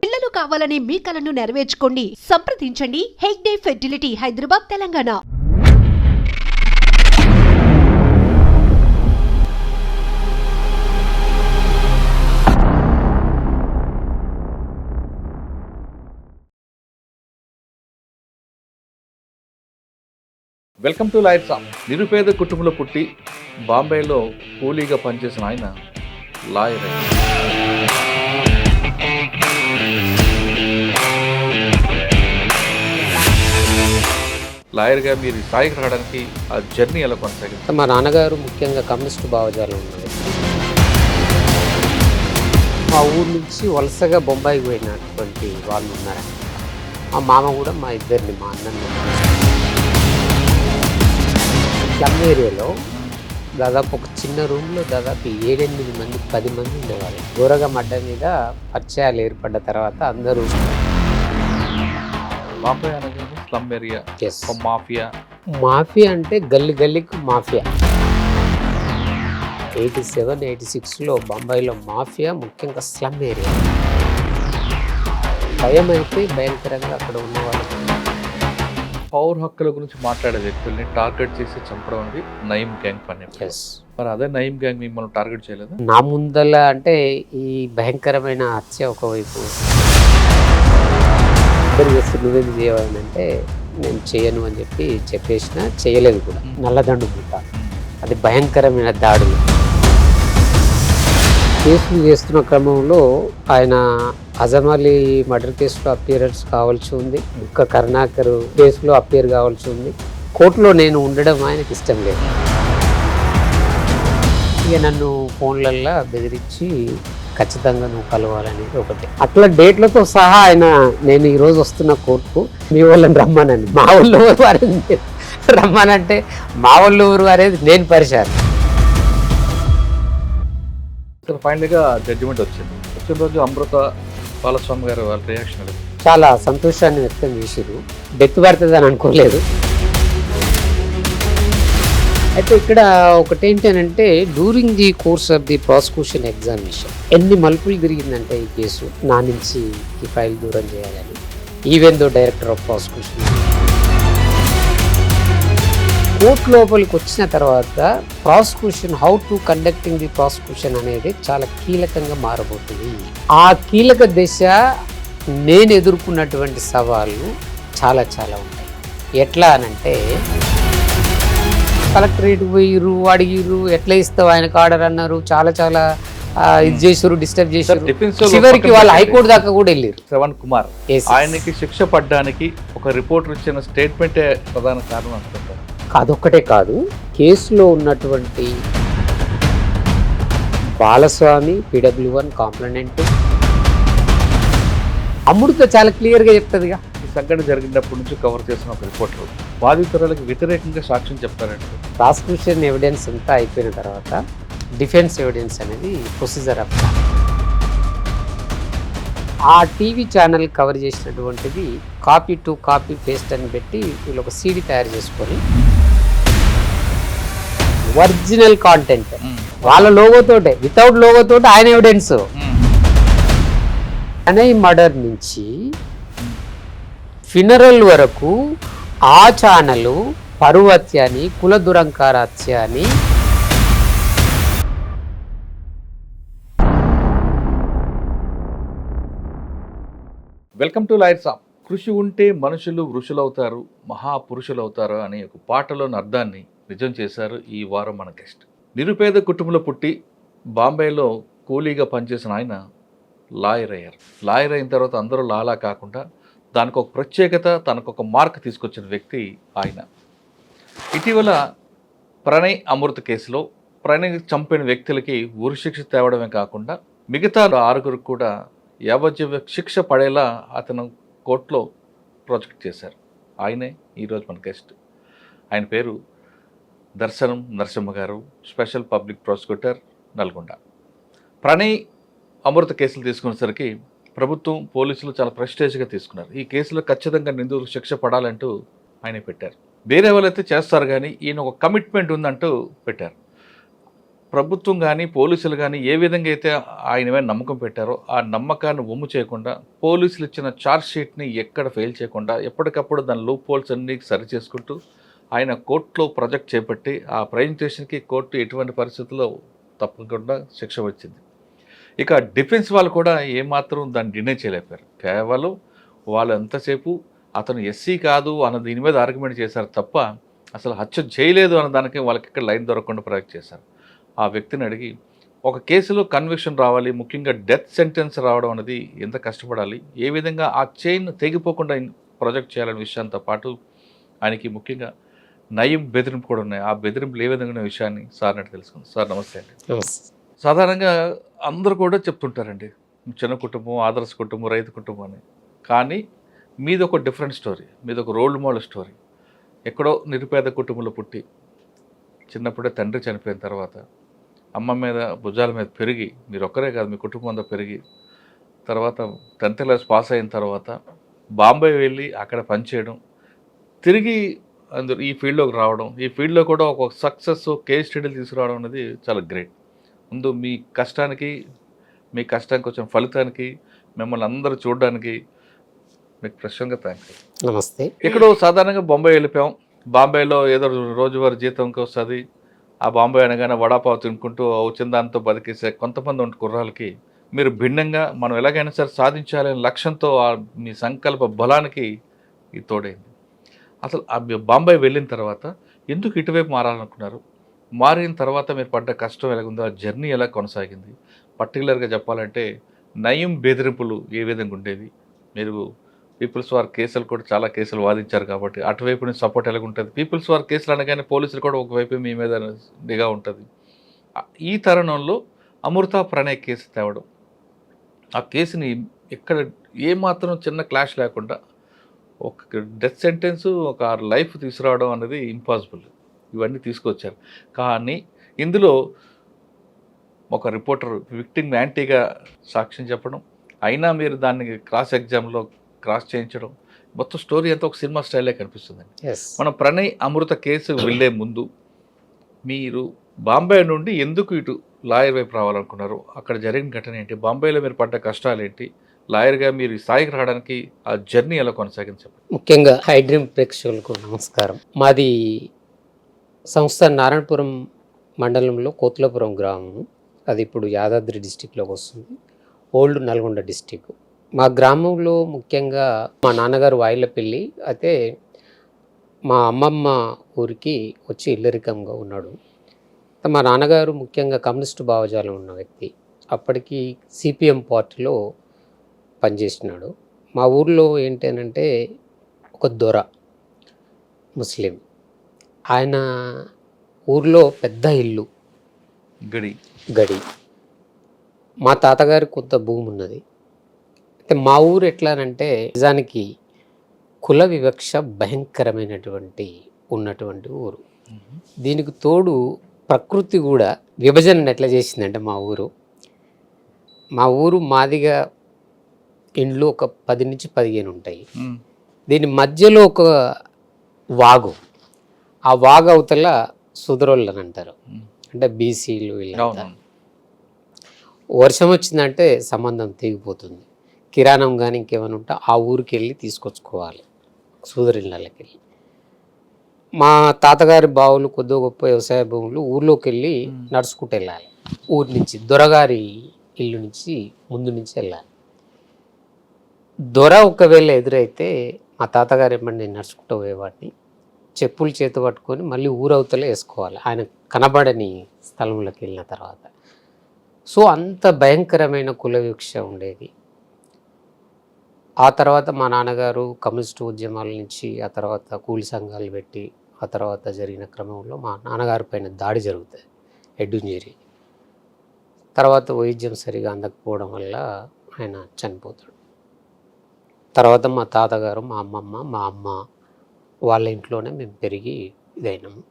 పిల్లలు కావాలని మీ కలను నెరవేర్చుకోండి. సంప్రదించండి Hegde fertility, Hyderabad, Telangana. Welcome to life సామ్. నిరుపేద కుటుంబంలో పుట్టి బాంబేలో కూలీగా పనిచేసిన ఆయన లాయర్. లాయర్గా మీరు స్థాయికి రావడానికి ఆ జర్నీ ఎలా కొనసాగింది? మా నాన్నగారు ముఖ్యంగా కమ్యూనిస్టు భావజాలం ఉన్నారు. మా ఊరు నుంచి వలసగా బొంబాయికి పోయినటువంటి వాళ్ళు ఉన్నారు. మా మామ కూడా మా ఇద్దరిని, మా అన్నని. స్లమ్ ఏరియాలో దాదాపు ఒక చిన్న రూమ్లో దాదాపు 7-8 మంది 10 మంది ఉండేవాళ్ళు. గోరగం అడ్డ మీద పరిచయాలు ఏర్పడ్డ తర్వాత అందరూ బాంబే అనేది స్లమ్ ఏరియా, మాఫియా. మాఫియా అంటే గల్లీ గల్లీకి మాఫియా. 87-86లో బొంబాయిలో మాఫియా, ముఖ్యంగా స్లమ్ ఏరియా. భయం అయితే భయంకరంగా అక్కడ ఉన్నవాళ్ళు. పౌర హక్కుల గురించి మాట్లాడే వ్యక్తుల్ని టార్గెట్ చేసి చంపడం అనేది నయీం గ్యాంగ్ పని. మరి అదే నయీం గ్యాంగ్ మిమ్మల్ని టార్గెట్ చేయలేదు? నా ముందల అంటే ఈ భయంకరమైన హత్య ఒకవైపు నువ్వేది చేయవని అంటే నేను చేయను అని చెప్పేసిన, చేయలేదు కూడా. నల్లదండు ముఠ, అది భయంకరమైన దాడులు. కేసులు చేస్తున్న క్రమంలో ఆయన అజమాలి మర్డర్ కేసులో అపియరెన్స్ కావాల్సి ఉంది, ఇంకా కరుణాకర్ కేసులో అపియర్ కావాల్సి ఉంది. కోర్టులో నేను ఉండడం ఆయనకి ఇష్టం లేదు. ఇక నన్ను ఫోన్లల్లో బెదిరించి ఖచ్చితంగా నువ్వు కలవాలని ఒకటి, అట్లా డేట్లతో సహా ఆయన నేను ఈరోజు వస్తున్న కోర్టుకు మీ వాళ్ళని రమ్మనండి, మా వాళ్ళు ఎవరు అనేది రమ్మనంటే మా వాళ్ళు ఎవరు అనేది నేను పరిశాను. ఫైనల్గా జడ్జిమెంట్ వచ్చింది. వచ్చిన రోజు అమృత బాలస్వామి గారు వాళ్ళ రియాక్షన్ చాలా సంతోషాన్ని వ్యక్తం చేసిరు. డెత్ పడుతుంది అని అనుకోలేదు. అయితే ఇక్కడ ఒకటి ఏంటంటే during the course of the prosecution examination ఎన్ని మలుపులు తిరిగిందంటే ఈ కేసు నా నుంచి ఈ ఫైల్ దూరం చేయాలని. Even though director of prosecution court లోపలికి వచ్చిన తర్వాత prosecution, how to conducting the prosecution అనేది చాలా కీలకంగా మారబోతుంది. ఆ కీలక దశ నేను ఎదుర్కొన్నటువంటి సవాళ్ళు చాలా చాలా ఉంటాయి. ఎట్లా అనంటే కలెక్టరేట్ పోయిర్రు, అడిగిర్రు, ఎట్లా ఇస్తావు ఆయనకు ఆర్డర్ అన్నారు, చాలా చాలా ఇది చేసారు, డిస్టర్బ్ చేశారు. చివరికి వాళ్ళు హైకోర్టు దాకా కూడా వెళ్ళారు. శ్రవణ్ కుమార్ ఆయనకి శిక్ష పడ్డానికి ఒక రిపోర్టర్ ఇచ్చిన స్టేట్మెంటే ప్రధాన కారణం అనుకుంటారు. అదొక్కటే కాదు, కేసులో ఉన్నటువంటి బాలస్వామి, PW1 కాంప్లైనెంట్, అమృత చాలా క్లియర్గా చెప్తుందిగా. ఈ సంఘటన జరిగినప్పటి నుంచి కవర్ చేసిన ఒక రిపోర్టర్ బాధితురాలకు వ్యతిరేకంగా సాక్ష్యం చెప్తారంటే ప్రాసిక్యూషన్ ఎవిడెన్స్ అంతా అయిపోయిన తర్వాత డిఫెన్స్ ఎవిడెన్స్ అనేది ప్రొసీజర్ ఆఫ్ ఆ టీవీ ఛానల్ కవర్ చేసినటువంటిది కాపీ టు కాపీ పేస్ట్ అని పెట్టి వీళ్ళు ఒక CD తయారు చేసుకొని ఒరిజినల్ కాంటెంట్ వాళ్ళ లోగోతోటే, వితౌట్ లోగోతోటే ఆయన ఎవిడెన్స్ అనే మర్డర్ నుంచి ఫినరల్ వరకు ఆ ఛానల్ పరువు హత్య అని, కుల దురంకార హత్య అని, వెల్కమ్ టు లైఫ్ సామ్. కృషి ఉంటే మనుషులు ఋషులవుతారు, మహాపురుషులవుతారు అనే ఒక పాటలోని అర్థాన్ని నిజం చేశారు ఈ వారం మన గెస్ట్. నిరుపేద కుటుంబంలో పుట్టి బాంబేలో కూలీగా పనిచేసిన ఆయన లాయర్ అయ్యారు. లాయర్ అయిన తర్వాత అందరూ లాలా కాకుండా దానికి ఒక ప్రత్యేకత, తనకు ఒక మార్క్ తీసుకొచ్చిన వ్యక్తి ఆయన. ఇటీవల ప్రణయ్ అమృత కేసులో ప్రణయ్ చంపిన వ్యక్తులకి ఉరిశిక్ష తేవడమే కాకుండా మిగతా 6 కూడా యావజ్జీవ శిక్ష పడేలా అతను కోర్టులో ప్రాజెక్ట్ చేశారు. ఆయనే ఈరోజు మన గెస్ట్. ఆయన పేరు Darshanam Narasimha garu, special public prosecutor, Nalgonda. Pranay Amrutha కేసులు తీసుకునేసరికి ప్రభుత్వం, పోలీసులు చాలా ప్రెస్టేజ్గా తీసుకున్నారు. ఈ కేసులో ఖచ్చితంగా నిందితులకు శిక్ష పడాలంటూ ఆయన పెట్టారు. వేరే వాళ్ళైతే చేస్తారు కానీ ఈయన ఒక కమిట్మెంట్ ఉందంటూ పెట్టారు. ప్రభుత్వం కానీ పోలీసులు కానీ ఏ విధంగా అయితే ఆయన మీద నమ్మకం పెట్టారో ఆ నమ్మకాన్ని ఒమ్ము చేయకుండా పోలీసులు ఇచ్చిన ఛార్జ్ షీట్ని ఎక్కడ ఫెయిల్ చేయకుండా ఎప్పటికప్పుడు దాని లూప్ హోల్స్ అన్ని సరి చేసుకుంటూ ఆయన కోర్టులో ప్రాజెక్ట్ చేపట్టి ఆ ప్రజెంటేషన్కి కోర్టు ఎటువంటి పరిస్థితుల్లో తప్పకుండా శిక్ష వచ్చింది. ఇక డిఫెన్స్ వాళ్ళు కూడా ఏమాత్రం దాన్ని డినై చేయలేపారు. కేవలం వాళ్ళు ఎంతసేపు అతను ఎస్సీ కాదు అన్న దీని మీద ఆర్గ్యుమెంట్ చేశారు తప్ప అసలు హత్య చేయలేదు అన్న దానికి వాళ్ళకి ఇక్కడ లైన్ దొరకకుండా ప్రాజెక్ట్ చేశారు. ఆ వ్యక్తిని అడిగి ఒక కేసులో కన్విక్షన్ రావాలి, ముఖ్యంగా డెత్ సెంటెన్స్ రావడం అనేది ఎంత కష్టపడాలి, ఏ విధంగా ఆ చైన్ తెగిపోకుండా ప్రాజెక్ట్ చేయాలనే విషయంతో పాటు ఆయనకి ముఖ్యంగా నయం బెదిరింపు కూడా ఉన్నాయి. ఆ బెదిరింపులు ఏ విధంగా ఉన్న విషయాన్ని సార్ అంటే తెలుసుకుందాం. సార్ నమస్తే అండి. సాధారణంగా అందరూ కూడా చెప్తుంటారండి చిన్న కుటుంబం, ఆదర్శ కుటుంబం, రైతు కుటుంబం అని. కానీ మీది ఒక డిఫరెంట్ స్టోరీ, మీది ఒక రోల్ మోడల్ స్టోరీ. ఎక్కడో నిరుపేద కుటుంబంలో పుట్టి చిన్నప్పుడే తండ్రి చనిపోయిన తర్వాత అమ్మ మీద భుజాల మీద పెరిగి, మీరు ఒక్కరే కాదు మీ కుటుంబం అంతా పెరిగి, తర్వాత 10th క్లాస్ పాస్ అయిన తర్వాత బాంబే వెళ్ళి అక్కడ పనిచేయడం, తిరిగి అందరూ ఈ ఫీల్డ్లోకి రావడం, ఈ ఫీల్డ్లో కూడా ఒక సక్సెస్ కేస్ స్టడీలు తీసుకురావడం అనేది చాలా గ్రేట్. ముందు మీ కష్టానికి వచ్చిన ఫలితానికి మిమ్మల్ని అందరూ చూడడానికి మీకు ప్రశ్నగా థ్యాంక్స్. నమస్తే. ఎక్కడో సాధారణంగా బొంబాయి వెళ్ళిపోయాం. బాంబేలో ఏదో రోజువారీ జీతంకి వస్తుంది. ఆ బాంబే అనగానే వడాపావు తినుకుంటూ వచ్చిన దాంతో బతికేసే కొంతమంది ఉంటే కుర్రాలకి మీరు భిన్నంగా మనం ఎలాగైనా సరే సాధించాలనే లక్ష్యంతో మీ సంకల్ప బలానికి ఇది తోడైంది. అసలు ఆ బాంబే వెళ్ళిన తర్వాత ఎందుకు ఇటువైపు మారాలనుకున్నారు? మారిన తర్వాత మీరు పడ్డ కష్టం ఎలాగుందో, ఆ జర్నీ ఎలా కొనసాగింది? పర్టికులర్గా చెప్పాలంటే నయం బెదిరింపులు ఏ విధంగా ఉండేవి? మీరు పీపుల్స్ వార్ కేసులు కూడా చాలా కేసులు వాదించారు కాబట్టి అటువైపు నుంచి సపోర్ట్ ఎలాగుంటుంది? పీపుల్స్ వార్ కేసులు అనగానే పోలీసులు కూడా ఒకవైపు మీ మీద నిఘా ఉంటుంది. ఈ తరుణంలో అమృత ప్రణయ్ కేసు తేవడం, ఆ కేసుని ఎక్కడ ఏమాత్రం చిన్న క్లాష్ లేకుండా ఒక డెత్ సెంటెన్స్, ఒక లైఫ్ తీసుకురావడం అనేది ఇంపాసిబుల్. ఇవన్నీ తీసుకొచ్చారు. కానీ ఇందులో ఒక రిపోర్టర్ విక్టిమ్ యాంటీగా సాక్ష్యం చెప్పడం, అయినా మీరు దాన్ని క్రాస్ ఎగ్జామ్లో క్రాస్ చేయించడం, మొత్తం స్టోరీ అంతా ఒక సినిమా స్టైలే కనిపిస్తుందండి. మనం ప్రణయ్ అమృత కేసు వెళ్ళే ముందు మీరు బాంబే నుండి ఎందుకు ఇటు లాయర్ వైపు రావాలనుకున్నారు? అక్కడ జరిగిన ఘటన ఏంటి? బాంబేలో మీరు పడ్డ కష్టాలు ఏంటి? లాయర్గా మీరు ఈ స్థాయికి రావడానికి ఆ జర్నీ ఎలా కొనసాగింది చెప్పండి. ముఖ్యంగా హైడ్రీమ్ ప్రేక్షకులకు నమస్కారం. మాది సంస్థ నారాయణపురం మండలంలో కోతులపురం గ్రామం. అది ఇప్పుడు యాదాద్రి డిస్టిక్లోకి వస్తుంది. Old Nalgonda district. మా గ్రామంలో ముఖ్యంగా మా నాన్నగారు వాయిలపల్లి అయితే మా అమ్మమ్మ ఊరికి వచ్చి ఇల్లరికంగా ఉన్నాడు. మా నాన్నగారు ముఖ్యంగా కమ్యూనిస్టు భావజాలం ఉన్న వ్యక్తి. అప్పటికి సిపిఎం పార్టీలో పనిచేసినాడు. మా ఊర్లో ఏంటంటే ఒక దొర ముస్లిం, ఆయన ఊర్లో పెద్ద ఇల్లు గడి. మా తాతగారి కొంత భూమి ఉన్నది. అయితే మా ఊరు ఎట్లానంటే నిజానికి కుల వివక్ష భయంకరమైనటువంటి ఉన్నటువంటి ఊరు. దీనికి తోడు ప్రకృతి కూడా విభజన ఎట్లా చేసిందంటే మా ఊరు మాదిగా ఇండ్లు ఒక 10 నుంచి 15 ఉంటాయి. దీని మధ్యలో ఒక వాగు, ఆ వాగు అవతల సుదరోళ్ళు అని అంటారు, అంటే బీసీలు. వీళ్ళంతా వర్షం వచ్చిందంటే సంబంధం తెగిపోతుంది. కిరాణం కానీ ఇంకేమైనా ఉంటే ఆ ఊరికి వెళ్ళి తీసుకొచ్చుకోవాలి, సూదరిళ్ళకి వెళ్ళి. మా తాతగారి బావులు కొద్దిగా గొప్ప వ్యవసాయ భూములు, ఊర్లోకి వెళ్ళి నడుచుకుంటూ వెళ్ళాలి. ఊరి నుంచి దొరగారి ఇల్లు నుంచి ముందు నుంచి వెళ్ళాలి. దొర ఒకవేళ ఎదురైతే మా తాతగారు ఏమన్నా నేను నడుచుకుంటూ పోయేవాడిని. చెప్పులు చేతి పట్టుకొని మళ్ళీ ఊరవతలే వేసుకోవాలి, ఆయన కనబడని స్థలంలోకి వెళ్ళిన తర్వాత. సో అంత భయంకరమైన కుల వివక్ష ఉండేది. ఆ తర్వాత మా నాన్నగారు కమ్యూనిస్టు ఉద్యమాల నుంచి, ఆ తర్వాత కూలి సంఘాలు పెట్టి, ఆ తర్వాత జరిగిన క్రమంలో మా నాన్నగారి పైన దాడి జరుగుతుంది, హెడ్ ఇంజరీ. తర్వాత వైద్యం సరిగా అందకపోవడం వల్ల ఆయన చనిపోతాడు. తర్వాత మా తాతగారు, మా అమ్మమ్మ, మా అమ్మ వాళ్ళ ఇంట్లోనే మేము పెరిగి ఇదైనాము.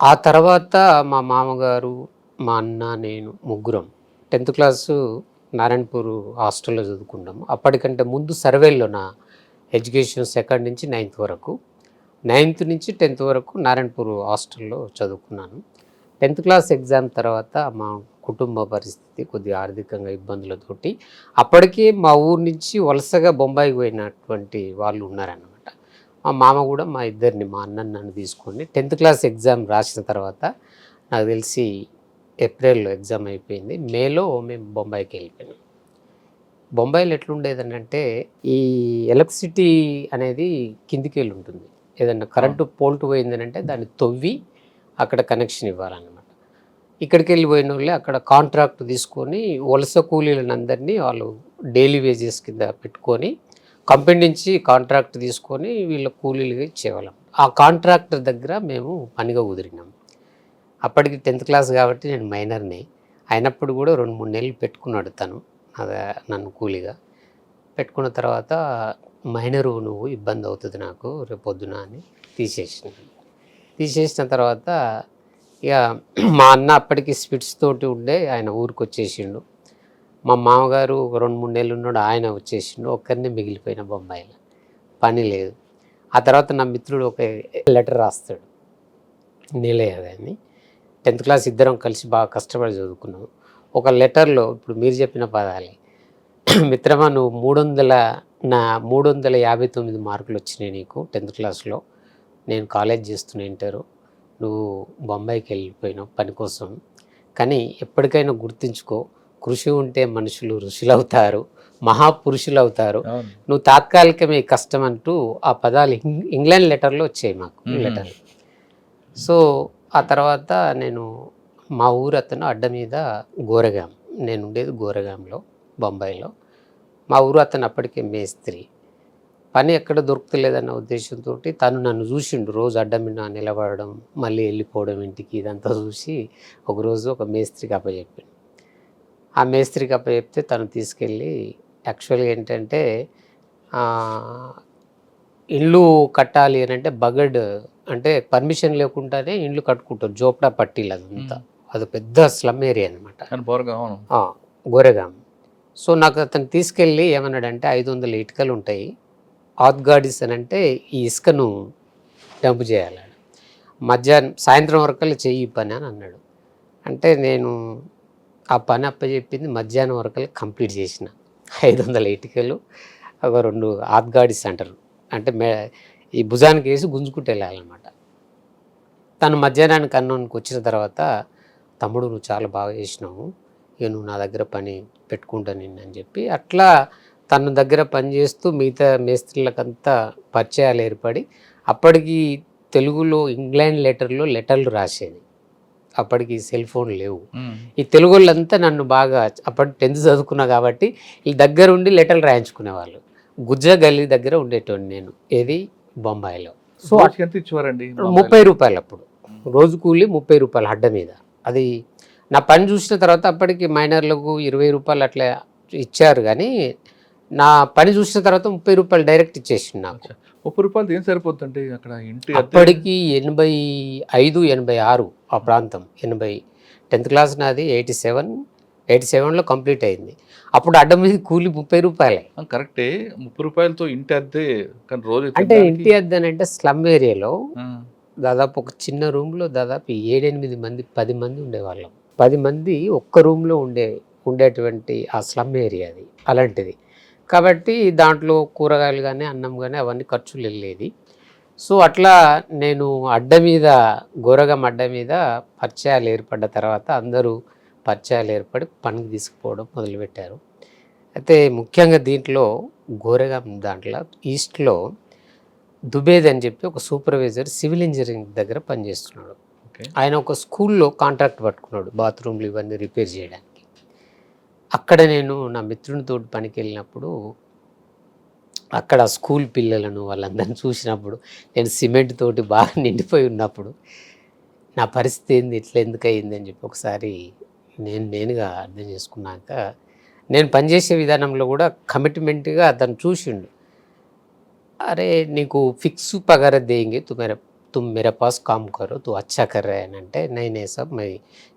ఆ తర్వాత మా మామగారు, మా అన్న, నేను ముగ్గురం 10th క్లాసు నారాయణపూర్ హాస్టల్లో చదువుకున్నాము. అప్పటికంటే ముందు సర్వేలో నా ఎడ్యుకేషన్ 2nd నుంచి 9th వరకు, 9th నుంచి 10th వరకు నారాయణపూర్ హాస్టల్లో చదువుకున్నాను. 10th క్లాస్ ఎగ్జామ్ తర్వాత మా కుటుంబ పరిస్థితి కొద్దిగా ఆర్థికంగా ఇబ్బందులతోటి అప్పటికే మా ఊరు నుంచి వలసగా బొంబాయికి పోయినటువంటి వాళ్ళు ఉన్నారన్నమాట. మా మామ కూడా మా ఇద్దరిని, మా అన్నని నన్ను తీసుకొని 10th క్లాస్ ఎగ్జామ్ రాసిన తర్వాత నాకు తెలిసి ఏప్రిల్లో ఎగ్జామ్ అయిపోయింది, మేలో మేము బొంబాయికి వెళ్ళిపోయాం. బొంబాయిలో ఎట్లుండేదని అంటే ఈ ఎలక్ట్రిసిటీ అనేది కిందికి వెళ్ళి ఉంటుంది. ఏదన్నా కరెంటు పోల్ట్ పోయిందని అంటే దాన్ని తవ్వి అక్కడ కనెక్షన్ ఇవ్వాలన్నమాట. ఇక్కడికి వెళ్ళిపోయిన వాళ్ళే అక్కడ కాంట్రాక్ట్ తీసుకొని వలస కూలీలను అందరినీ వాళ్ళు డైలీ వేజెస్ కింద పెట్టుకొని కంపెనీ నుంచి కాంట్రాక్ట్ తీసుకొని వీళ్ళ కూలీలుగా ఇచ్చేవాళ్ళం. ఆ కాంట్రాక్టర్ దగ్గర మేము పనిగా కుదిరినాం. అప్పటికి 10th క్లాస్ కాబట్టి నేను మైనర్ని అయినప్పుడు కూడా 2-3 నెలలు పెట్టుకున్నాడు తను నన్ను కూలీగా. పెట్టుకున్న తర్వాత మైనరు నువ్వు ఇబ్బంది అవుతుంది నాకు రేపు పొద్దున అని తీసేసిన తర్వాత ఇక మా అన్న అప్పటికి స్పిట్స్ తోటి ఉండే ఆయన ఊరికి వచ్చేసిండు. మా మామగారు 2-3 నెలలు ఉన్నాడు, ఆయన వచ్చేసిండు. ఒక్కరినే మిగిలిపోయిన బొంబాయిలో, పని లేదు. ఆ తర్వాత నా మిత్రుడు ఒక లెటర్ రాస్తాడు, నీలయ్య అని. 10th క్లాస్ ఇద్దరం కలిసి బాగా కష్టపడి చదువుకున్నాం. ఒక లెటర్లో ఇప్పుడు మీరు చెప్పిన పదాలే, మిత్రమా నువ్వు 359 మార్కులు వచ్చినాయి నీకు 10th క్లాస్లో, నేను కాలేజ్ చేస్తున్నా ఇంటరు, నువ్వు బొంబాయికి వెళ్ళిపోయినావు పని కోసం, కానీ ఎప్పటికైనా గుర్తుంచుకో, కృషి ఉంటే మనుషులు ఋషులు అవుతారు, మహాపురుషులు అవుతారు, నువ్వు తాత్కాలికమే కష్టం అంటూ ఆ పదాలు ఇంగ్లాండ్ లెటర్లో వచ్చాయి మాకు లెటర్. సో ఆ తర్వాత నేను మా ఊరు అతను అడ్డ మీద గోరగాం, నేను ఉండేది గోరగాంలో బొంబాయిలో. మా ఊరు అతను అప్పటికే మేస్త్రి, పని ఎక్కడ దొరుకుతలేదన్న ఉద్దేశంతో తను నన్ను చూసిండు, రోజు అడ్డ మీద నిలబడడం మళ్ళీ వెళ్ళిపోవడం ఇంటికి, ఇదంతా చూసి ఒకరోజు ఒక మేస్త్రికి అప్పచెప్పాను. ఆ మేస్త్రికి అప్పచెప్తే తను తీసుకెళ్ళి యాక్చువల్గా ఏంటంటే ఇల్లు కట్టాలి అని అంటే బగడ్ అంటే పర్మిషన్ లేకుండానే ఇల్లు కట్టుకుంటారు, జోప్డా పట్టీలు అదంతా, అది పెద్ద స్లమ్ ఏరియా అనమాట గోరెగాం. సో నాకు అతను తీసుకెళ్ళి ఏమన్నాడంటే 500 ఇటుకలు ఉంటాయి, ఆత్గాడిస్ అని అంటే ఈ ఇసుకను డంప్ చేయాలి, సాయంత్రం వరకు చెయ్యి పని అని అన్నాడు. అంటే నేను ఆ పని అప్పచెప్పింది మధ్యాహ్నం వరకు కంప్లీట్ చేసిన. 500 ఇటుకలు, ఒక 2 ఆత్గాడిస్ అంటారు, అంటే ఈ భుజానికి వేసి గుంజుకుంటూ వెళ్ళాలన్నమాట. తను మధ్యాహ్నానికి అన్నానికి వచ్చిన తర్వాత, తమ్ముడు నువ్వు చాలా బాగా చేసినావు, ఇక నువ్వు నా దగ్గర పని పెట్టుకుంటా నిన్ను అని చెప్పి అట్లా తన దగ్గర పనిచేస్తూ మిగతా మేస్త్రీలకంతా పరిచయాలు ఏర్పడి, అప్పటికి తెలుగులో ఇంగ్లాండ్ లెటర్లు రాసేది, అప్పటికి సెల్ ఫోన్ లేవు. ఈ తెలుగు వాళ్ళంతా నన్ను బాగా, అప్పటి 10th చదువుకున్నా కాబట్టి వీళ్ళ దగ్గర ఉండి లెటర్లు రాయించుకునేవాళ్ళు. గుజ్జ గల్లీ దగ్గర ఉండేటోండి నేను, ఏది బొంబాయిలో. సో 30 రూపాయలు అప్పుడు రోజు కూలి, 30 రూపాయలు అడ్డ మీద. అది నా పని చూసిన తర్వాత అప్పటికి మైనర్లకు 20 రూపాయలు అట్లా ఇచ్చారు, కానీ నా పని చూసిన తర్వాత 30 రూపాయలు డైరెక్ట్ ఇచ్చేసింది నాకు. 30 రూపాయలు ఏం సరిపోతుంది అక్కడ ఇంటి? అప్పటికి 85-86 ఆ ప్రాంతం. 10th క్లాస్ నాది 87లో కంప్లీట్ అయింది. అప్పుడు అడ్డ మీద కూలి 30 రూపాయలే. కరెక్టే, 30 రూపాయలతో ఇంటి అద్దె. కానీ రోజు అంటే ఇంటి అద్దె అంటే స్లమ్ ఏరియాలో దాదాపు ఒక చిన్న రూమ్లో దాదాపు 7-8 మంది 10 మంది ఉండేవాళ్ళం. 10 మంది ఒక్క రూమ్లో ఉండేటువంటి ఆ స్లమ్ ఏరియా అది అలాంటిది. కాబట్టి దాంట్లో కూరగాయలు కానీ అన్నం కానీ అవన్నీ ఖర్చులు వెళ్ళేది. సో అట్లా నేను గోరగం అడ్డ మీద పరిచయాలు ఏర్పడ్డ తర్వాత అందరూ పరిచయాలు ఏర్పడి పనికి తీసుకుపోవడం మొదలుపెట్టారు. అయితే ముఖ్యంగా దీంట్లో గోరగం దాంట్లో ఈస్ట్లో దుబేద్ అని చెప్పి ఒక సూపర్వైజర్ సివిల్ ఇంజనీరింగ్ దగ్గర పనిచేస్తున్నాడు. ఆయన ఒక స్కూల్లో కాంట్రాక్ట్ పట్టుకున్నాడు, బాత్రూమ్లు ఇవన్నీ రిపేర్ చేయడానికి. అక్కడ నేను నా మిత్రునితో పనికి వెళ్ళినప్పుడు అక్కడ స్కూల్ పిల్లలను వాళ్ళందరినీ చూసినప్పుడు, నేను సిమెంట్ తోటి బాగా నిండిపోయి ఉన్నప్పుడు నా పరిస్థితి ఏంది, ఇట్లా ఎందుకు అయింది అని చెప్పి ఒకసారి నేనుగా అర్థం చేసుకున్నాక, నేను పనిచేసే విధానంలో కూడా కమిట్మెంట్గా అతను చూసిండు. అరే నీకు ఫిక్స్ పగార దేంగే, तुम मेरे पास काम करो, तू अच्छा कर रहे हैं అంటే नहीं सब मैं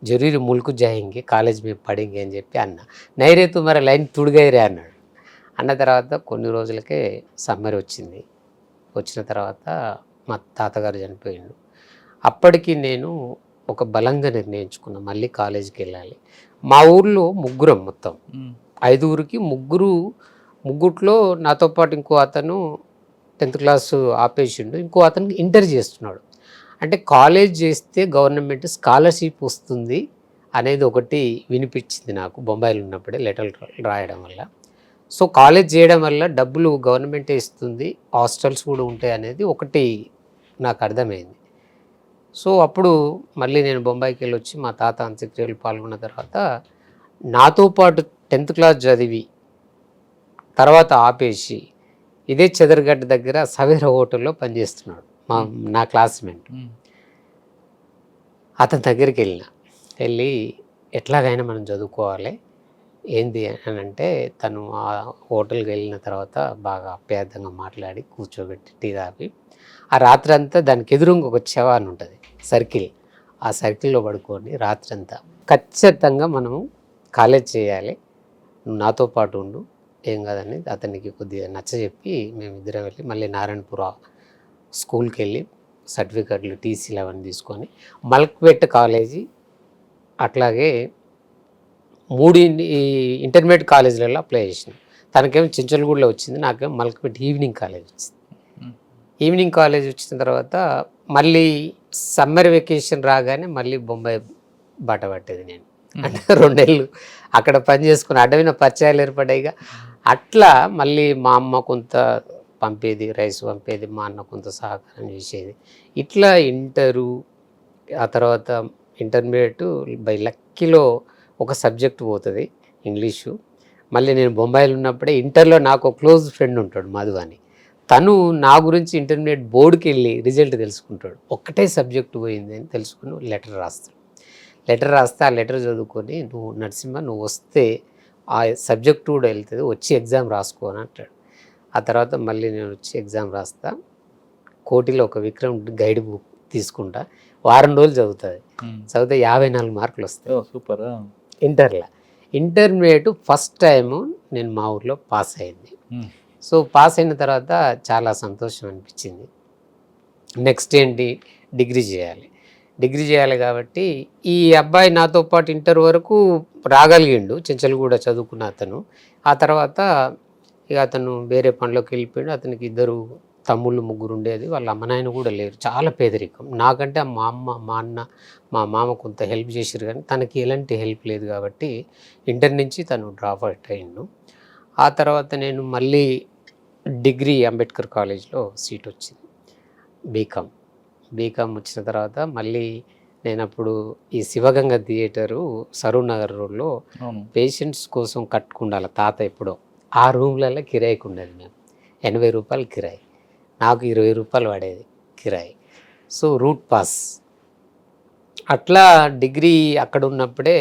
जरूरी मुल्क जाएंगे, కాలేజ్ में పడేంगे అని చెప్పి అన్న. నైరే తుమారా లైన్ తుడిగైరే అన్నాడు. అన్న తర్వాత కొన్ని రోజులకే సమ్మర్ వచ్చిన తర్వాత మా తాతగారు చనిపోయిండు. అప్పటికి నేను ఒక బలంగా నిర్ణయించుకున్నా మళ్ళీ కాలేజీకి వెళ్ళాలి. మా ఊర్లో ముగ్గురం మొత్తం 5గురికి ముగ్గుట్లో నాతో పాటు ఇంకో అతను 10th క్లాసు ఆపేసిండు, ఇంకో అతను ఇంటర్ చేస్తున్నాడు. అంటే కాలేజ్ చేస్తే గవర్నమెంట్ స్కాలర్షిప్ వస్తుంది అనేది ఒకటి వినిపించింది నాకు బొంబాయిలో ఉన్నప్పుడే లెటర్లు రాయడం వల్ల. సో కాలేజ్ చేయడం వల్ల డబ్బులు గవర్నమెంటే ఇస్తుంది, హాస్టల్స్ కూడా ఉంటాయి అనేది ఒకటి నాకు అర్థమైంది. సో అప్పుడు మళ్ళీ నేను బొంబాయికి వెళ్ళి వచ్చి మా తాత అంత్యక్రియలు పాల్గొన్న తర్వాత నాతో పాటు 10th క్లాస్ చదివి తర్వాత ఆపేసి ఇదే చెదర్గడ్డ దగ్గర సవేరా హోటల్లో పనిచేస్తున్నాడు నా క్లాస్మేట్. అతని దగ్గరికి వెళ్ళి ఎట్లాగైనా మనం చదువుకోవాలి ఏంది అని అంటే, తను ఆ హోటల్కి వెళ్ళిన తర్వాత బాగా అప్యాయంగా మాట్లాడి కూర్చోబెట్టి టీ తాపి ఆ రాత్రి అంతా దానికి ఎదురుగా ఒక చెవ అని ఉంటుంది సర్కిల్, ఆ సర్కిల్లో పడుకొని రాత్రంతా ఖచ్చితంగా మనము కాలేజ్ చేయాలి, నువ్వు నాతో పాటు ఉండు ఏం కాదని అతనికి కొద్దిగా నచ్చజెప్పి మేమిద్దరం వెళ్ళి మళ్ళీ నారాయణపుర స్కూల్కి వెళ్ళి సర్టిఫికెట్లు టీసీలు అవన్నీ తీసుకొని మల్క్పేట్ కాలేజీ అట్లాగే 3 ఇంటర్మీడియట్ కాలేజీలలో అప్లై చేసినాం. తనకేమో చించలగూడలో వచ్చింది, నాకేమో మల్క్పేట్ ఈవినింగ్ కాలేజ్ వచ్చింది. ఈవినింగ్ కాలేజ్ వచ్చిన తర్వాత మళ్ళీ సమ్మర్ వెకేషన్ రాగానే మళ్ళీ బొంబాయి బాట పట్టేది నేను. అంటే 2 నెలలు అక్కడ పని చేసుకుని అడవిన పరిచయాలు ఏర్పడ్డాయిగా. అట్లా మళ్ళీ మా అమ్మ కొంత పంపేది, రైస్ పంపేది, మా అన్న కొంత సహకారం చేసేది. ఇట్లా ఇంటరు ఆ తర్వాత ఇంటర్మీడియట్ బై లక్కీలో ఒక సబ్జెక్ట్ పోతుంది ఇంగ్లీషు. మళ్ళీ నేను బొంబాయిలో ఉన్నప్పుడే ఇంటర్లో నాకు క్లోజ్ ఫ్రెండ్ ఉంటాడు మధు అని, తను నా గురించి ఇంటర్మీడియట్ బోర్డుకి వెళ్ళి రిజల్ట్ తెలుసుకుంటాడు. ఒక్కటే సబ్జెక్ట్ పోయింది అని తెలుసుకుని లెటర్ రాస్తాడు. లెటర్ రాస్తే ఆ లెటర్ చదువుకొని నువ్వు నరసింహ నువ్వు వస్తే ఆ సబ్జెక్ట్ కూడా వెళ్తుంది, వచ్చి ఎగ్జామ్ రాసుకో అని అంటాడు. ఆ తర్వాత మళ్ళీ నేను వచ్చి ఎగ్జామ్ రాస్తా, కోటిలో ఒక విక్రమ్ గైడ్ బుక్ తీసుకుంటా, వారం రోజులు చదువుతుంది, చదివితే 54 మార్కులు వస్తాయి. సూపర్. ఇంటర్లో ఇంటర్మీడియట్ ఫస్ట్ టైము నేను మా ఊర్లో పాస్ అయింది. సో పాస్ అయిన తర్వాత చాలా సంతోషం అనిపించింది. నెక్స్ట్ ఏంటి, డిగ్రీ చేయాలి కాబట్టి ఈ అబ్బాయి నాతో పాటు ఇంటర్ వరకు రాగలిగిండు, చెంచల్గూడ చదువుకున్న అతను. ఆ తర్వాత ఇక అతను వేరే పనిలోకి వెళ్ళిపోయాడు. అతనికి 2 తమ్ముళ్ళు 3 ఉండేది, వాళ్ళ అమ్మ నాయన కూడా లేరు, చాలా పేదరికం. నాకంటే మా అమ్మ మా అన్న మా మామ కొంత హెల్ప్ చేశారు, కానీ తనకి ఎలాంటి హెల్ప్ లేదు కాబట్టి ఇంటర్ నుంచి తను డ్రాప్ అవుట్ అయ్యిండు. ఆ తర్వాత నేను మళ్ళీ డిగ్రీ అంబేద్కర్ కాలేజ్లో సీట్ వచ్చింది, బీకామ్ వచ్చిన తర్వాత మళ్ళీ నేను అప్పుడు ఈ శివగంగ థియేటరు సరూర్ నగర్ రోడ్లో పేషెంట్స్ కోసం కట్టుకుండాలి తాత ఎప్పుడో, ఆ రూమ్లలో కిరాయికి ఉండేది. మేము 80 రూపాయలు కిరాయి, నాకు 20 రూపాయలు పడేది కిరాయి. సో రూట్ పాస్ అట్లా డిగ్రీ అక్కడ ఉన్నప్పుడే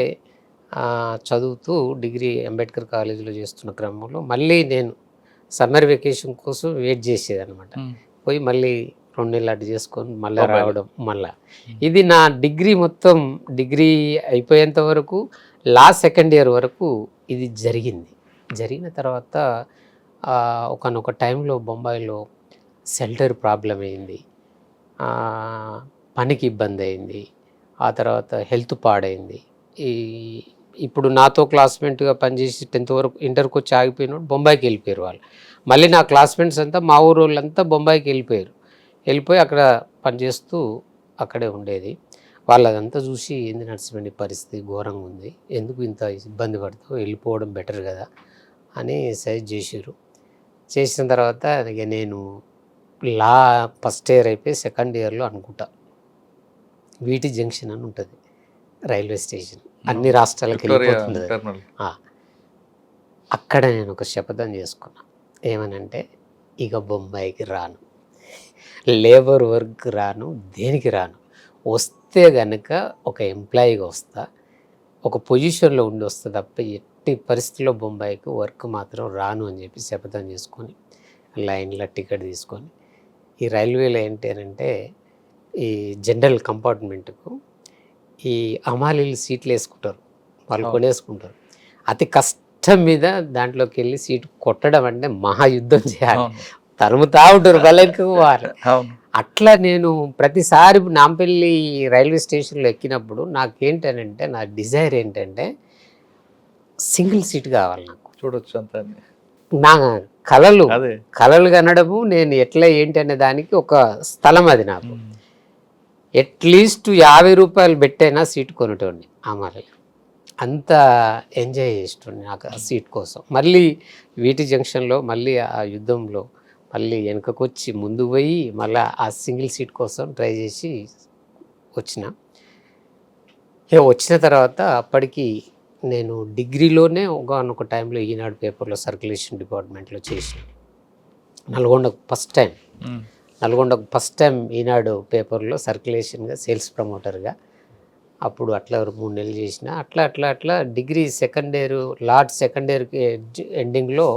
చదువుతూ డిగ్రీ అంబేద్కర్ కాలేజీలో చేస్తున్న క్రమంలో మళ్ళీ నేను సమ్మర్ వెకేషన్ కోసం వెయిట్ చేసేది అనమాట. పోయి మళ్ళీ 2 నెలలు అటు చేసుకొని మళ్ళీ రావడం. ఇది నా డిగ్రీ మొత్తం డిగ్రీ అయిపోయేంత వరకు సెకండ్ ఇయర్ వరకు ఇది జరిగిన తర్వాత ఒకనొక టైంలో బొంబాయిలో షెల్టర్ ప్రాబ్లం అయింది, పనికి ఇబ్బంది అయింది, ఆ తర్వాత హెల్త్ పాడైంది. ఇప్పుడు నాతో క్లాస్మేట్గా పనిచేసి 10th వరకు ఇంటర్కి వచ్చి ఆగిపోయినప్పుడు బొంబాయికి వెళ్ళిపోయారు వాళ్ళు. మళ్ళీ నా క్లాస్మేట్స్ అంతా మా ఊరు వాళ్ళంతా బొంబాయికి వెళ్ళిపోయి అక్కడ పనిచేస్తూ అక్కడే ఉండేది. వాళ్ళదంతా చూసి ఏంది నరసింహ పరిస్థితి ఘోరంగా ఉంది, ఎందుకు ఇంత ఇబ్బంది పడుతావు, వెళ్ళిపోవడం బెటర్ కదా అని సజెస్ట్ చేసిన తర్వాత ఇక నేను ఫస్ట్ ఇయర్ అయిపోయి సెకండ్ ఇయర్లో అనుకుంటా వీటి జంక్షన్ అని ఉంటుంది రైల్వే స్టేషన్, అన్ని రాష్ట్రాలకు వెళ్ళిపోతుంది. అక్కడ నేను ఒక శపథం చేసుకున్నా, ఏమనంటే ఇక బొంబాయికి రాను, లేబర్ వర్క్ రాను, దేనికి రాను, వస్తే కనుక ఒక ఎంప్లాయీగా వస్తా, ఒక పొజిషన్లో ఉండి వస్తా తప్ప ఎట్టి పరిస్థితుల్లో బొంబాయికి వర్క్ మాత్రం రాను అని చెప్పి శపథం చేసుకొని లైన్లో టికెట్ తీసుకొని ఈ రైల్వేలో ఏంటి అంటే ఈ జనరల్ కంపార్ట్మెంట్కు ఈ అమాలీలు సీట్లు వేసుకుంటారు, వాళ్ళు కొనేసుకుంటారు. అతి కష్టం మీద దాంట్లోకి వెళ్ళి సీటు కొట్టడం అంటే మహాయుద్ధం చేయాలి, తరుముతా ఉంటారు వాళ్ళకి. అట్లా నేను ప్రతిసారి నాంపల్లి రైల్వే స్టేషన్లో ఎక్కినప్పుడు నాకేంటనంటే నా డిజైర్ ఏంటంటే సింగిల్ సీట్ కావాలి నాకు. చూడొచ్చు అంతా. నా కలలు అదే కలలు కనడము నేను ఎట్లా ఏంటి అనే దానికి ఒక స్థలం అది నాకు. అట్లీస్ట్ 50 రూపాయలు పెట్టైనా సీట్ కొనేటోడిని అమరలో. అంత ఎంజాయ్ చేస్తుండే నాకు ఆ సీట్ కోసం. మళ్ళీ వీటి జంక్షన్లో మళ్ళీ ఆ యుద్ధంలో మళ్ళీ వెనకకొచ్చి ముందు పోయి మళ్ళీ ఆ సింగిల్ సీట్ కోసం ట్రై చేసి వచ్చిన. వచ్చిన తర్వాత అప్పటికి నేను డిగ్రీలోనే ఒకనొక టైంలో ఈనాడు పేపర్లో సర్క్యులేషన్ డిపార్ట్మెంట్లో చేసిన. నల్గొండకు ఫస్ట్ టైం ఈనాడు పేపర్లో సర్క్యులేషన్గా సేల్స్ ప్రమోటర్గా. అప్పుడు అట్లా 3 నెలలు చేసిన. అట్లా డిగ్రీ సెకండ్ ఇయర్కి ఎండింగ్లో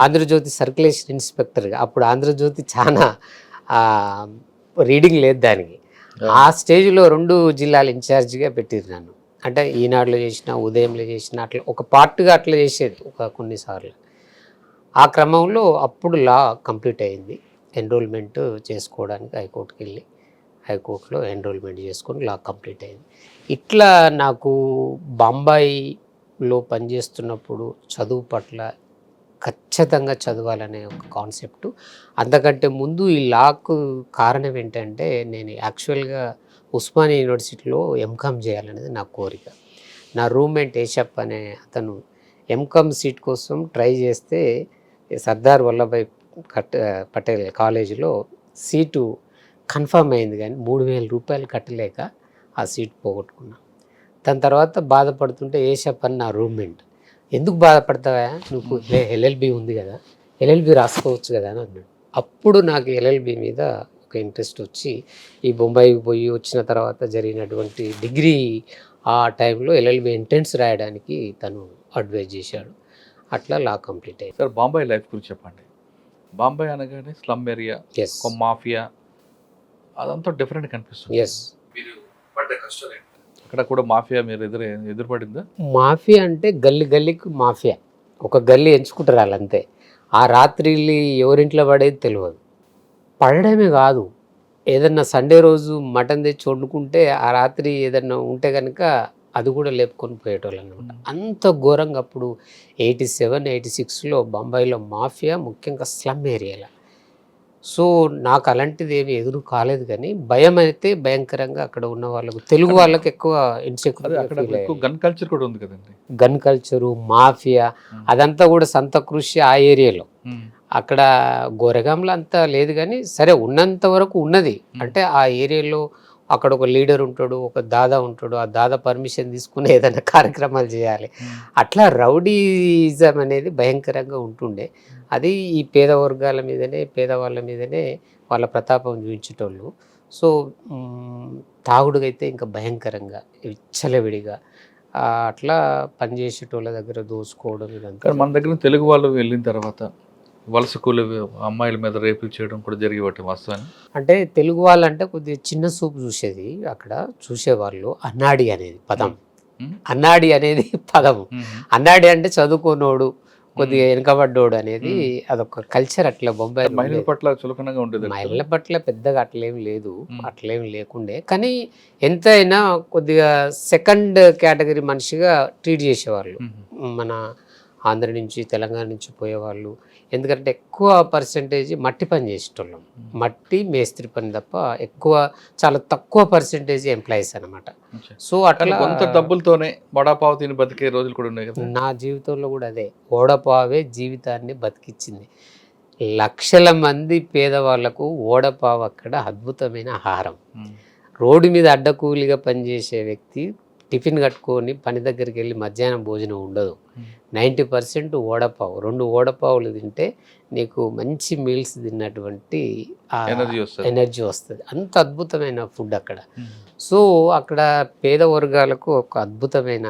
ఆంధ్రజ్యోతి సర్క్యులేషన్ ఇన్స్పెక్టర్గా. అప్పుడు ఆంధ్రజ్యోతి చాలా రీడింగ్ లేదు దానికి. ఆ స్టేజ్లో 2 జిల్లాల ఇన్ఛార్జిగా పెట్టిరు నన్ను. అంటే ఈనాడులో చేసిన, ఉదయంలో చేసిన, అట్లా ఒక పార్ట్గా అట్లా చేసేది కొన్నిసార్లు. ఆ క్రమంలో అప్పుడు లా కంప్లీట్ అయింది. ఎన్రోల్మెంట్ చేసుకోవడానికి హైకోర్టుకి వెళ్ళి హైకోర్టులో ఎన్రోల్మెంట్ చేసుకొని లా కంప్లీట్ అయింది. ఇట్లా నాకు బాంబాయిలో పనిచేస్తున్నప్పుడు చదువు పట్ల ఖచ్చితంగా చదవాలనే ఒక కాన్సెప్టు. అంతకంటే ముందు ఈ లాకు కారణం ఏంటంటే నేను యాక్చువల్గా ఉస్మానియా యూనివర్సిటీలో ఎంకామ్ చేయాలనేది నా కోరిక. నా రూమ్మేట్ ఏషప్ అనే అతను ఎంకామ్ సీట్ కోసం ట్రై చేస్తే సర్దార్ వల్లభాయ్ పటేల్ కాలేజీలో సీటు కన్ఫర్మ్ అయింది, కానీ 3,000 రూపాయలు కట్టలేక ఆ సీట్ పోగొట్టుకున్నాను. దాని తర్వాత బాధపడుతుంటే ఏషప్ అని నా రూమ్మేట్, ఎందుకు బాధపడతావా, నువ్వు ఎల్ఎల్బి ఉంది కదా, ఎల్ఎల్బి రాసుకోవచ్చు కదా అని అన్నాడు. అప్పుడు నాకు ఎల్ఎల్బి మీద ఒక ఇంట్రెస్ట్ వచ్చి ఈ బొంబాయికి పోయి వచ్చిన తర్వాత జరిగినటువంటి డిగ్రీ ఆ టైంలో ఎల్ఎల్బి ఎంట్రన్స్ రాయడానికి తను అడ్వైజ్ చేశాడు. అట్లా లా కంప్లీట్ అయింది. సార్, బాంబాయి లైఫ్ గురించి చెప్పండి. బాంబాయి అనగానే స్లమ్ ఏరియా, ఎస్ ఒక మాఫియా, అదంతా డిఫరెంట్ కనిపిస్తుంది. ఎస్ మీరు పడ్డ కష్టాలు అక్కడ కూడా మాఫియా మీరు ఎదురుపడిందా? మాఫియా అంటే గల్లీ గల్లీకి మాఫియా, ఒక గల్లీ ఎంచుకుంటారు వాళ్ళంతే. ఆ రాత్రిళ్ళు ఎవరింట్లో పడేది తెలియదు. పడడమే కాదు, ఏదన్నా సండే రోజు మటన్ తెచ్చి వండుకుంటే ఆ రాత్రి ఏదన్నా ఉంటే కనుక అది కూడా లేపుకొని పోయేటోళ్ళు అనమాట. అంత ఘోరంగా అప్పుడు 87, 86లో బొంబాయిలో మాఫియా, ముఖ్యంగా స్లమ్ ఏరియాలో. సో నాకు అలాంటిది ఏమి ఎదురు కాలేదు, కానీ భయం అయితే భయంకరంగా అక్కడ ఉన్న వాళ్ళకు, తెలుగు వాళ్ళకి ఎక్కువ ఇన్సెక్యూరిటీ. గన్ కల్చర్ కూడా ఉంది కదండి. గన్ కల్చరు, మాఫియా, అదంతా కూడా సంత కృషి ఆ ఏరియాలో. అక్కడ గోరెగాంలో అంతా లేదు, కానీ సరే ఉన్నంత వరకు ఉన్నది. అంటే ఆ ఏరియాలో అక్కడ ఒక లీడర్ ఉంటాడు, ఒక దాదా ఉంటాడు. ఆ దాదా పర్మిషన్ తీసుకుని ఏదైనా కార్యక్రమాలు చేయాలి. అట్లా రౌడీజం అనేది భయంకరంగా ఉంటుండే. అది ఈ పేద వర్గాల మీదనే, పేదవాళ్ళ మీదనే వాళ్ళ ప్రతాపం చూపించేటోళ్ళు. సో తాగుడుగైతే ఇంకా భయంకరంగా విచ్చలవిడిగా అట్లా పనిచేసేటోళ్ళ దగ్గర దోసుకోవడం ఇదంతా. కానీ మన దగ్గర తెలుగు వాళ్ళు వెళ్ళిన తర్వాత వలస కూలి అమ్మాయిల మీద రేపులు చేయడం కూడా జరిగేవాటి వాస్తవాన్ని. అంటే తెలుగు వాళ్ళు అంటే కొద్దిగా చిన్న చూపు చూసేది. అక్కడ చూసేవాళ్ళు అన్నాడి అనేది పదం, అన్నాడి అనేది పదం. అన్నాడి అంటే చదువుకోనోడు, కొద్దిగా వెనుకబడ్డోడు అనేది అదొక కల్చర్. అట్లా బొంబాయి మహిళల పట్ల చులకనగా ఉండేది. మహిళల పట్ల పెద్దగా అట్లేం లేదు, అట్లేం లేకుండే. కానీ ఎంతైనా కొద్దిగా సెకండ్ కేటగిరీ మనిషిగా ట్రీట్ చేసేవాళ్ళు మన ఆంధ్ర నుంచి, తెలంగాణ నుంచి పోయేవాళ్ళు. ఎందుకంటే ఎక్కువ పర్సెంటేజ్ మట్టి పని చేసేటోళ్ళం, మట్టి మేస్త్రి పని తప్ప ఎక్కువ, చాలా తక్కువ పర్సెంటేజ్ ఎంప్లాయీస్ అనమాట. సో అట్లా కొంత డబ్బులతోనే వడాపావు తిని బతికే రోజులు కూడా ఉన్నాయి కదా. నా జీవితంలో కూడా అదే, వడపావే జీవితాన్ని బతికిచ్చింది. లక్షల మంది పేదవాళ్లకు వడపావు అక్కడ అద్భుతమైన ఆహారం. రోడ్డు మీద అడ్డకూలిగా పనిచేసే వ్యక్తి టిఫిన్ కట్టుకొని పని దగ్గరికి వెళ్ళి మధ్యాహ్నం భోజనం ఉండదు. 90% వడపావు. 2 వడపావులు తింటే నీకు మంచి మీల్స్ తిన్నటువంటి ఎనర్జీ వస్తుంది. అంత అద్భుతమైన ఫుడ్ అక్కడ. సో అక్కడ పేద వర్గాలకు ఒక అద్భుతమైన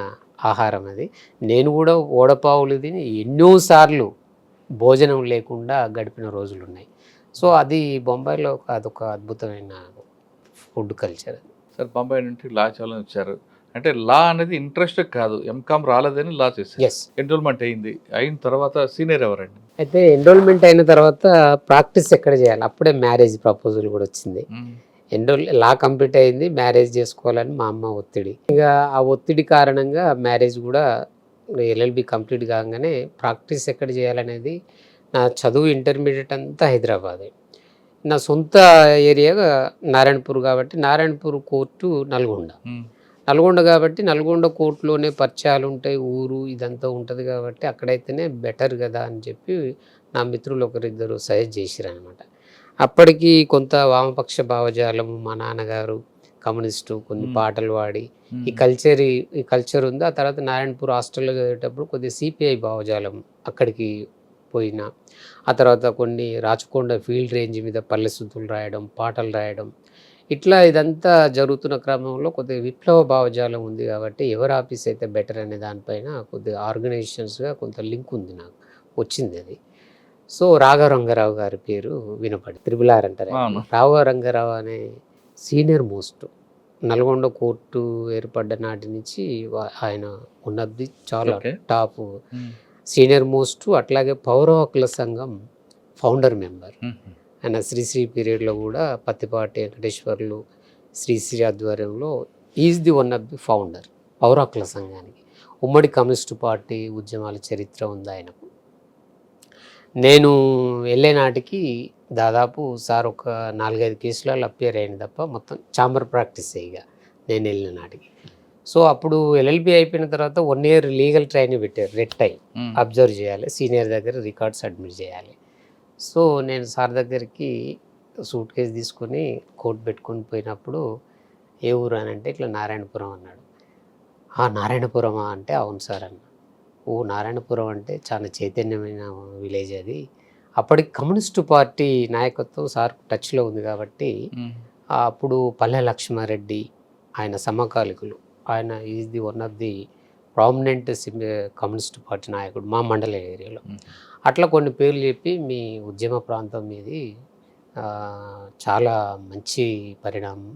ఆహారం అది. నేను కూడా వడపావులు తిని ఎన్నోసార్లు భోజనం లేకుండా గడిపిన రోజులు ఉన్నాయి. సో అది బొంబాయిలో అదొక అద్భుతమైన ఫుడ్ కల్చర్. సార్, బొంబాయి నుండి లాచాలం వచ్చారు. అంటే లా అనేది ఇంట్రెస్ట్ కాదు, ఎంకామ్ రాలేదని లా చేశారు. ఎస్. ఎన్రోల్మెంట్ అయింది, అయిన తర్వాత సీనియర్ ఎవరండి? అయితే ఎన్రోల్మెంట్ అయిన తర్వాత ప్రాక్టీస్ ఎక్కడ చేయాలి, అప్పుడే మ్యారేజ్ ప్రపోజల్ కూడా వచ్చింది. లా కంప్లీట్ అయింది, మ్యారేజ్ చేసుకోవాలని మా అమ్మ ఒత్తిడి. ఇక ఆ ఒత్తిడి కారణంగా మ్యారేజ్ కూడా ఎల్ఎల్బి కంప్లీట్ కాగానే ప్రాక్టీస్ ఎక్కడ చేయాలనేది, నా చదువు ఇంటర్మీడియట్ అంతా హైదరాబాదే, నా సొంత ఏరియా నారాయణపూర్ కాబట్టి నారాయణపూర్ కోర్టు నల్గొండ కాబట్టి నల్గొండ కోర్టులోనే పరిచయాలు ఉంటాయి, ఊరు ఇదంతా ఉంటుంది కాబట్టి అక్కడైతేనే బెటర్ కదా అని చెప్పి నా మిత్రులు ఒకరిద్దరు సజెస్ట్ చేసిరు అనమాట. అప్పటికి కొంత వామపక్ష భావజాలము, మా నాన్నగారు కమ్యూనిస్టు, కొన్ని పాటలు పాడి ఈ కల్చర్ ఉంది. ఆ తర్వాత నారాయణపూర్ హాస్టల్లో చదివేటప్పుడు కొద్దిగా సిపిఐ భావజాలం అక్కడికి పోయినా, ఆ తర్వాత కొన్ని రాచకొండ ఫీల్డ్ రేంజ్ మీద పల్లె సుద్దులు రాయడం, పాటలు రాయడం, ఇట్లా ఇదంతా జరుగుతున్న క్రమంలో కొద్దిగా విప్లవ భావజాలం ఉంది కాబట్టి ఎవరు ఆఫీస్ అయితే బెటర్ అనే దానిపైన కొద్దిగా ఆర్గనైజేషన్స్గా కొంత లింక్ ఉంది, నాకు వచ్చింది అది. సో రాఘవ రంగారావు గారి పేరు వినపడి, త్రిబులార్ అంటారు. రాఘవ రంగారావు అనే సీనియర్ మోస్ట్ నల్గొండ కోర్టు ఏర్పడ్డ నాటి నుంచి ఆయన ఉన్నది చాలా టాప్ సీనియర్ మోస్ట్. అట్లాగే పౌర హక్కుల సంఘం ఫౌండర్ మెంబర్ ఆయన. శ్రీశ్రీ పీరియడ్లో కూడా పత్తిపాటి వెంకటేశ్వర్లు, శ్రీశ్రీ ఆధ్వర్యంలో is the one of the founder పౌర హక్కుల సంఘానికి. ఉమ్మడి కమ్యూనిస్టు పార్టీ ఉద్యమాల చరిత్ర ఉంది ఆయనకు. నేను వెళ్ళే నాటికి దాదాపు సార్ ఒక 4-5 కేసులలో అప్పేర్ అయింది తప్ప మొత్తం ఛాంబర్ ప్రాక్టీస్ ఇక నేను వెళ్ళిన నాటికి. సో అప్పుడు ఎల్ఎల్బి అయిపోయిన తర్వాత 1 year లీగల్ ట్రైనింగ్ పెట్టారు, రెడ్ టైం అబ్జర్వ్ చేయాలి, సీనియర్ దగ్గర రికార్డ్ సబ్మిట్ చేయాలి. సో నేను సార్ దగ్గరికి సూట్ కేసు తీసుకొని కోట్ పెట్టుకొని పోయినప్పుడు ఏ ఊరు అని అంటే ఇట్లా నారాయణపురం అన్నాడు. నారాయణపురమా అంటే అవును సార్ అన్న. ఓ నారాయణపురం అంటే చాలా చైతన్యమైన విలేజ్ అది. అప్పటికి కమ్యూనిస్టు పార్టీ నాయకత్వం సార్ టచ్లో ఉంది కాబట్టి అప్పుడు పల్లె లక్ష్మారెడ్డి ఆయన సమకాలికులు, ఆయన is the one of the prominent communist party నాయకుడు మా మండల ఏరియాలో. అట్లా కొన్ని పేర్లు చెప్పి మీ ఉద్యమ ప్రాంతం మీది చాలా మంచి పరిణామం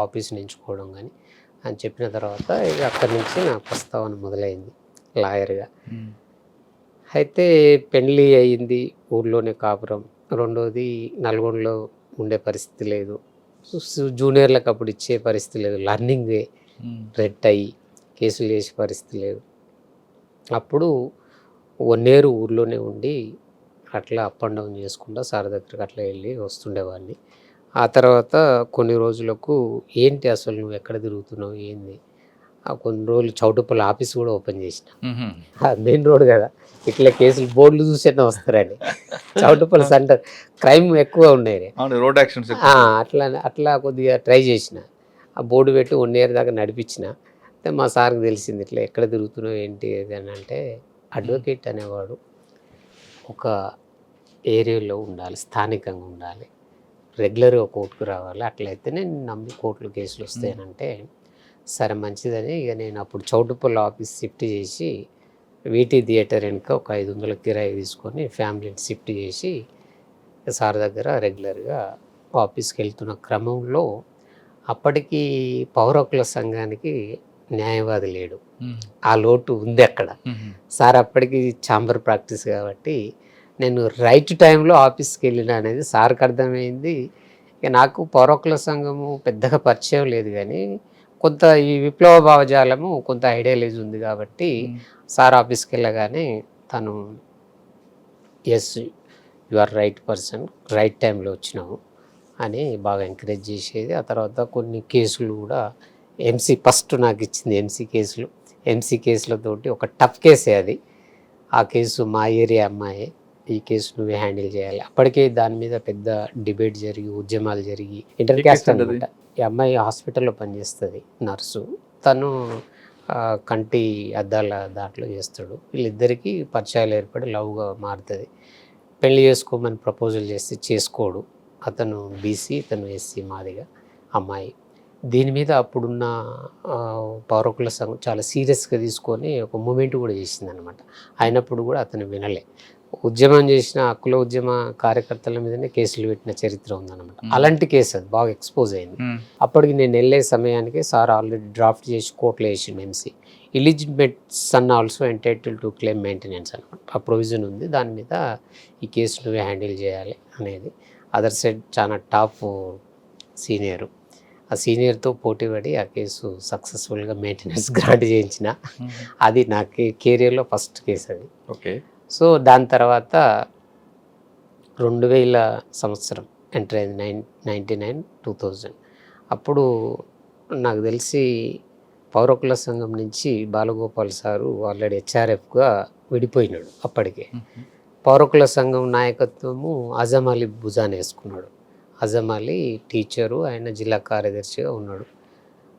ఆఫీస్ని ఎంచుకోవడం కానీ అని చెప్పిన తర్వాత ఇక అక్కడి నుంచి నా ప్రస్తావన మొదలైంది లాయర్గా. అయితే పెళ్ళి అయింది, ఊర్లోనే కాపురం. రెండోది నల్గొండలో ఉండే పరిస్థితి లేదు, జూనియర్లకు అప్పుడు ఇచ్చే పరిస్థితి లేదు, లర్నింగే రెడ్ అయ్యి కేసులు చేసే పరిస్థితి లేదు. అప్పుడు 1 year ఊర్లోనే ఉండి అట్లా అప్ అండ్ డౌన్ చేసుకుంటా సార్ దగ్గరికి అట్లా వెళ్ళి వస్తుండేవాడిని. ఆ తర్వాత కొన్ని రోజులకు ఏంటి అసలు నువ్వు ఎక్కడ తిరుగుతున్నావు ఏంది, కొన్ని రోజులు చౌటుప్పల్ ఆఫీస్ కూడా ఓపెన్ చేసిన. మెయిన్ రోడ్ కదా, ఇట్లా కేసులు బోర్డులు చూసేనా వస్తారని. చౌటుప్పల్ సెంటర్ క్రైమ్ ఎక్కువ ఉండేది, రోడ్ యాక్సిడెంట్స్ అట్లా కొద్దిగా ట్రై చేసిన. ఆ బోర్డు పెట్టి 1 year దాకా నడిపించిన. మా సార్కి తెలిసింది ఇట్లా ఎక్కడ తిరుగుతున్నావు ఏంటి అని అంటే, అడ్వకేట్ అనేవాడు ఒక ఏరియాలో ఉండాలి, స్థానికంగా ఉండాలి, రెగ్యులర్గా కోర్టుకు రావాలి, అట్లయితే నేను నమ్మి కోర్టులో కేసులు వస్తాయనంటే సరే మంచిదని ఇక నేను అప్పుడు చౌటుప్పల్ ఆఫీస్ షిఫ్ట్ చేసి వీటీ థియేటర్ వెనుక ఒక 500 కిరాయి తీసుకొని ఫ్యామిలీని షిఫ్ట్ చేసి సార్ దగ్గర రెగ్యులర్గా ఆఫీస్కి వెళ్తున్న క్రమంలో అప్పటికి పౌర హక్కుల సంఘానికి న్యాయవాది లేడు, ఆ లోటు ఉంది అక్కడ. సార్ అప్పటికి ఛాంబర్ ప్రాక్టీస్ కాబట్టి నేను రైట్ టైంలో ఆఫీస్కి వెళ్ళిన అనేది సార్కి అర్థమైంది. ఇక నాకు పౌర హక్కుల సంఘము పెద్దగా పరిచయం లేదు కానీ కొంత ఈ విప్లవ భావజాలము కొంత ఐడియాలజీ ఉంది కాబట్టి సార్ ఆఫీస్కి వెళ్ళగానే తను yes you are right person, right టైంలో వచ్చినావు అని బాగా ఎంకరేజ్ చేసేది. ఆ తర్వాత కొన్ని కేసులు కూడా ఫస్ట్ నాకు ఇచ్చింది ఎంసీ కేసులతోటి ఒక టఫ్ కేసే అది. ఆ కేసు మా ఏరియా అమ్మాయి, ఈ కేసు నువ్వే హ్యాండిల్ చేయాలి. అప్పటికే దాని మీద పెద్ద డిబేట్ జరిగి ఉద్యమాలు జరిగి ఇంటర్ క్యాస్ట్ అనమాట. ఈ అమ్మాయి హాస్పిటల్లో పనిచేస్తుంది, నర్సు. తను కంటి అద్దాల దాంట్లో చేస్తాడు. వీళ్ళిద్దరికీ పరిచయాలు ఏర్పడి లవ్గా మారుతుంది. పెళ్లి చేసుకోమని ప్రపోజల్ చేస్తే చేసుకోడు. అతను బీసీ, తను ఎస్సీ మాదిగా. అమ్మాయి దీని మీద అప్పుడున్న పౌర హక్కుల సంఘం చాలా సీరియస్గా తీసుకొని ఒక మూమెంట్ కూడా చేసింది అనమాట. అయినప్పుడు కూడా అతను వినలే. ఉద్యమం చేసిన హక్కుల ఉద్యమ కార్యకర్తల మీదనే కేసులు పెట్టిన చరిత్ర ఉందన్నమాట. అలాంటి కేసు అది బాగా ఎక్స్పోజ్ అయింది. అప్పటికి నేను వెళ్ళే సమయానికి సార్ ఆల్రెడీ డ్రాఫ్ట్ చేసి కోర్టులో వేసిండు MC. Illegitimate son also entitled to claim maintenance అనమాట. ఆ ప్రొవిజన్ ఉంది. దాని మీద ఈ కేసు నువ్వే హ్యాండిల్ చేయాలి అనేది. అదర్ సైడ్ చాలా టాప్ సీనియరు. ఆ సీనియర్తో పోటీ పడి ఆ కేసు సక్సెస్ఫుల్గా మెయింటెనెన్స్ గ్రాంట్ చేయించిన. అది నా కెరియర్లో ఫస్ట్ కేసు అది. ఓకే. సో దాని తర్వాత 2000 సంవత్సరం ఎంటర్ అయింది, 1999-2000. అప్పుడు నాకు తెలిసి పౌర హక్కుల సంఘం నుంచి బాలగోపాల్ సారు ఆల్రెడీ హెచ్ఆర్ఎఫ్గా విడిపోయినాడు. అప్పటికే పౌర హక్కుల సంఘం నాయకత్వము అజమ్ అలీ భుజాన్ వేసుకున్నాడు. అజమ్ అలీ టీచరు, ఆయన జిల్లా కార్యదర్శిగా ఉన్నాడు.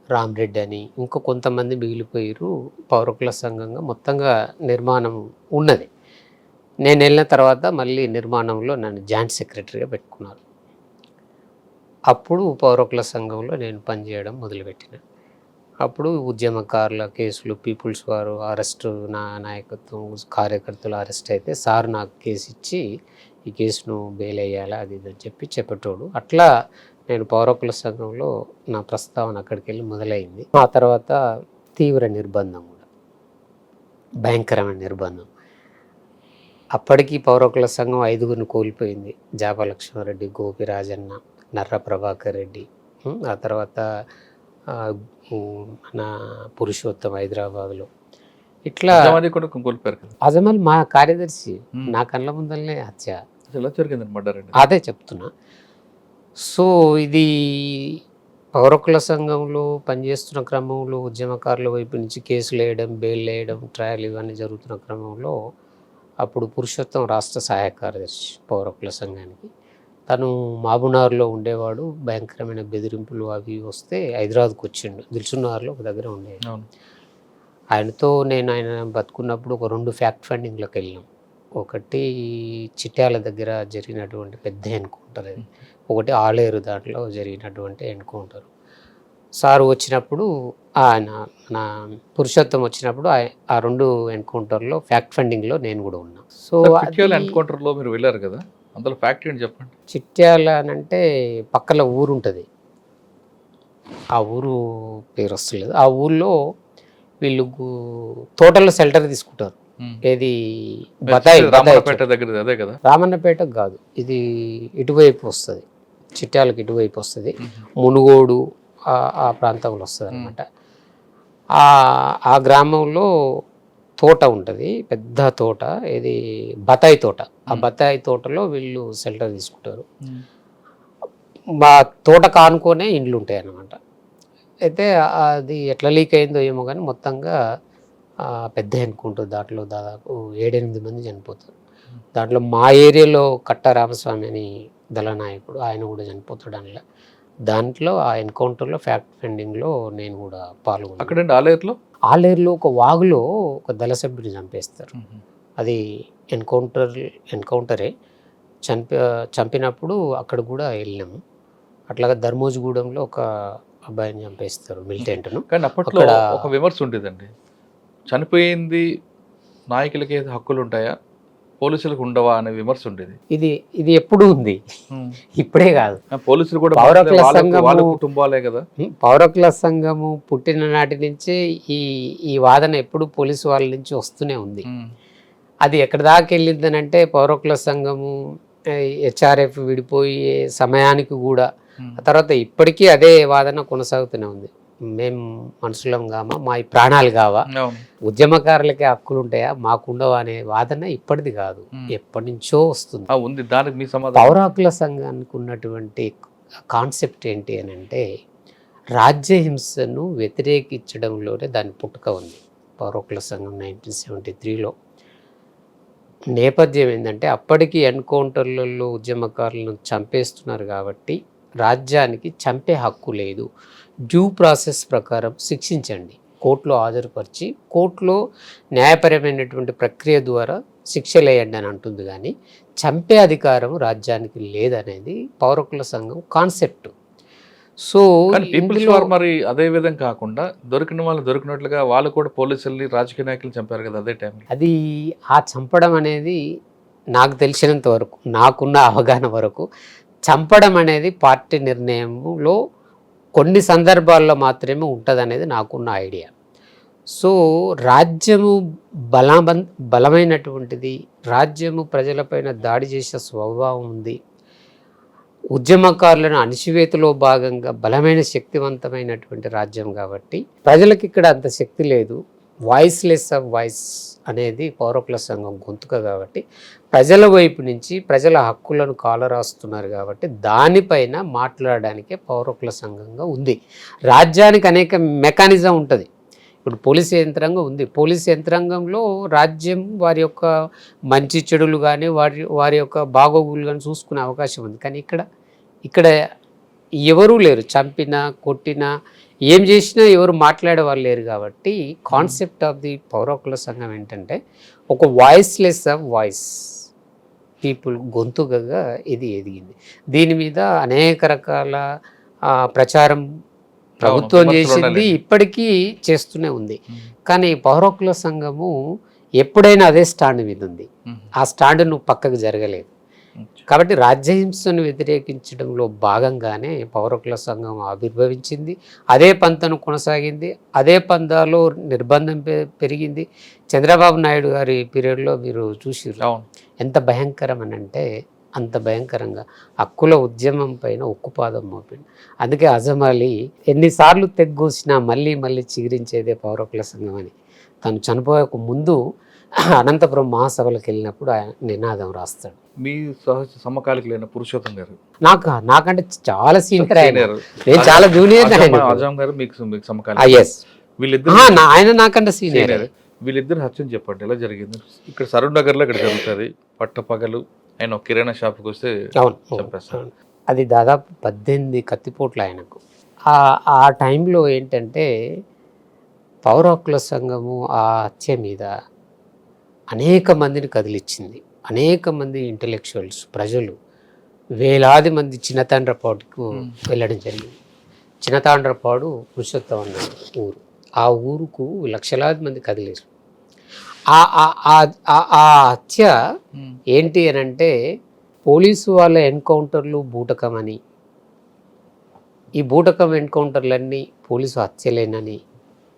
రామ్రెడ్డి అని ఇంకో కొంతమంది మిగిలిపోయారు. పౌర హక్కుల సంఘంగా మొత్తంగా నిర్మాణం ఉన్నది. నేను వెళ్ళిన తర్వాత మళ్ళీ నిర్మాణంలో నన్ను జాయింట్ సెక్రటరీగా పెట్టుకున్నారు. అప్పుడు పౌర హక్కుల సంఘంలో నేను పనిచేయడం మొదలుపెట్టిన. అప్పుడు ఉద్యమకారుల కేసులు, పీపుల్స్ వారు అరెస్టు, నా నాయకత్వం కార్యకర్తలు అరెస్ట్ అయితే సార్ నాకు కేసు ఇచ్చి ఈ కేసును బెయిల్ వేయాలా అది ఇది అని చెప్పేటోడు. అట్లా నేను పౌర హక్కుల సంఘంలో నా ప్రస్తావన అక్కడికి వెళ్ళి మొదలైంది. ఆ తర్వాత తీవ్ర నిర్బంధం కూడా, భయంకరమైన నిర్బంధం. అప్పటికి పౌర హక్కుల సంఘం 5గురిని కోల్పోయింది. జాపా లక్ష్మారెడ్డి, గోపి రాజన్న, నర్ర ప్రభాకర్ రెడ్డి, ఆ తర్వాత మన పురుషోత్తం హైదరాబాద్లో. ఇట్లా అజమల్ మా కార్యదర్శి, నా కళ్ళ ముందరనే హత్య. అదే చెప్తున్నా. సో ఇది పౌర హక్కుల సంఘంలో పనిచేస్తున్న క్రమంలో ఉద్యమకారుల వైపు నుంచి కేసులు వేయడం, బెయిల్ వేయడం, ట్రయల్ ఇవన్నీ జరుగుతున్న క్రమంలో అప్పుడు పురుషోత్తం రాష్ట్ర సహాయ కార్యదర్శి పౌర హక్కుల సంఘానికి. తను మహబూబ్నగర్లో ఉండేవాడు. భయంకరమైన బెదిరింపులు అవి వస్తే హైదరాబాద్కి వచ్చిండు. దిల్సుఖ్నగర్లో ఒక దగ్గర ఉండేది. ఆయనతో ఆయన బతుకున్నప్పుడు ఒక 2 ఫ్యాక్ట్ ఫైండింగ్లకు వెళ్ళినాం. ఒకటి చిట్యాల దగ్గర జరిగినటువంటి పెద్ద ఎన్కౌంటర్, అది ఒకటి ఆలేరు దాంట్లో జరిగినటువంటి ఎన్కౌంటర్. సారు వచ్చినప్పుడు ఆయన నా పురుషోత్తం వచ్చినప్పుడు ఆ 2 ఎన్కౌంటర్లో ఫ్యాక్ట్ ఫైండింగ్లో నేను కూడా ఉన్నా. సో ఎన్కౌంటర్లో మీరు వెళ్ళారు కదా, అందులో ఫ్యాక్ట్ ఏంటి చెప్పండి. చిట్యాల అంటే పక్కన ఊరు ఉంటుంది, ఆ ఊరు పేరు వస్తలేదు. ఆ ఊళ్ళో వీళ్ళు తోటలో షెల్టర్ తీసుకుంటారు. ఏది రామన్నపేట దగ్గర, అదే కదా? రామన్నపేట కాదు, ఇది ఇటువైపు వస్తుంది, చిట్యాలకు ఇటువైపు వస్తుంది, మునుగోడు ఆ ప్రాంతంలో వస్తుంది అనమాట. ఆ గ్రామంలో తోట ఉంటుంది, పెద్ద తోట, ఇది బత్తాయి తోట. ఆ బత్తాయి తోటలో వీళ్ళు షెల్టర్ తీసుకుంటారు. మా తోట కానుకొనే ఇండ్లు ఉంటాయి అన్నమాట. అయితే అది ఎట్లా లీక్ అయిందో ఏమో కానీ మొత్తంగా పెద్ద ఎన్కౌంటర్. దాంట్లో దాదాపు 7-8 మంది చనిపోతారు. దాంట్లో మా ఏరియాలో కట్ట రామస్వామి అని దళనాయకుడు, ఆయన కూడా చనిపోతాడు అందులో. దాంట్లో ఆ ఎన్కౌంటర్లో ఫ్యాక్ట్ ఫైండింగ్లో నేను కూడా పాల్గొన్నాను. అక్కడండి ఆలేరులో ఒక వాగులో ఒక దళ సభ్యుని చంపేస్తారు. అది ఎన్కౌంటరే. చంపినప్పుడు అక్కడ కూడా వెళ్ళినాము. అట్లాగా ధర్మోజిగూడెంలో ఒక అబ్బాయిని చంపేస్తారు, మిలిటెంట్ను. కానీ అప్పట్లో ఒక విమర్శ ఉండేదండి, చనిపోయింది నాయకులకి హక్కులు ఉంటాయా, పోలీసులకు ఉండవా అనే విమర్శ ఉండేది. ఇది ఎప్పుడు ఉంది, ఇప్పుడే కాదు. పోలీసులు కూడా పౌర హక్కుల సంఘము, కుటుంబాలే కదా. పౌర హక్కుల సంఘము పుట్టిన నాటి నుంచే ఈ వాదన ఎప్పుడు పోలీసు వాళ్ళ నుంచి వస్తూనే ఉంది. అది ఎక్కడి దాకా వెళ్ళిందని అంటే పౌర హక్కుల సంఘము హెచ్ఆర్ఎఫ్ విడిపోయే సమయానికి కూడా, ఆ తర్వాత ఇప్పటికీ అదే వాదన కొనసాగుతూనే ఉంది. మేము మనుషులం కామా, మా ప్రాణాలు కావా, ఉద్యమకారులకే హక్కులు ఉంటాయా, మాకుండవా అనే వాదన ఇప్పటిది కాదు, ఎప్పటి నుంచో వస్తుంది. పౌర హక్కుల సంఘానికి ఉన్నటువంటి కాన్సెప్ట్ ఏంటి అని అంటే, రాజ్యహింసను వ్యతిరేకించడంలోనే దాని పుట్టుక ఉంది. పౌర హక్కుల సంఘం 1973లో నేపథ్యం ఏంటంటే, అప్పటికి ఎన్కౌంటర్లలో ఉద్యమకారులను చంపేస్తున్నారు కాబట్టి రాజ్యానికి చంపే హక్కు లేదు, డ్యూ ప్రాసెస్ ప్రకారం శిక్షించండి, కోర్టులో హాజరుపరిచి కోర్టులో న్యాయపరమైనటువంటి ప్రక్రియ ద్వారా శిక్షలు వేయండి అని అంటుంది. కానీ చంపే అధికారం రాజ్యానికి లేదనేది పౌర హక్కుల సంఘం కాన్సెప్ట్. సో పీపుల్స్ వార్ మరి అదే విధంగా కాకుండా దొరికిన వాళ్ళు దొరికినట్లుగా వాళ్ళు కూడా పోలీసుల్ని రాజకీయ నాయకులు చంపారు కదా అదే టైం. అది ఆ చంపడం అనేది నాకు తెలిసినంత వరకు, నాకున్న అవగాహన వరకు, చంపడం అనేది పార్టీ నిర్ణయంలో కొన్ని సందర్భాల్లో మాత్రమే ఉంటుంది అనేది నాకున్న ఐడియా. సో రాజ్యము బలమైనటువంటిది, రాజ్యము ప్రజలపైన దాడి చేసే స్వభావం ఉంది, ఉద్యమకారులను అణిచివేతలో భాగంగా బలమైన శక్తివంతమైనటువంటి రాజ్యం కాబట్టి ప్రజలకు ఇక్కడ అంత శక్తి లేదు. వాయిస్లెస్ ఆఫ్ వాయిస్ అనేది పౌరకుల సంఘం గొంతుక కాబట్టి ప్రజల వైపు నుంచి ప్రజల హక్కులను కాలరాస్తున్నారు కాబట్టి దానిపైన మాట్లాడడానికే పౌరకుల సంఘంగా ఉంది. రాజ్యానికి అనేక మెకానిజం ఉంటుంది. ఇప్పుడు పోలీస్ యంత్రాంగం ఉంది. పోలీస్ యంత్రాంగంలో రాజ్యం వారి యొక్క మంచి చెడులు కానీ వారి యొక్క బాగోగులు కానీ చూసుకునే అవకాశం ఉంది. కానీ ఇక్కడ ఎవరూ లేరు. చంపినా కొట్టినా ఏం చేసినా ఎవరు మాట్లాడే వాళ్ళు లేరు కాబట్టి కాన్సెప్ట్ ఆఫ్ ది పౌరకుల సంఘం ఏంటంటే ఒక వాయిస్లెస్ ఆఫ్ వాయిస్ పీపుల్ గొంతుకగా ఇది ఎదిగింది. దీని మీద అనేక రకాల ప్రచారం ప్రభుత్వం చేసింది, ఇప్పటికీ చేస్తూనే ఉంది. కానీ పౌరకుల సంఘము ఎప్పుడైనా అదే స్టాండ్ మీద ఉంది. ఆ స్టాండ్ నువ్వు పక్కకు జరగలేదు. కాబట్టి రాజ్యహింసను వ్యతిరేకించడంలో భాగంగానే పౌరకుల సంఘం ఆవిర్భవించింది. అదే పంతను కొనసాగింది. అదే పందాలో నిర్బంధం పెరిగింది. చంద్రబాబు నాయుడు గారి పీరియడ్లో మీరు చూసిర్రు ఎంత భయంకరం అని అంటే అంత భయంకరంగా హక్కుల ఉద్యమం పైన ఉక్కుపాదం మోపింది. అందుకే అజమాలి ఎన్నిసార్లు తెగ్గూసినా మళ్ళీ మళ్ళీ చిగురించేదే పౌరకుల సంఘం అని తను చనిపోయక ముందు అనంతపురం మహాసభలకు వెళ్ళినప్పుడు ఆయన నినాదం రాస్తాడు. మీ సమకాలికులైన పురుషోత్తం గారు నాకంటే చాలా సీనియర్, నేను చాలా జూనియర్. అజాం గారు మీకు సమకాలీన. వీళ్ళిద్దరు ఆయన నాకంటే సీనియర్. వీళ్ళిద్దరు హత్యం చెప్పండి ఎలా జరిగింది? ఇక్కడ సరూర్ నగర్లో ఇక్కడ జరుగుతుంది. పట్టపగలు ఆయన ఒక కిరాణా షాప్కి వస్తే చంపేస్తారు. అది దాదాపు 18 కత్తిపోట్లు ఆయనకు. ఆ టైంలో ఏంటంటే పౌర హక్కుల సంఘము ఆ హత్య మీద అనేక మందిని కదిలిచ్చింది. అనేక మంది ఇంటలెక్చువల్స్, ప్రజలు, వేలాది మంది చిన్నతాండ్రపాడుకు వెళ్ళడం జరిగింది. చిన్నతాండ్రపాడు పురుషోత్తం అన్న ఊరు. ఆ ఊరుకు లక్షలాది మంది కదిలేరు. ఆ హత్య ఏంటి అని అంటే పోలీసు వాళ్ళ ఎన్కౌంటర్లు బూటకమని, ఈ బూటకం ఎన్కౌంటర్లన్నీ పోలీసు హత్యలేనని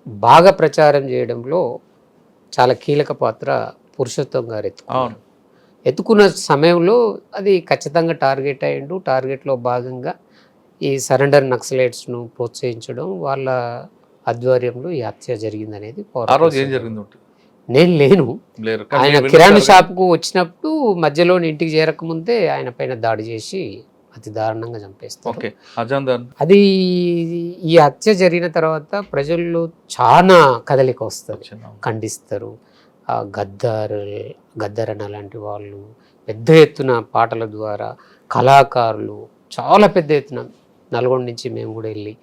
బాగా ప్రచారం చేయడంలో చాలా కీలక పాత్ర పురుషోత్తం గారు ఎత్తుకున్న సమయంలో అది ఖచ్చితంగా టార్గెట్ అయ్యిండు. టార్గెట్లో భాగంగా ఈ సరెండర్ నక్సలైట్స్ను ప్రోత్సహించడం, వాళ్ళ ఆధ్వర్యంలో ఈ హత్య జరిగిందనేది. నేను లేను, ఆయన కిరాణా షాప్కు వచ్చినప్పుడు మధ్యలో ఇంటికి చేరకముందే ఆయన పైన దాడి చేసి అతి దారుణంగా చంపేస్తారు. అది ఈ హత్య జరిగిన తర్వాత ప్రజల్లో చాలా కదలిక వస్తుంది, ఖండిస్తారు. గద్దరన్న లాంటి వాళ్ళు పెద్ద ఎత్తున పాటల ద్వారా, కళాకారులు చాలా పెద్ద ఎత్తున, నల్గొండ నుంచి మేము కూడా వెళ్ళి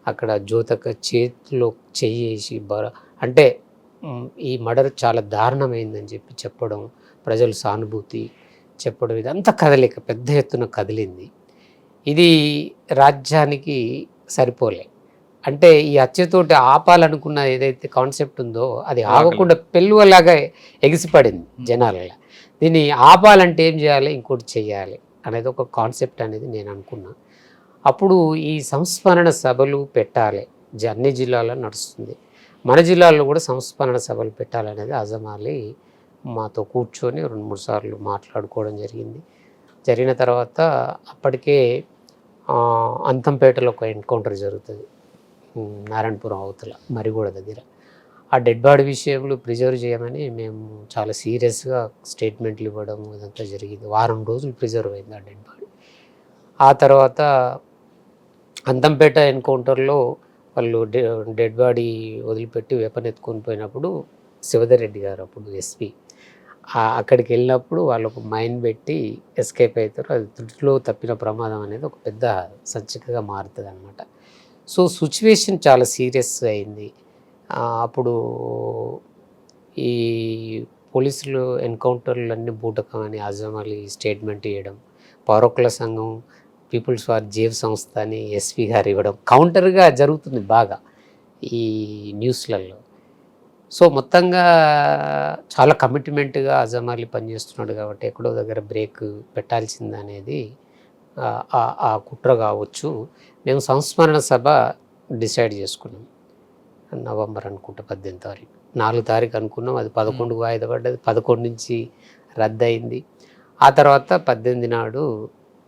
అక్కడ జ్యోతక చేతిలో చెయ్యేసి అంటే ఈ మర్డర్ చాలా దారుణమైందని చెప్పడం, ప్రజలు సానుభూతి చెప్పడం, ఇదంతా కదలిక పెద్ద ఎత్తున కదిలింది. ఇది రాజ్యానికి సరిపోలే. అంటే ఈ హత్యతోటి ఆపాలనుకున్న ఏదైతే కాన్సెప్ట్ ఉందో అది ఆగకుండా పెళ్ళువలాగా ఎగిసిపడింది జనాలలో. దీన్ని ఆపాలంటే ఏం చేయాలి, ఇంకోటి చేయాలి అనేది ఒక కాన్సెప్ట్ అనేది నేను అనుకున్నా. అప్పుడు ఈ సంస్మరణ సభలు పెట్టాలి, అన్ని జిల్లాల్లో నడుస్తుంది, మన జిల్లాలో కూడా సంస్మరణ సభలు పెట్టాలనేది అజమాలి మాతో కూర్చొని 2-3 సార్లు మాట్లాడుకోవడం జరిగింది. జరిగిన తర్వాత అప్పటికే అంతంపేటలో ఒక ఎన్కౌంటర్ జరుగుతుంది, నారాయణపురం అవతల మరిగూడ దగ్గర. ఆ డెడ్ బాడీ విషయంలో ప్రిజర్వ్ చేయమని మేము చాలా సీరియస్గా స్టేట్మెంట్లు ఇవ్వడం ఇదంతా జరిగింది. వారం రోజులు ప్రిజర్వ్ అయింది ఆ డెడ్ బాడీ. ఆ తర్వాత అంతంపేట ఎన్కౌంటర్లో వాళ్ళు డెడ్ బాడీ వదిలిపెట్టి వెపన్ ఎత్తుకొని పోయినప్పుడు శివధర్ రెడ్డి గారు అప్పుడు ఎస్పీ అక్కడికి వెళ్ళినప్పుడు వాళ్ళు ఒక మైండ్ పెట్టి ఎస్కేప్ అవుతారు. అది తుడిలో తప్పిన ప్రమాదం అనేది ఒక పెద్ద సంచికగా మారుతుంది అన్నమాట. సో సిచ్యువేషన్ చాలా సీరియస్గా అయింది. అప్పుడు ఈ పోలీసులు ఎన్కౌంటర్లన్నీ బూటకం అని అజమాలి స్టేట్మెంట్ ఇవ్వడం, పౌరకుల సంఘం పీపుల్స్ వార్ జేవ్ సంస్థ అని ఎస్పీ గారు ఇవ్వడం కౌంటర్గా జరుగుతుంది బాగా ఈ న్యూస్లలో. సో మొత్తంగా చాలా కమిట్మెంట్గా అజమాలి పనిచేస్తున్నాడు కాబట్టి ఎక్కడో దగ్గర బ్రేక్ పెట్టాల్సింది అనేది ఆ కుట్ర కావచ్చు. మేము సంస్మరణ సభ డిసైడ్ చేసుకున్నాం నవంబర్ అనుకుంటా 18 తారీఖు, 4 తారీఖు అనుకున్నాం. అది 11కు వాయిదా పడ్డది, 11 నుంచి రద్దయింది. ఆ తర్వాత 18 నాడు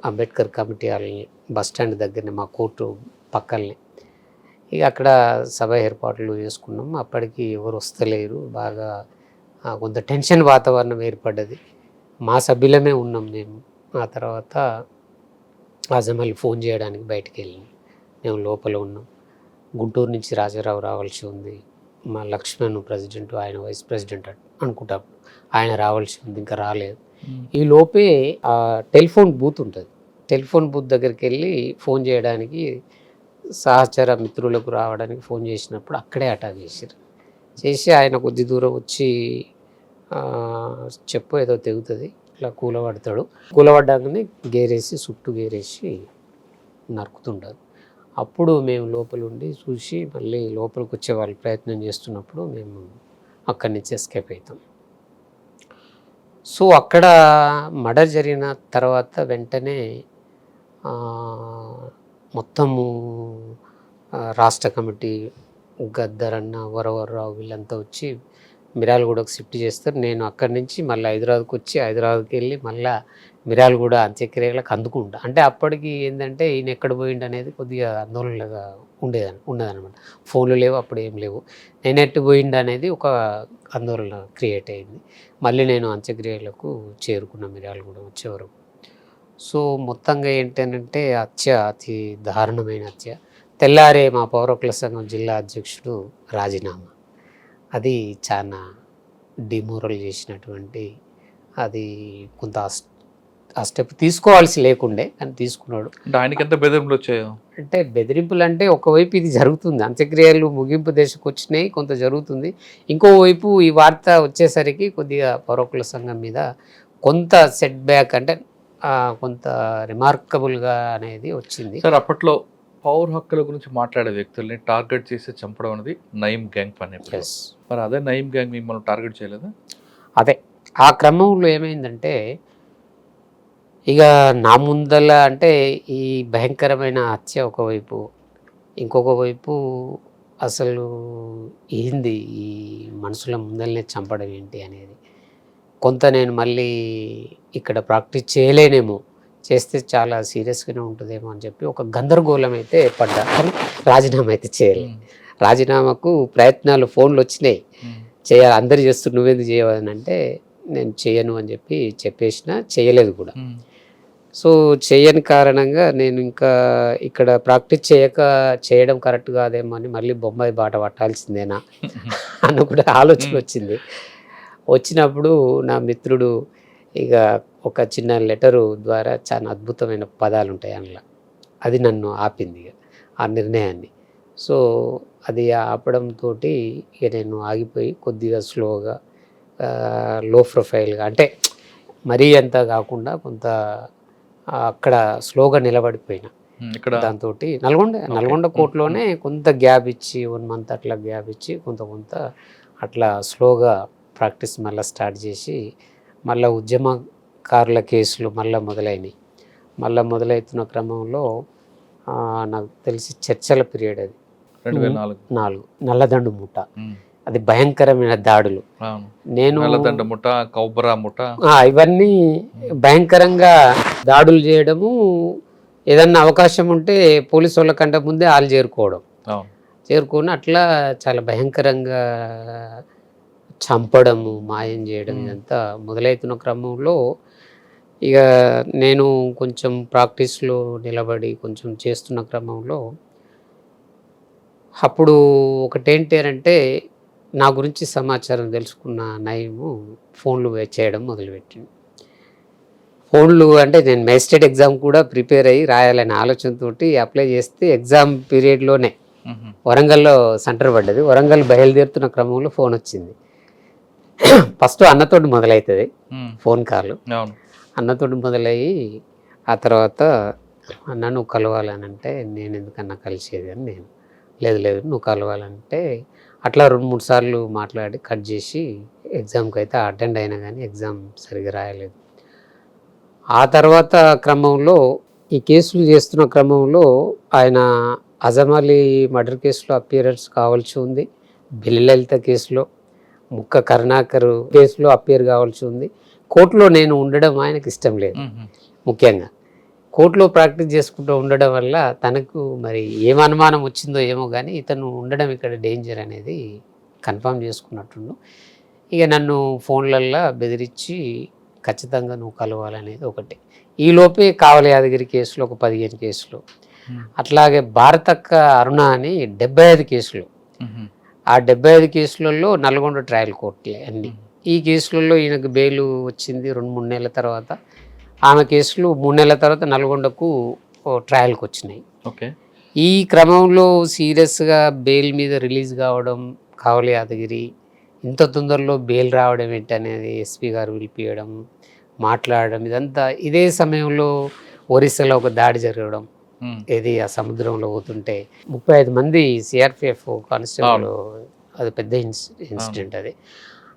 అంబేద్కర్ కమిటీ హాల్ని బస్టాండ్ దగ్గరనే మా కోర్టు పక్కనే ఇక అక్కడ సభ ఏర్పాట్లు చేసుకున్నాం. అప్పటికి ఎవరు వస్తలేరు, బాగా కొంత టెన్షన్ వాతావరణం ఏర్పడ్డది. మా సభ్యులమే ఉన్నాం మేము. ఆ తర్వాత అజమల్ ఫోన్ చేయడానికి బయటికి వెళ్ళినాం, మేము లోపల ఉన్నాం. గుంటూరు నుంచి రాజారావు రావాల్సి ఉంది, మా లక్ష్మణ్ ప్రెసిడెంట్, ఆయన వైస్ ప్రెసిడెంట్ అనుకుంటా, ఆయన రావాల్సి ఉంది, ఇంకా రాలేదు. ఈ లోపే ఆ టెలిఫోన్ బూత్ ఉంటుంది, టెలిఫోన్ బూత్ దగ్గరికి వెళ్ళి ఫోన్ చేయడానికి సహచర మిత్రులకు రావడానికి ఫోన్ చేసినప్పుడు అక్కడే అటాక్ చేసి ఆయన కొద్ది దూరం వచ్చి చెప్పు ఏదో తెగుతుంది, ఇట్లా కూలబడతాడు. కూలబడ్డాకనే గేరేసి చుట్టూ గేరేసి నరుకుతుంటారు. అప్పుడు మేము లోపల ఉండి చూసి మళ్ళీ లోపలికి వచ్చే వాళ్ళు ప్రయత్నం చేస్తున్నప్పుడు మేము అక్కడి నుంచి ఎస్కేప్ అవుతాం. సో అక్కడ మర్డర్ జరిగిన తర్వాత వెంటనే మొత్తము రాష్ట్ర కమిటీ గద్దరన్న, వరవర్రావు వీళ్ళంతా వచ్చి మిర్యాలగూడకు షిఫ్ట్ చేస్తారు. నేను అక్కడి నుంచి మళ్ళీ హైదరాబాద్కి వచ్చి హైదరాబాద్కి వెళ్ళి మళ్ళీ మిర్యాలగూడ అంత్యక్రియలకు అందుకుంటా. అంటే అప్పటికి ఏంటంటే ఈయన ఎక్కడ పోయిండు అనేది కొద్దిగా ఆందోళనగా ఉండదన్నమాట. ఫోన్లు లేవు, అప్పుడు ఏం లేవు. నేను ఎట్టు పోయిండు అనేది ఒక ఆందోళన క్రియేట్ అయింది. మళ్ళీ నేను అంత్యక్రియలకు చేరుకున్న మిర్యాలగూడ వచ్చే వరకు. సో మొత్తంగా ఏంటంటే హత్య అతి దారుణమైన హత్య. తెల్లారే మా పౌర హక్కుల సంఘం జిల్లా అధ్యక్షుడు రాజీనామా, అది చాలా డిమోరల్ చేసినటువంటి, అది కొంత ఆ స్టెప్ తీసుకోవాల్సి లేకుండే కానీ తీసుకున్నాడు. ఆయనకి ఎంత బెదిరింపులు వచ్చాయో అంటే బెదిరింపులు అంటే ఒకవైపు ఇది జరుగుతుంది, అంత్యక్రియలు ముగింపు దశకు వచ్చినాయి, కొంత జరుగుతుంది. ఇంకోవైపు ఈ వార్త వచ్చేసరికి కొద్దిగా పౌర హక్కుల సంఘం మీద కొంత సెట్ బ్యాక్, అంటే కొంత రిమార్కబుల్గా అనేది వచ్చింది. సార్ అప్పట్లో పౌర హక్కుల గురించి మాట్లాడే వ్యక్తుల్ని టార్గెట్ చేసి చంపడం అనేది నయీం గ్యాంగ్ పని. మరి అదే నయీం గ్యాంగ్ మిమ్మల్ని టార్గెట్ చేయలేదా? అదే ఆ క్రమంలో ఏమైందంటే ఇక నా ముందల అంటే ఈ భయంకరమైన హత్య ఒకవైపు, ఇంకొక వైపు అసలు ఏంది ఈ మనుషుల ముందలనే చంపడం ఏంటి అనేది కొంత నేను మళ్ళీ ఇక్కడ ప్రాక్టీస్ చేయలేనేమో, చేస్తే చాలా సీరియస్గానే ఉంటుందేమో అని చెప్పి ఒక గందరగోళం అయితే పడ్డా. కానీ రాజీనామా అయితే చేయలేదు. రాజీనామాకు ప్రయత్నాలు ఫోన్లు వచ్చినాయి, చేయాలి అందరు చేస్తూ నువ్వెందుకు చేయవని అంటే నేను చేయను అని చెప్పేసిన, చేయలేదు కూడా. సో చేయని కారణంగా నేను ఇంకా ఇక్కడ ప్రాక్టీస్ చేయడం కరెక్ట్ కాదేమో అని మళ్ళీ బొంబాయి బాట పట్టాల్సిందేనా అని కూడా ఆలోచన వచ్చింది. వచ్చినప్పుడు నా మిత్రుడు ఇక ఒక చిన్న లెటరు ద్వారా చాలా అద్భుతమైన పదాలు ఉంటాయి అందులో, అది నన్ను ఆపింది ఇక ఆ నిర్ణయాన్ని. సో అది ఆపడంతో ఇక నేను ఆగిపోయి కొద్దిగా స్లోగా లో ప్రొఫైల్గా, అంటే మరీ అంత కాకుండా కొంత అక్కడ స్లోగా నిలబడిపోయినా. దాంతో నల్గొండ కోర్టులోనే కొంత గ్యాప్ ఇచ్చి 1 month అట్లా గ్యాప్ ఇచ్చి కొంత అట్లా స్లోగా ప్రాక్టీస్ మళ్ళీ స్టార్ట్ చేసి మళ్ళీ ఉద్యమకారుల కేసులు మళ్ళీ మొదలవుతున్న క్రమంలో నాకు తెలిసి చర్చల పీరియడ్ అది 2004 నల్లదండు ముఠ, అది భయంకరమైన దాడులు. నేను ఇవన్నీ భయంకరంగా దాడులు చేయడము, ఏదన్నా అవకాశం ఉంటే పోలీసు వాళ్ళ కంటే ముందే వాళ్ళు చేరుకొని అట్లా చాలా భయంకరంగా చంపడము, మాయం చేయడం, ఇదంతా మొదలవుతున్న క్రమంలో ఇక నేను కొంచెం ప్రాక్టీస్లో నిలబడి కొంచెం చేస్తున్న క్రమంలో అప్పుడు ఒకటేంటంటే నా గురించి సమాచారం తెలుసుకున్న నయీము ఫోన్లు చేయడం మొదలుపెట్టింది. ఫోన్లు అంటే నేను మేజిస్ట్రేట్ ఎగ్జామ్ కూడా ప్రిపేర్ అయ్యి రాయాలనే ఆలోచనతో అప్లై చేస్తే ఎగ్జామ్ పీరియడ్లోనే వరంగల్లో సెంటర్ పడ్డది. వరంగల్ బయలుదేరుతున్న క్రమంలో ఫోన్ వచ్చింది. ఫస్ట్ అన్నతోటి మొదలవుతుంది ఫోన్ కాల్, అన్నతోటి మొదలయ్యి ఆ తర్వాత అన్న నువ్వు కలవాలని అంటే నేను ఎందుకన్నా కలిసేది అని నేను లేదు నువ్వు కలవాలంటే అట్లా 2-3 సార్లు మాట్లాడి కట్ చేసి ఎగ్జామ్కి అయితే అటెండ్ అయినా కానీ ఎగ్జామ్ సరిగ్గా రాయలేదు. ఆ తర్వాత క్రమంలో ఈ కేసులు చేస్తున్న క్రమంలో ఆయన అజమాలి మర్డర్ కేసులో అపియరెన్స్ కావాల్సి ఉంది, బెల్లిలలిత కేసులో, ముక్క కరుణాకర్ కేసులో అపియర్ కావాల్సి ఉంది. కోర్టులో నేను ఉండడం ఆయనకి ఇష్టం లేదు. ముఖ్యంగా కోర్టులో ప్రాక్టీస్ చేసుకుంటూ ఉండడం వల్ల తనకు మరి ఏం అనుమానం వచ్చిందో ఏమో కానీ ఇతను ఉండడం ఇక్కడ డేంజర్ అనేది కన్ఫర్మ్ చేసుకున్నట్టుండు. ఇక నన్ను ఫోన్లల్లో బెదిరించి ఖచ్చితంగా నువ్వు కలవాలనేది ఒకటి. ఈలోపే కావలి యాదగిరి కేసులో ఒక 15 కేసులు, అట్లాగే భారతక్క అరుణ అని 75 కేసులు. ఆ 75 కేసులలో నల్గొండ ట్రయల్ కోర్టులే అన్ని. ఈ కేసులలో ఈయనకు బెయిల్ వచ్చింది 2-3 నెలల తర్వాత. ఆమె కేసులు 3 నెలల తర్వాత నల్గొండకు ట్రయల్కి వచ్చినాయి. ఓకే. ఈ క్రమంలో సీరియస్గా బెయిల్ మీద రిలీజ్ కావడం, కావలి యాదగిరి ఇంత తొందరలో బెయిల్ రావడం ఏంటనేది ఎస్పీ గారు పిలిపియడం, మాట్లాడడం, ఇదంతా ఇదే సమయంలో ఒరిస్సాలో ఒక దాడి జరగడం, ఇది ఆ సముద్రంలో పోతుంటే 35 మంది సిఆర్పిఎఫ్ కానిస్టేబుల్, అది పెద్ద ఇన్సిడెంట్ అది.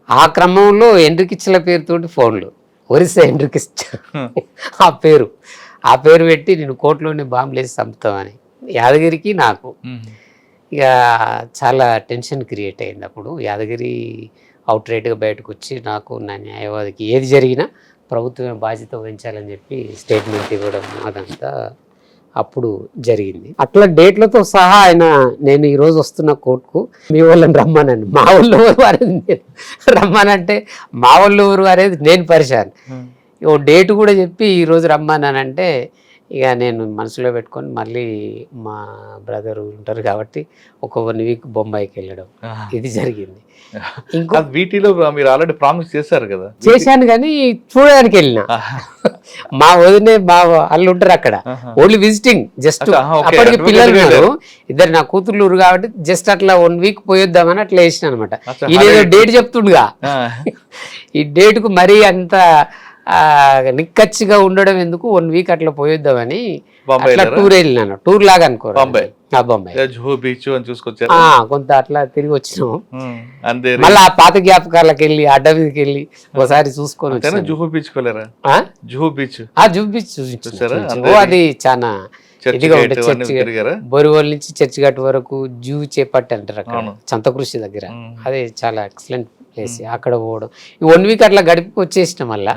ఆ క్రమంలో ఎండ్రికిచ్చల పేరుతోటి ఫోన్లు, ఒరిస్సా ఎండ్రికిచ్చ ఆ పేరు పెట్టి నేను కోర్టులోనే బాంబులు వేసి చంపుతామని యాదగిరికి నాకు ఇక చాలా టెన్షన్ క్రియేట్ అయింది. అప్పుడు యాదగిరి అవుట్ రైట్గా బయటకు వచ్చి నాకు నా న్యాయవాదికి ఏది జరిగినా ప్రభుత్వమే బాధ్యత వహించాలని చెప్పి స్టేట్మెంట్ ఇవ్వడం అదంతా అప్పుడు జరిగింది. అట్లా డేట్లతో సహా ఆయన నేను ఈరోజు వస్తున్న కోర్టుకు మీ వాళ్ళని రమ్మనండి, మా వాళ్ళు ఎవరు అనేది నేను రమ్మనంటే మా వాళ్ళు ఎవరు అనేది నేను పరిశాను. ఓ డేట్ కూడా చెప్పి ఈరోజు రమ్మనంటే ఇక నేను మనసులో పెట్టుకొని మళ్ళీ మా బ్రదర్ ఉంటారు కాబట్టి ఒక 1 వీక్ బొంబాయికి వెళ్ళడం ఇది జరిగింది. ఇంకో వీటిలో మీరు ఆల్రెడీ ప్రామిస్ చేశారు కదా? చేశాను కానీ చూడడానికి వెళ్ళిన మా వదినే మా వాళ్ళు ఉంటారు అక్కడ, ఓన్లీ విజిటింగ్ జస్ట్. అప్పటికి పిల్లలు ఉన్నారు, 2 నా కూతుర్లు కాబట్టి జస్ట్ అట్లా 1 వీక్ పోయొద్దామని అట్లా వేసిన అనమాట. ఈయన డేట్ చెప్తుండగా ఈ డేట్కు మరీ అంత నిక్కచ్చిగా ఉండడం ఎందుకు, 1 వీక్ అట్లా పోయొద్దామని అట్లా టూర్ వెళ్ళినాను. టూర్ లాగా అనుకో, బొంబాయి కొంత అట్లా తిరిగి వచ్చినాము. మళ్ళీ ఆ పాత జ్ఞాపకాలకు వెళ్ళి అడ్డమీదకి వెళ్ళి ఒకసారి చూసుకొని జుహూ బీచ్ చూపించారు. అది చాలా ఇదిగా ఉంటుంది. బొరివల్ నుంచి చర్చిఘాట్ వరకు జూ చేపట్టి అంటారు అక్కడ సంతకృషి దగ్గర. అదే చాలా ఎక్సలెంట్ ప్లేస్. అక్కడ పోవడం 1 వీక్ అట్లా గడిపి వచ్చేసిన, మళ్ళీ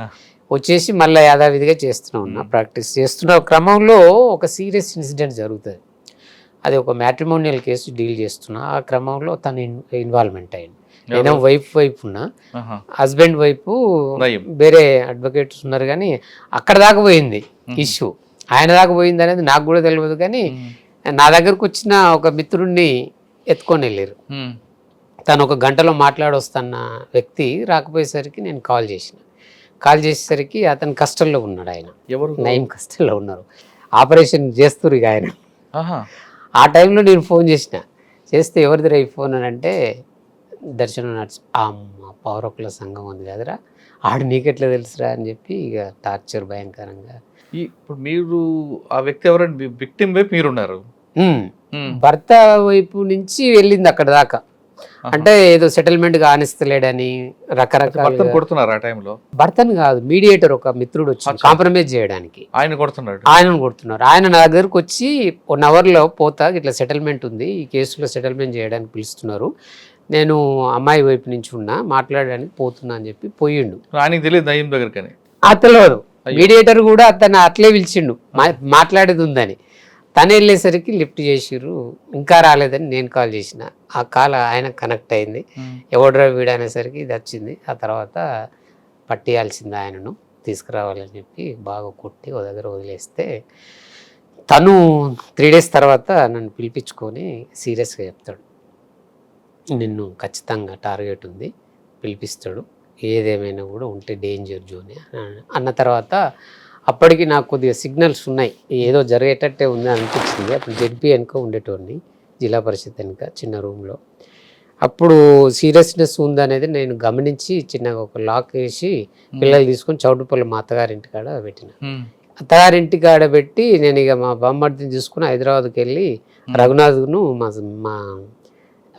వచ్చేసి మళ్ళీ యథావిధిగా చేస్తూనే ఉన్నా. ప్రాక్టీస్ చేస్తున్న క్రమంలో ఒక సీరియస్ ఇన్సిడెంట్ జరుగుతుంది. అది ఒక మ్యాట్రిమోనియల్ కేసు డీల్ చేస్తున్నా. ఆ క్రమంలో తను ఇన్వాల్వ్మెంట్ అయ్యింది. నేను వైపు ఉన్నా, హస్బెండ్ వైపు వేరే అడ్వకేట్స్ ఉన్నారు, కానీ అక్కడ దాకా పోయింది ఇష్యూ. ఆయన దాకా పోయింది అనేది నాకు కూడా తెలియదు, కానీ నా దగ్గరకు వచ్చిన ఒక మిత్రుడిని ఎత్తుకొని వెళ్ళారు. తను 1 గంటలో మాట్లాడొస్తున్న వ్యక్తి రాకపోయేసరికి నేను కాల్ చేసేసరికి అతను కష్టంలో ఉన్నాడు. ఆయన నయం కష్టంలో ఉన్నారు, ఆపరేషన్ చేస్తున్నారు ఇక ఆయన. ఆ టైంలో నేను ఫోన్ చేస్తే ఎవరిదిరా ఈ ఫోన్ అని అంటే, దర్శనం పౌరకుల సంఘం ఉంది కదరా, ఆడు నీకెట్లా తెలుసురా అని చెప్పి ఇక టార్చర్ భయంకరంగా. ఇప్పుడు మీరు ఆ వ్యక్తి ఎవరండి? విక్టిమ్ వైపు మీరున్నారు, భర్త వైపు నుంచి వెళ్ళింది అక్కడ దాకా. అంటే ఏదో సెటిల్మెంట్ గా ఆనిస్తలేడని రకరకాల కొడుతున్నారు. ఆ టైంలో భర్తను కాదు, మీడియేటర్ ఒక మిత్రుడు వచ్చి కాంప్రమైజ్ చేయడానికి ఆయనను కొడుతున్నారు. ఆయన నా దగ్గరకు వచ్చి 1 అవర్లో పోతా, ఇట్లా సెటిల్మెంట్ ఉంది, ఈ కేసులో సెటిల్మెంట్ చేయడానికి పిలుస్తున్నారు, నేను అమ్మాయి వైపు నుంచి ఉన్నా, మాట్లాడడానికి పోతున్నా అని చెప్పి పోయిండు. ఆయనకి తెలియదు నయం దగ్గరకని, తెలియదు. మీడియేటర్ కూడా అతను అట్లే పిలిచిండు మాట్లాడేది ఉందని. తను వెళ్ళేసరికి లిఫ్ట్ చేసిర్రు, ఇంకా రాలేదని నేను కాల్ చేసిన. ఆ కాల్ ఆయన కనెక్ట్ అయింది. ఎవడ్రా వీడు అనేసరికి ఇది వచ్చింది. ఆ తర్వాత పట్టేయాల్సింది, ఆయనను తీసుకురావాలని చెప్పి బాగా కొట్టి ఓ దగ్గర వదిలేస్తే, తను 3 days తర్వాత నన్ను పిలిపించుకొని సీరియస్గా చెప్తాడు, నిన్ను ఖచ్చితంగా టార్గెట్ ఉంది, పిలిపిస్తాడు, ఏదేమైనా కూడా ఉంటే డేంజర్ జోనే అన్న తర్వాత అప్పటికి నాకు కొద్దిగా సిగ్నల్స్ ఉన్నాయి, ఏదో జరిగేటట్టే ఉంది అనిపించింది. అప్పుడు జెడ్పీ వెనుక ఉండేటోడిని, జిల్లా పరిషత్ వెనుక చిన్న రూమ్లో. అప్పుడు సీరియస్నెస్ ఉందనేది నేను గమనించి చిన్నగా ఒక లాక్ వేసి పిల్లలు తీసుకొని చౌటుపల్లి మా అత్తగారింటి కాడ పెట్టిన. అత్తగారింటికి ఆడబెట్టి నేను ఇక మా బామ్మర్దిని చూసుకుని హైదరాబాద్కి వెళ్ళి రఘునాథ్ను మా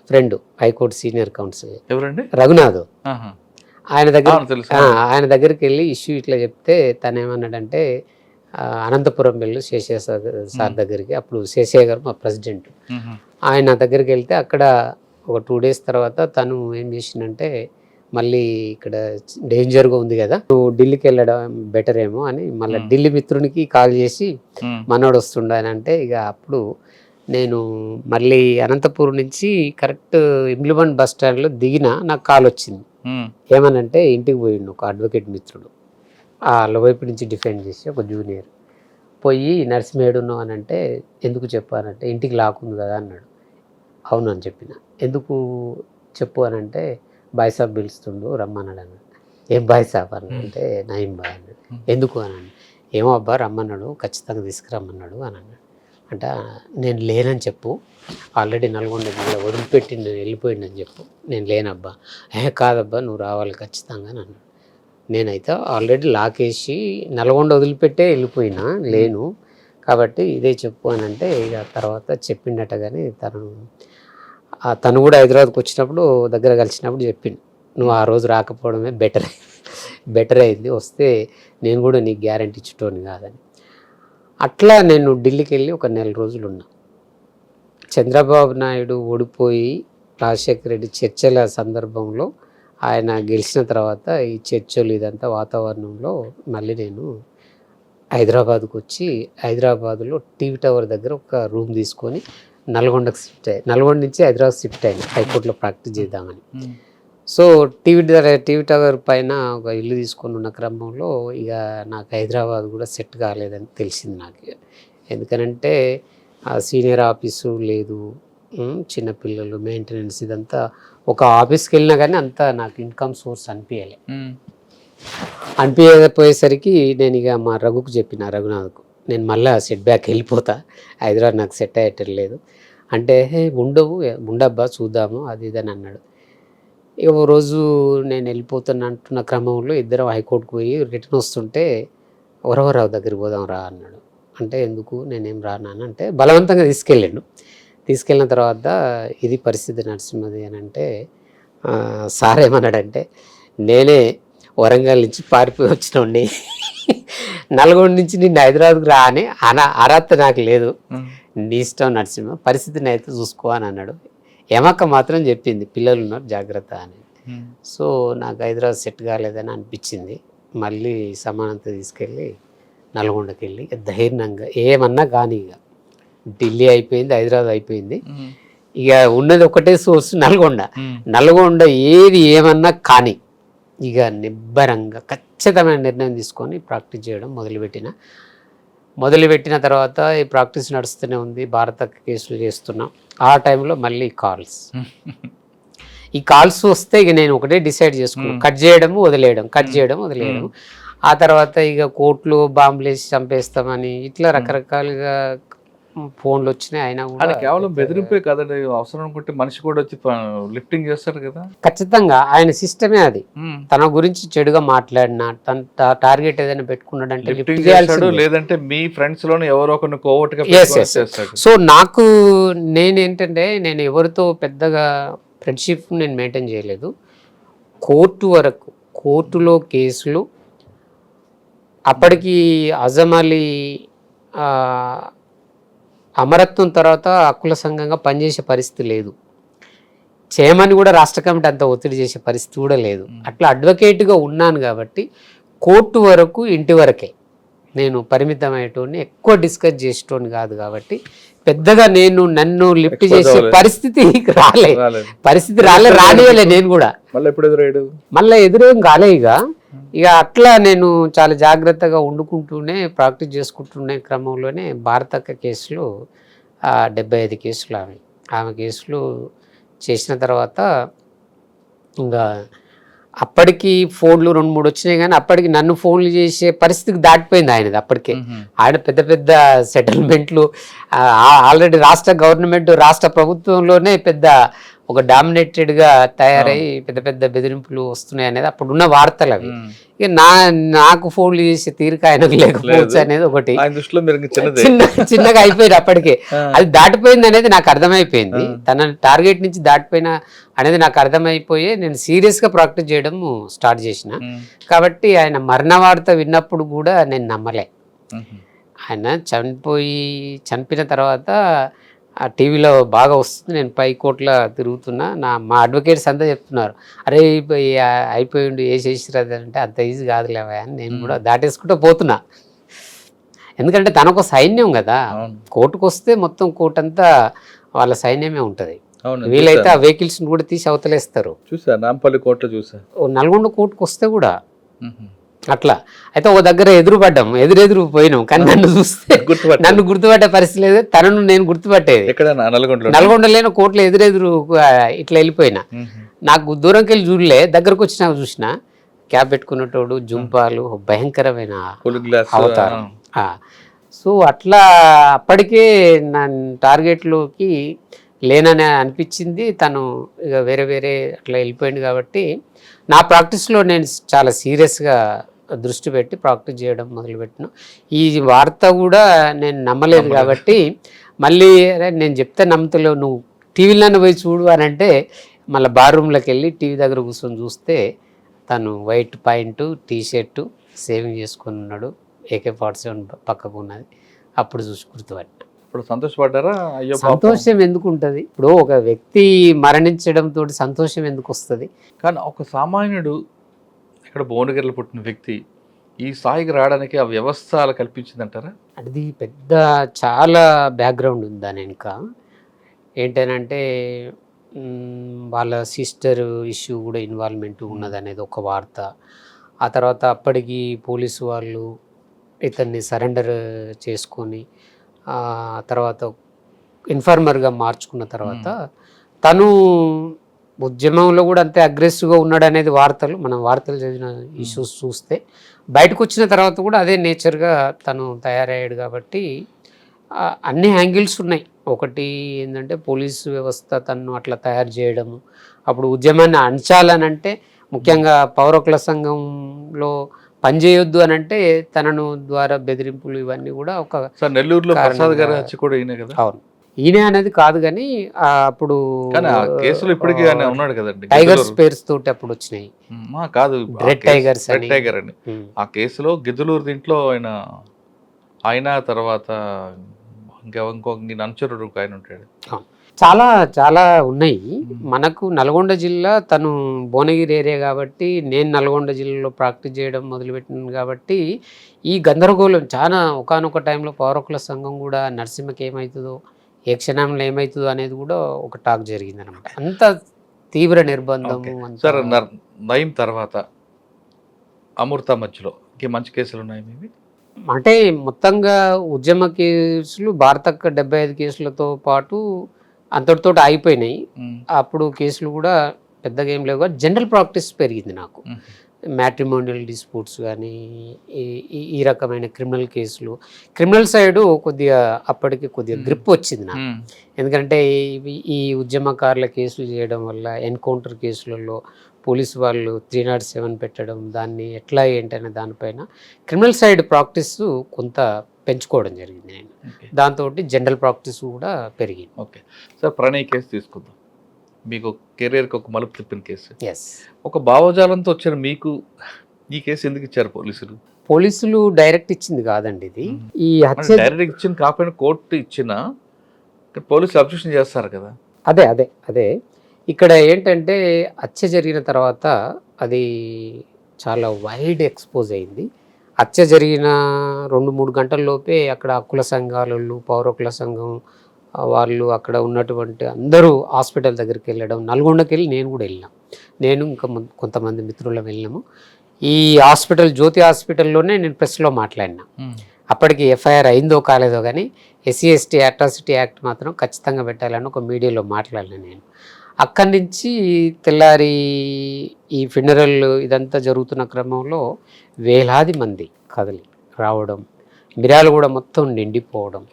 ఫ్రెండ్ హైకోర్టు సీనియర్ కౌన్సిల్ ఎవరండి? రఘునాథ్ ఆహా. ఆయన దగ్గర తెలుసు. ఆయన దగ్గరికి వెళ్ళి ఇష్యూ ఇట్లా చెప్తే తను ఏమన్నాడంటే అనంతపురం వెళ్ళు శేషయ్య సార్ దగ్గరికి. అప్పుడు శేషయ్య గారు మా ప్రెసిడెంట్. ఆయన దగ్గరికి వెళ్తే అక్కడ ఒక 2 days తర్వాత తను ఏం చేసిందంటే మళ్ళీ ఇక్కడ డేంజర్గా ఉంది కదా, నువ్వు ఢిల్లీకి వెళ్ళడం బెటర్ ఏమో అని మళ్ళీ ఢిల్లీ మిత్రునికి కాల్ చేసి మనోడు వస్తుండ అని అంటే ఇక అప్పుడు నేను మళ్ళీ అనంతపురం నుంచి కరెక్ట్ ఇమ్లిబండ్ బస్ స్టాండ్లో దిగిన నాకు కాల్ వచ్చింది. ఏమనంటే ఇంటికి పోయిండు ఒక అడ్వకేట్ మిత్రుడు, వాళ్ళ వైపు నుంచి డిఫెండ్ చేసి ఒక జూనియర్ పోయి నర్సింహేడున్నావు అని అంటే ఎందుకు చెప్పానంటే ఇంటికి లాక్కుంది కదా అన్నాడు. అవును అని చెప్పిన. ఎందుకు చెప్పు అని అంటే బాయ్ సాబ్ పిలుస్తుండు రమ్మన్నాడు అన్నాడు. ఏం బాయ్ సాబ్ అని అంటే నయం బాయ్ అన్నాడు. ఎందుకు అని అన్నాడు. ఏమో అబ్బా రమ్మన్నాడు, ఖచ్చితంగా తీసుకురమ్మన్నాడు అని అన్నాడు. అంటే నేను లేనని చెప్పు, ఆల్రెడీ నల్గొండ జిల్లా వదిలిపెట్టి నేను వెళ్ళిపోయిందని చెప్పు. నేను లేనబ్బా. కాదబ్బా నువ్వు రావాలి ఖచ్చితంగా అని అన్నాడు. నేనైతే ఆల్రెడీ లాకేసి నల్గొండ వదిలిపెట్టే వెళ్ళిపోయినా, లేను కాబట్టి ఇదే చెప్పు అని అంటే ఇక తర్వాత చెప్పిండట. కానీ తను కూడా హైదరాబాద్కి వచ్చినప్పుడు దగ్గర కలిసినప్పుడు చెప్పిండు, నువ్వు ఆ రోజు రాకపోవడమే బెటర్ అయింది, వస్తే నేను కూడా నీకు గ్యారంటీ ఇచ్చేటోని కాదని. అట్లా నేను ఢిల్లీకి వెళ్ళి ఒక 1 నెల రోజులు ఉన్నా. చంద్రబాబు నాయుడు ఓడిపోయి రాజశేఖర రెడ్డి చర్చల సందర్భంలో ఆయన గెలిచిన తర్వాత ఈ చర్చలు ఇదంతా వాతావరణంలో మళ్ళీ నేను హైదరాబాద్కు వచ్చి హైదరాబాద్లో టీవీ టవర్ దగ్గర ఒక రూమ్ తీసుకొని నల్గొండకు షిఫ్ట్ అయ్యి, నల్గొండ నుంచి హైదరాబాద్ షిఫ్ట్ అయినా హైకోర్టులో ప్రాక్టీస్ చేద్దామని. సో టీవీ టవర్ పైన ఒక ఇల్లు తీసుకొని ఉన్న క్రమంలో ఇక నాకు హైదరాబాద్ కూడా సెట్ కాలేదని తెలిసింది నాకు. ఎందుకనంటే సీనియర్ ఆఫీసు లేదు, చిన్నపిల్లలు మెయింటెనెన్స్ ఇదంతా. ఒక ఆఫీస్కి వెళ్ళినా కానీ అంత నాకు ఇన్కమ్ సోర్స్ అనిపించకపోయేసరికి నేను ఇక మా రఘుకు చెప్పిన, రఘునాథ్కు నేను మళ్ళీ సెట్ బ్యాక్ వెళ్ళిపోతా, హైదరాబాద్ నాకు సెట్ అయ్యేటట్లేదు అంటే ఉండబ్బా చూద్దాము అది ఇదని అన్నాడు. ఇక ఓ రోజు నేను వెళ్ళిపోతున్నా అంటున్న క్రమంలో ఇద్దరం హైకోర్టుకు పోయి రిటర్న్ వస్తుంటే వరవరావు దగ్గరికి పోదాం రా అన్నాడు. అంటే ఎందుకు, నేనేం రానాను అంటే బలవంతంగా తీసుకెళ్ళిన తర్వాత ఇది పరిస్థితి నరసింహది అని అంటే సార్ ఏమన్నాడంటే నేనే వరంగల్ నుంచి పారిపోయి వచ్చినండి, నల్గొండ నుంచి నిన్ను హైదరాబాద్కి రా అని అర్హత నాకు లేదు, నీ ఇష్టం నరసింహ, పరిస్థితిని అయితే చూసుకో అని అన్నాడు. ఏమక్క మాత్రం చెప్పింది పిల్లలు ఉన్నారు జాగ్రత్త అని. సో నాకు హైదరాబాద్ సెట్ కాలేదని అనిపించింది. మళ్ళీ సమానంతో తీసుకెళ్ళి నల్గొండకి వెళ్ళి ధైర్యంగా ఏమన్నా కానీ ఇక ఢిల్లీ అయిపోయింది, హైదరాబాద్ అయిపోయింది, ఇక ఉన్నది ఒకటే సోర్స్ నల్గొండ ఏది ఏమన్నా కానీ ఇక నిబ్బరంగా ఖచ్చితమైన నిర్ణయం తీసుకొని ప్రాక్టీస్ చేయడం మొదలుపెట్టిన తర్వాత ఈ ప్రాక్టీస్ నడుస్తూనే ఉంది. భారత కేసులు చేస్తున్నాం. ఆ టైంలో మళ్ళీ ఈ కాల్స్ వస్తే ఇక నేను ఒకటే డిసైడ్ చేసుకున్నాను, కట్ చేయడం వదిలేయడం. ఆ తర్వాత ఇక కోర్టులు బాంబులు వేసి చంపేస్తామని ఇట్లా రకరకాలుగా ఫోన్లు వచ్చినాయి. అయినా కూడా కేవలం బెదిరింపే కదండి, అవసరం అనుకుంటే మనిషి కూడా వచ్చి లిఫ్టింగ్ చేస్తారు కదా. ఖచ్చితంగా ఆయన సిస్టమే అది. తన గురించి చెడుగా మాట్లాడినా, తన టార్గెట్ ఏదైనా పెట్టుకున్నాడంటే లేదంటే మీ ఫ్రెండ్స్ లోనే ఎవరో ఒకరిని కోవట్టుగా. సో నేనేంటంటే నేను ఎవరితో పెద్దగా ఫ్రెండ్షిప్ నేను మెయింటైన్ చేయలేదు. కోర్టు వరకు, కోర్టులో కేసులు అప్పటికి అజమ్ అలీ అమరత్వం తర్వాత హక్కుల సంఘంగా పనిచేసే పరిస్థితి లేదు, చేయమని కూడా రాష్ట్ర కమిటీ అంత ఒత్తిడి చేసే పరిస్థితి కూడా లేదు. అట్లా అడ్వకేట్గా ఉన్నాను కాబట్టి కోర్టు వరకు ఇంటి వరకే నేను పరిమితమయ్యేటోని, ఎక్కువ డిస్కస్ చేసేటోని కాదు. కాబట్టి పెద్దగా నన్ను లిఫ్ట్ చేసే పరిస్థితి రానియలే. నేను కూడా మళ్ళీ ఎదురేం కాలే. ఇక అట్లా నేను చాలా జాగ్రత్తగా వండుకుంటూనే ప్రాక్టీస్ చేసుకుంటునే క్రమంలోనే భారతక్క కేసులు 75 కేసులు ఆమె కేసులు చేసిన తర్వాత ఇంకా అప్పటికి ఫోన్లు 2-3 వచ్చినాయి. కానీ అప్పటికి నన్ను ఫోన్లు చేసే పరిస్థితికి దాటిపోయింది ఆయనది. అప్పటికే ఆయన పెద్ద సెటిల్మెంట్లు ఆల్రెడీ రాష్ట్ర గవర్నమెంట్, రాష్ట్ర ప్రభుత్వంలోనే పెద్ద ఒక డామినేటెడ్గా తయారై పెద్ద పెద్ద బెదిరింపులు వస్తున్నాయి అనేది అప్పుడున్న వార్తలు అవి. ఇక నాకు ఫోన్లు చేసే తీరిక ఆయనకు లేకపోవచ్చు అనేది ఒకటి చిన్నగా అయిపోయింది అప్పటికే. అది దాటిపోయింది అనేది నాకు అర్థమైపోయింది, తన టార్గెట్ నుంచి దాటిపోయిన అనేది నాకు అర్థమైపోయి నేను సీరియస్గా ప్రాక్టీస్ చేయడం స్టార్ట్ చేసిన. కాబట్టి ఆయన మరణ వార్త విన్నప్పుడు కూడా నేను నమ్మలే. ఆయన చనిపోయిన తర్వాత ఆ టీవీలో బాగా వస్తుంది, నేను పై కోట్ల తిరుగుతున్నా, మా అడ్వకేట్స్ అంతా చెప్తున్నారు, అరే అయిపోయిండు వేసేసిరది అంటే అంత ఈజీ కాదులేవా అని నేను కూడా దాటేసుకుంటూ పోతున్నా. ఎందుకంటే తనకు సైన్యం కదా, కోర్టుకు వస్తే మొత్తం కోర్టు అంతా వాళ్ళ సైన్యమే ఉంటుంది. వీలైతే ఆ వెహికల్స్ కూడా తీసి అవతలేస్తారు. చూసా నాంపల్లి కోర్టులో చూసా, నల్గొండ కోర్టుకు వస్తే కూడా అట్లా. అయితే ఒక దగ్గర ఎదురెదురు పోయినాం, కానీ నన్ను గుర్తుపట్టే పరిస్థితి లేదు, తనను నేను గుర్తుపట్టేది. నల్గొండలేని కోర్టులో ఎదురెదురు ఇట్లా వెళ్ళిపోయినా, నాకు దూరంకి వెళ్ళి చూడలే, దగ్గరకు వచ్చి నాకు చూసిన క్యాప్ పెట్టుకున్నటోడు, జుంపాలు, భయంకరమైన అవతారం. సో అట్లా అప్పటికే నా టార్గెట్లోకి లేనని అనిపించింది. తను ఇక వేరే అట్లా వెళ్ళిపోయింది. కాబట్టి నా ప్రాక్టీస్లో నేను చాలా సీరియస్గా దృష్టి పెట్టి ప్రాక్టీస్ చేయడం మొదలుపెట్టిన. ఈ వార్త కూడా నేను నమ్మలేదు కాబట్టి మళ్ళీ నేను చెప్తే నమ్మతలేవు, నువ్వు టీవీలోనే పోయి చూడు అని అంటే మళ్ళీ బాత్రూంలోకి వెళ్ళి టీవీ దగ్గర కూర్చొని చూస్తే తను వైట్ పాయింట్ టీషర్టు సేవింగ్ చేసుకుని ఉన్నాడు, AK-47 పక్కకు ఉన్నది. అప్పుడు చూసి గుర్తుపట్టిన. ఇప్పుడు సంతోషపడ్డారా? అయ్యో సంతోషం ఎందుకు ఉంటుంది? ఇప్పుడు ఒక వ్యక్తి మరణించడంతో సంతోషం ఎందుకు వస్తుంది? కానీ ఒక సామాన్యుడు ఇక్కడ భువనగిరిలో పుట్టిన వ్యక్తి ఈ స్థాయికి రావడానికి ఆ వ్యవస్థ అలా కల్పించిందంటారా? అది పెద్ద చాలా బ్యాక్గ్రౌండ్ ఉంది దాని వెనుక. ఏంటనంటే వాళ్ళ సిస్టర్ ఇష్యూ కూడా ఇన్వాల్వ్మెంట్ ఉన్నదనేది ఒక వార్త. ఆ తర్వాత అప్పటికి పోలీసు వాళ్ళు ఇతన్ని సరెండర్ చేసుకొని తర్వాత ఇన్ఫార్మర్గా మార్చుకున్న తర్వాత తను ఉద్యమంలో కూడా అంతే అగ్రెసివ్గా ఉన్నాడు అనేది మనం వార్తలు చదివిన ఇష్యూస్ చూస్తే, బయటకు వచ్చిన తర్వాత కూడా అదే నేచర్గా తను తయారయ్యాడు. కాబట్టి అన్ని యాంగిల్స్ ఉన్నాయి. ఒకటి ఏంటంటే పోలీసు వ్యవస్థ తను అట్లా తయారు చేయడము, అప్పుడు ఉద్యమాన్ని అణచాలనంటే ముఖ్యంగా పౌరకుల సంఘంలో పనిచేయొద్దు అని అంటే తనను ద్వారా బెదిరింపులు ఇవన్నీ కూడా ఒక నెల్లూరులో ప్రసాద్ గారు వచ్చి కూడా ఈయన కదా. అవును, ఈయన అనేది కాదు కానీ అప్పుడు కేసులు ఇప్పటికీ ఉన్నాడు కదండి, టైగర్స్ పేర్స్ తోటి అప్పుడు వచ్చినాయి కాదు, రెడ్ టైగర్స్ టైగర్ అని. ఆ కేసులో గిద్దలూరు దీంట్లో ఆయన తర్వాత ఇంకో అనుచరుడు ఆయన ఉంటాడు. చాలా చాలా ఉన్నాయి. మనకు నల్గొండ జిల్లా, తను భువనగిరి ఏరియా కాబట్టి నేను నల్గొండ జిల్లాలో ప్రాక్టీస్ చేయడం మొదలుపెట్టినాను. కాబట్టి ఈ గందరగోళం చాలా ఒకానొక టైంలో పౌరకుల సంఘం కూడా నరసింహకి ఏమవుతుందో, ఏ క్షణంలో ఏమవుతుందో అనేది కూడా ఒక టాక్ జరిగింది అనమాట. అంత తీవ్ర నిర్బంధము. సార్ నయం తర్వాత అమృత మధ్యలో మంచి కేసులు ఉన్నాయి మీవి? అంటే మొత్తంగా ఉద్యమ కేసులు భారతక్క 75 కేసులతో పాటు అంతటితో ఆగిపోయినాయి. అప్పుడు కేసులు కూడా పెద్దగా ఏం లేవు, జనరల్ ప్రాక్టీస్ పెరిగింది నాకు. మ్యాట్రిమోనియల్ డిస్ప్యూట్స్ కానీ ఈ రకమైన క్రిమినల్ కేసులు, క్రిమినల్ సైడు అప్పటికి కొద్దిగా గ్రిప్ వచ్చింది నాకు. ఎందుకంటే ఈ ఉద్యమకారుల కేసులు చేయడం వల్ల ఎన్కౌంటర్ కేసులలో పోలీసు వాళ్ళు 307 పెట్టడం, దాన్ని ఎట్లా ఏంటనే దానిపైన క్రిమినల్ సైడ్ ప్రాక్టీస్ కొంత పెంచుకోవడం జరిగింది నేను. దాంతో జనరల్ ప్రాక్టీస్ కూడా పెరిగింది. ఓకే సార్, ప్రణయ్ కేసు తీసుకుందాం. మీకు కెరీర్కి ఒక మలుపు తిప్పిన కేసు. ఒక భావజాలంతో వచ్చిన మీకు ఈ కేసు ఎందుకు ఇచ్చారు పోలీసులు? పోలీసులు డైరెక్ట్ ఇచ్చింది కాదండి ఇది. ఈ డైరెక్ట్ ఇచ్చింది కాకపోయినా కోర్టు ఇచ్చిన పోలీసులు అబ్జెక్షన్ చేస్తారు కదా. అదే ఇక్కడ ఏంటంటే హత్య జరిగిన తర్వాత అది చాలా వైడ్ ఎక్స్పోజ్ అయింది. హత్య జరిగిన 2-3 గంటల్లోపే అక్కడ హక్కుల సంఘాలు, పౌరకుల సంఘం వాళ్ళు, అక్కడ ఉన్నటువంటి అందరూ హాస్పిటల్ దగ్గరికి వెళ్ళడం, నల్గొండకి వెళ్ళి నేను కూడా వెళ్ళాం. నేను ఇంకా కొంతమంది మిత్రులం వెళ్ళాము. ఈ హాస్పిటల్ జ్యోతి హాస్పిటల్లోనే నేను ప్రెస్లో మాట్లాడినా. అప్పటికి FIR అయిందో కాలేదో కానీ SC/ST అట్రాసిటీ యాక్ట్ మాత్రం ఖచ్చితంగా పెట్టాలని ఒక మీడియాలో మాట్లాడినా నేను. అక్కడి నుంచి తెల్లారి ఈ ఫినరల్ ఇదంతా జరుగుతున్న క్రమంలో వేలాది మంది కదిలి రావడం, మిర్యాలు కూడా మొత్తం నిండిపోవడం,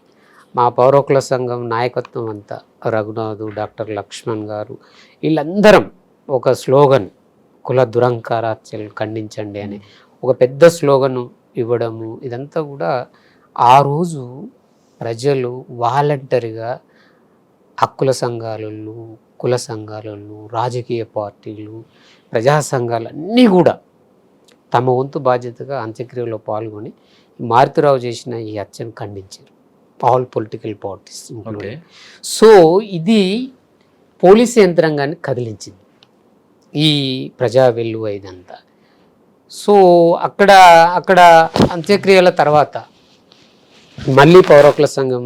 మా పౌరకుల సంఘం నాయకత్వం అంతా రఘునాథు, డాక్టర్ లక్ష్మణ్ గారు, వీళ్ళందరం ఒక స్లోగన్, కుల దురంకారాత్యలు ఖండించండి అని ఒక పెద్ద స్లోగను ఇవ్వడము, ఇదంతా కూడా ఆ రోజు ప్రజలు వాలంటరీగా హక్కుల సంఘాలను, కుల సంఘాలను, రాజకీయ పార్టీలు, ప్రజా సంఘాలు అన్నీ కూడా తమ వంతు బాధ్యతగా అంత్యక్రియలో పాల్గొని మారుతిరావు చేసిన ఈ హత్యను ఖండించారు. All political parties. సో ఇది పోలీసు యంత్రాంగాన్ని కదిలించింది ఈ ప్రజా వెల్లువ ఇదంతా. సో అక్కడ అంత్యక్రియల తర్వాత మళ్ళీ పౌరకుల సంఘం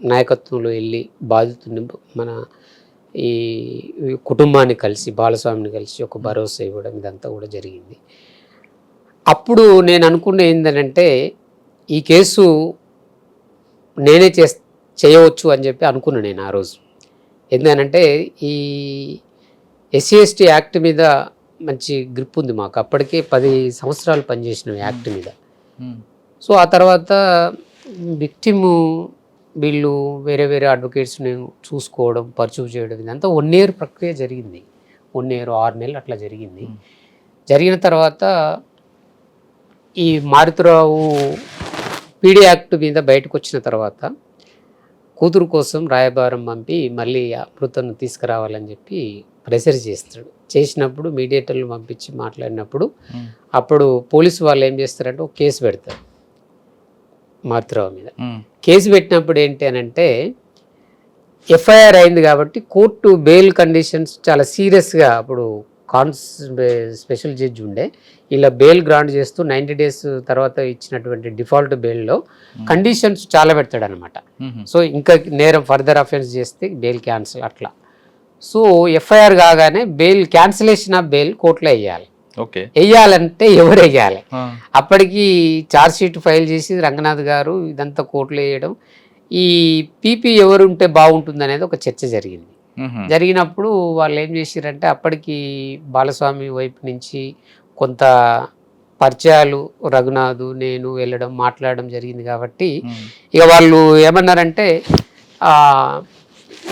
నాయకత్వంలో వెళ్ళి బాధితుని మన ఈ కుటుంబాన్ని కలిసి, బాలస్వామిని కలిసి ఒక భరోసా ఇవ్వడం, ఇదంతా కూడా జరిగింది. అప్పుడు నేను అనుకున్న ఏంటంటే ఈ కేసు నేనే చేయవచ్చు అని చెప్పి అనుకున్నాను నేను ఆ రోజు. ఎందుకనంటే ఈ SC/ST యాక్ట్ మీద మంచి గ్రిప్ ఉంది మాకు. అప్పటికే 10 సంవత్సరాలు పనిచేసిన యాక్ట్ మీద. సో ఆ తర్వాత విక్టిమ్ వీళ్ళు వేరే వేరే అడ్వకేట్స్ని చూసుకోవడం, పర్చూ చేయడం, ఇదంతా 1 year ప్రక్రియ జరిగింది. 1 year 6 నెలలు అట్లా జరిగింది. జరిగిన తర్వాత ఈ మారుతిరావు PD యాక్ట్ మీద బయటకు వచ్చిన తర్వాత కూతురు కోసం రాయబారం పంపి మళ్ళీ అమృతను తీసుకురావాలని చెప్పి ప్రెషర్ చేస్తాడు. చేసినప్పుడు మీడియేటర్లు పంపించి మాట్లాడినప్పుడు అప్పుడు పోలీసు వాళ్ళు ఏం చేస్తారంటే ఒక కేసు పెడతారు మారుతిరావు మీద. కేసు పెట్టినప్పుడు ఏంటి అని అంటే FIR అయింది కాబట్టి కోర్టు బెయిల్ కండిషన్స్ చాలా సీరియస్గా, అప్పుడు స్పెషల్ జడ్జి ఉండే, ఇలా బెయిల్ గ్రాంట్ చేస్తూ 90 days తర్వాత ఇచ్చినటువంటి డిఫాల్ట్ బెయిల్లో కండిషన్స్ చాలా పెడతాడు అనమాట. సో ఇంకా నేరం ఫర్దర్ అఫెన్స్ చేస్తే బెయిల్ క్యాన్సిల్ అట్లా. సో FIR కాగానే బెయిల్ క్యాన్సిలేషన్ ఆఫ్ బెయిల్ కోర్టులో వేయాలి. వేయాలంటే ఎవరు వేయాలి? అప్పటికి ఛార్జ్ షీట్ ఫైల్ చేసి రంగనాథ్ గారు ఇదంతా కోర్టులో వేయడం, ఈ PP ఎవరు ఉంటే బాగుంటుంది అనేది ఒక చర్చ జరిగింది. జరిగినప్పుడు వాళ్ళు ఏం చేశారంటే అప్పటికి బాలస్వామి వైపు నుంచి కొంత పరిచయాలు రఘునాథు నేను వెళ్ళడం మాట్లాడడం జరిగింది కాబట్టి ఇక వాళ్ళు ఏమన్నారంటే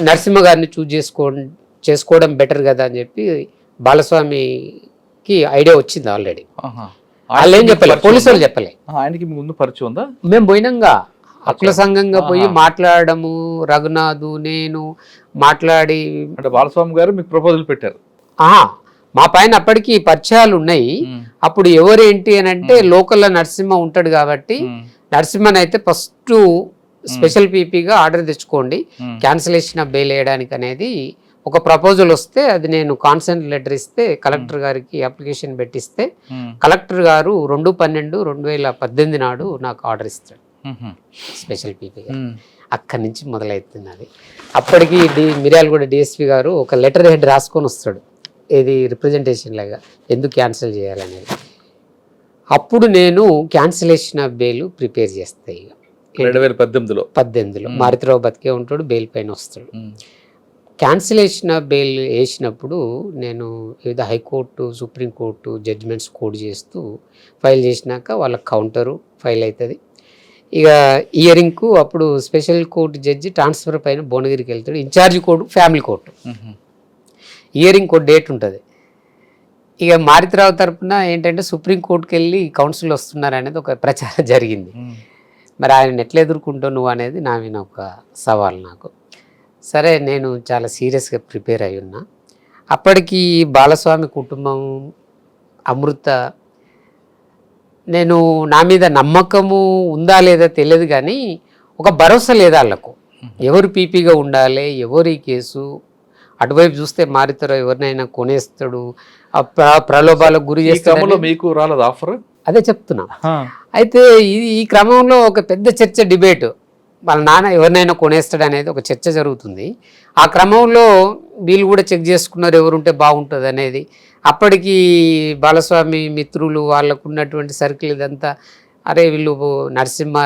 నరసింహ గారిని చేసుకోవడం బెటర్ కదా అని చెప్పి బాలస్వామికి ఐడియా వచ్చింది ఆల్రెడీ. వాళ్ళు ఏం చెప్పలే, పోలీసు వాళ్ళు చెప్పలే. ఆయనకి ముందు పరిచయం ఉందా? మేము పోయినాంగా హక్కుల సంఘంగా పోయి మాట్లాడము, రఘునాథు నేను మాట్లాడి, అంటే బాలస్వామి గారు మీకు ప్రపోజల్ పెట్టారు? మా పైన అప్పటికి పరిచయాలు ఉన్నాయి. అప్పుడు ఎవరేంటి అని అంటే లోకల్లో నరసింహ ఉంటాడు కాబట్టి నరసింహన్ అయితే ఫస్ట్ స్పెషల్ పీపీగా ఆర్డర్ తెచ్చుకోండి క్యాన్సిలేషన్ ఆఫ్ బెయిల్ వేయడానికి అనేది ఒక ప్రపోజల్ వస్తే అది నేను కాన్సెంట్ లెటర్ ఇస్తే కలెక్టర్ గారికి అప్లికేషన్ పెట్టిస్తే కలెక్టర్ గారు 2/12/2018 నాడు నాకు ఆర్డర్ ఇస్తాడు స్పెషల్ పీపీగా. అక్కడి నుంచి మొదలవుతుంది అది. అప్పటికి మిర్యాలగూడ DSP గారు ఒక లెటర్ హెడ్ రాసుకొని వస్తాడు, ఇది రిప్రజెంటేషన్ లాగా ఎందుకు క్యాన్సిల్ చేయాలనేది. అప్పుడు నేను క్యాన్సిలేషన్ ఆఫ్ బెయిల్ ప్రిపేర్ చేస్తాయి. 2018లో మారుతిరావు బతికే ఉంటాడు, బెయిల్ పైన వస్తాడు. క్యాన్సిలేషన్ ఆఫ్ బెయిల్ వేసినప్పుడు నేను వివిధ హైకోర్టు, సుప్రీంకోర్టు జడ్జిమెంట్స్ కోడ్ చేస్తూ ఫైల్ చేసినాక వాళ్ళ కౌంటరు ఫైల్ అవుతుంది. ఇక ఇయరింగ్కు అప్పుడు స్పెషల్ కోర్టు జడ్జి ట్రాన్స్ఫర్ పైన భువనగిరికి వెళ్తాడు. In charge court family court. Hearing ఒక డేట్ ఉంటుంది. ఇక మారుతిరావు తరపున ఏంటంటే సుప్రీంకోర్టుకి వెళ్ళి కౌన్సిల్ వస్తున్నారు అనేది ఒక ప్రచారం జరిగింది. మరి ఆయన ఎట్లా ఎదుర్కొంటావు నువ్వు అనేది నా మీద ఒక సవాల్ నాకు. సరే నేను చాలా సీరియస్గా ప్రిపేర్ అయి ఉన్నా. అప్పటికి బాలస్వామి కుటుంబం, అమృత, నేను నా మీద నమ్మకము ఉందా లేదా తెలియదు కానీ ఒక భరోసా లేదా వాళ్ళకు. ఎవరు పీపీగా ఉండాలి, ఎవరు ఈ కేసు, అటువైపు చూస్తే మారుతిరావు ఎవరినైనా కొనేస్తాడు, ప్రలోభాలకు గురి చేస్తాడు. మీకు రాలేదు ఆఫర్? అదే చెప్తున్నా. అయితే ఈ క్రమంలో ఒక పెద్ద చర్చ, డిబేట్, వాళ్ళ నాన్న ఎవరినైనా కొనేస్తాడు అనేది ఒక చర్చ జరుగుతుంది. ఆ క్రమంలో వీళ్ళు కూడా చెక్ చేసుకున్నారు ఎవరుంటే బాగుంటుంది అనేది. అప్పటికి బాలస్వామి మిత్రులు వాళ్ళకు ఉన్నటువంటి సర్కిల్ ఇదంతా, అరే వీళ్ళు నరసింహ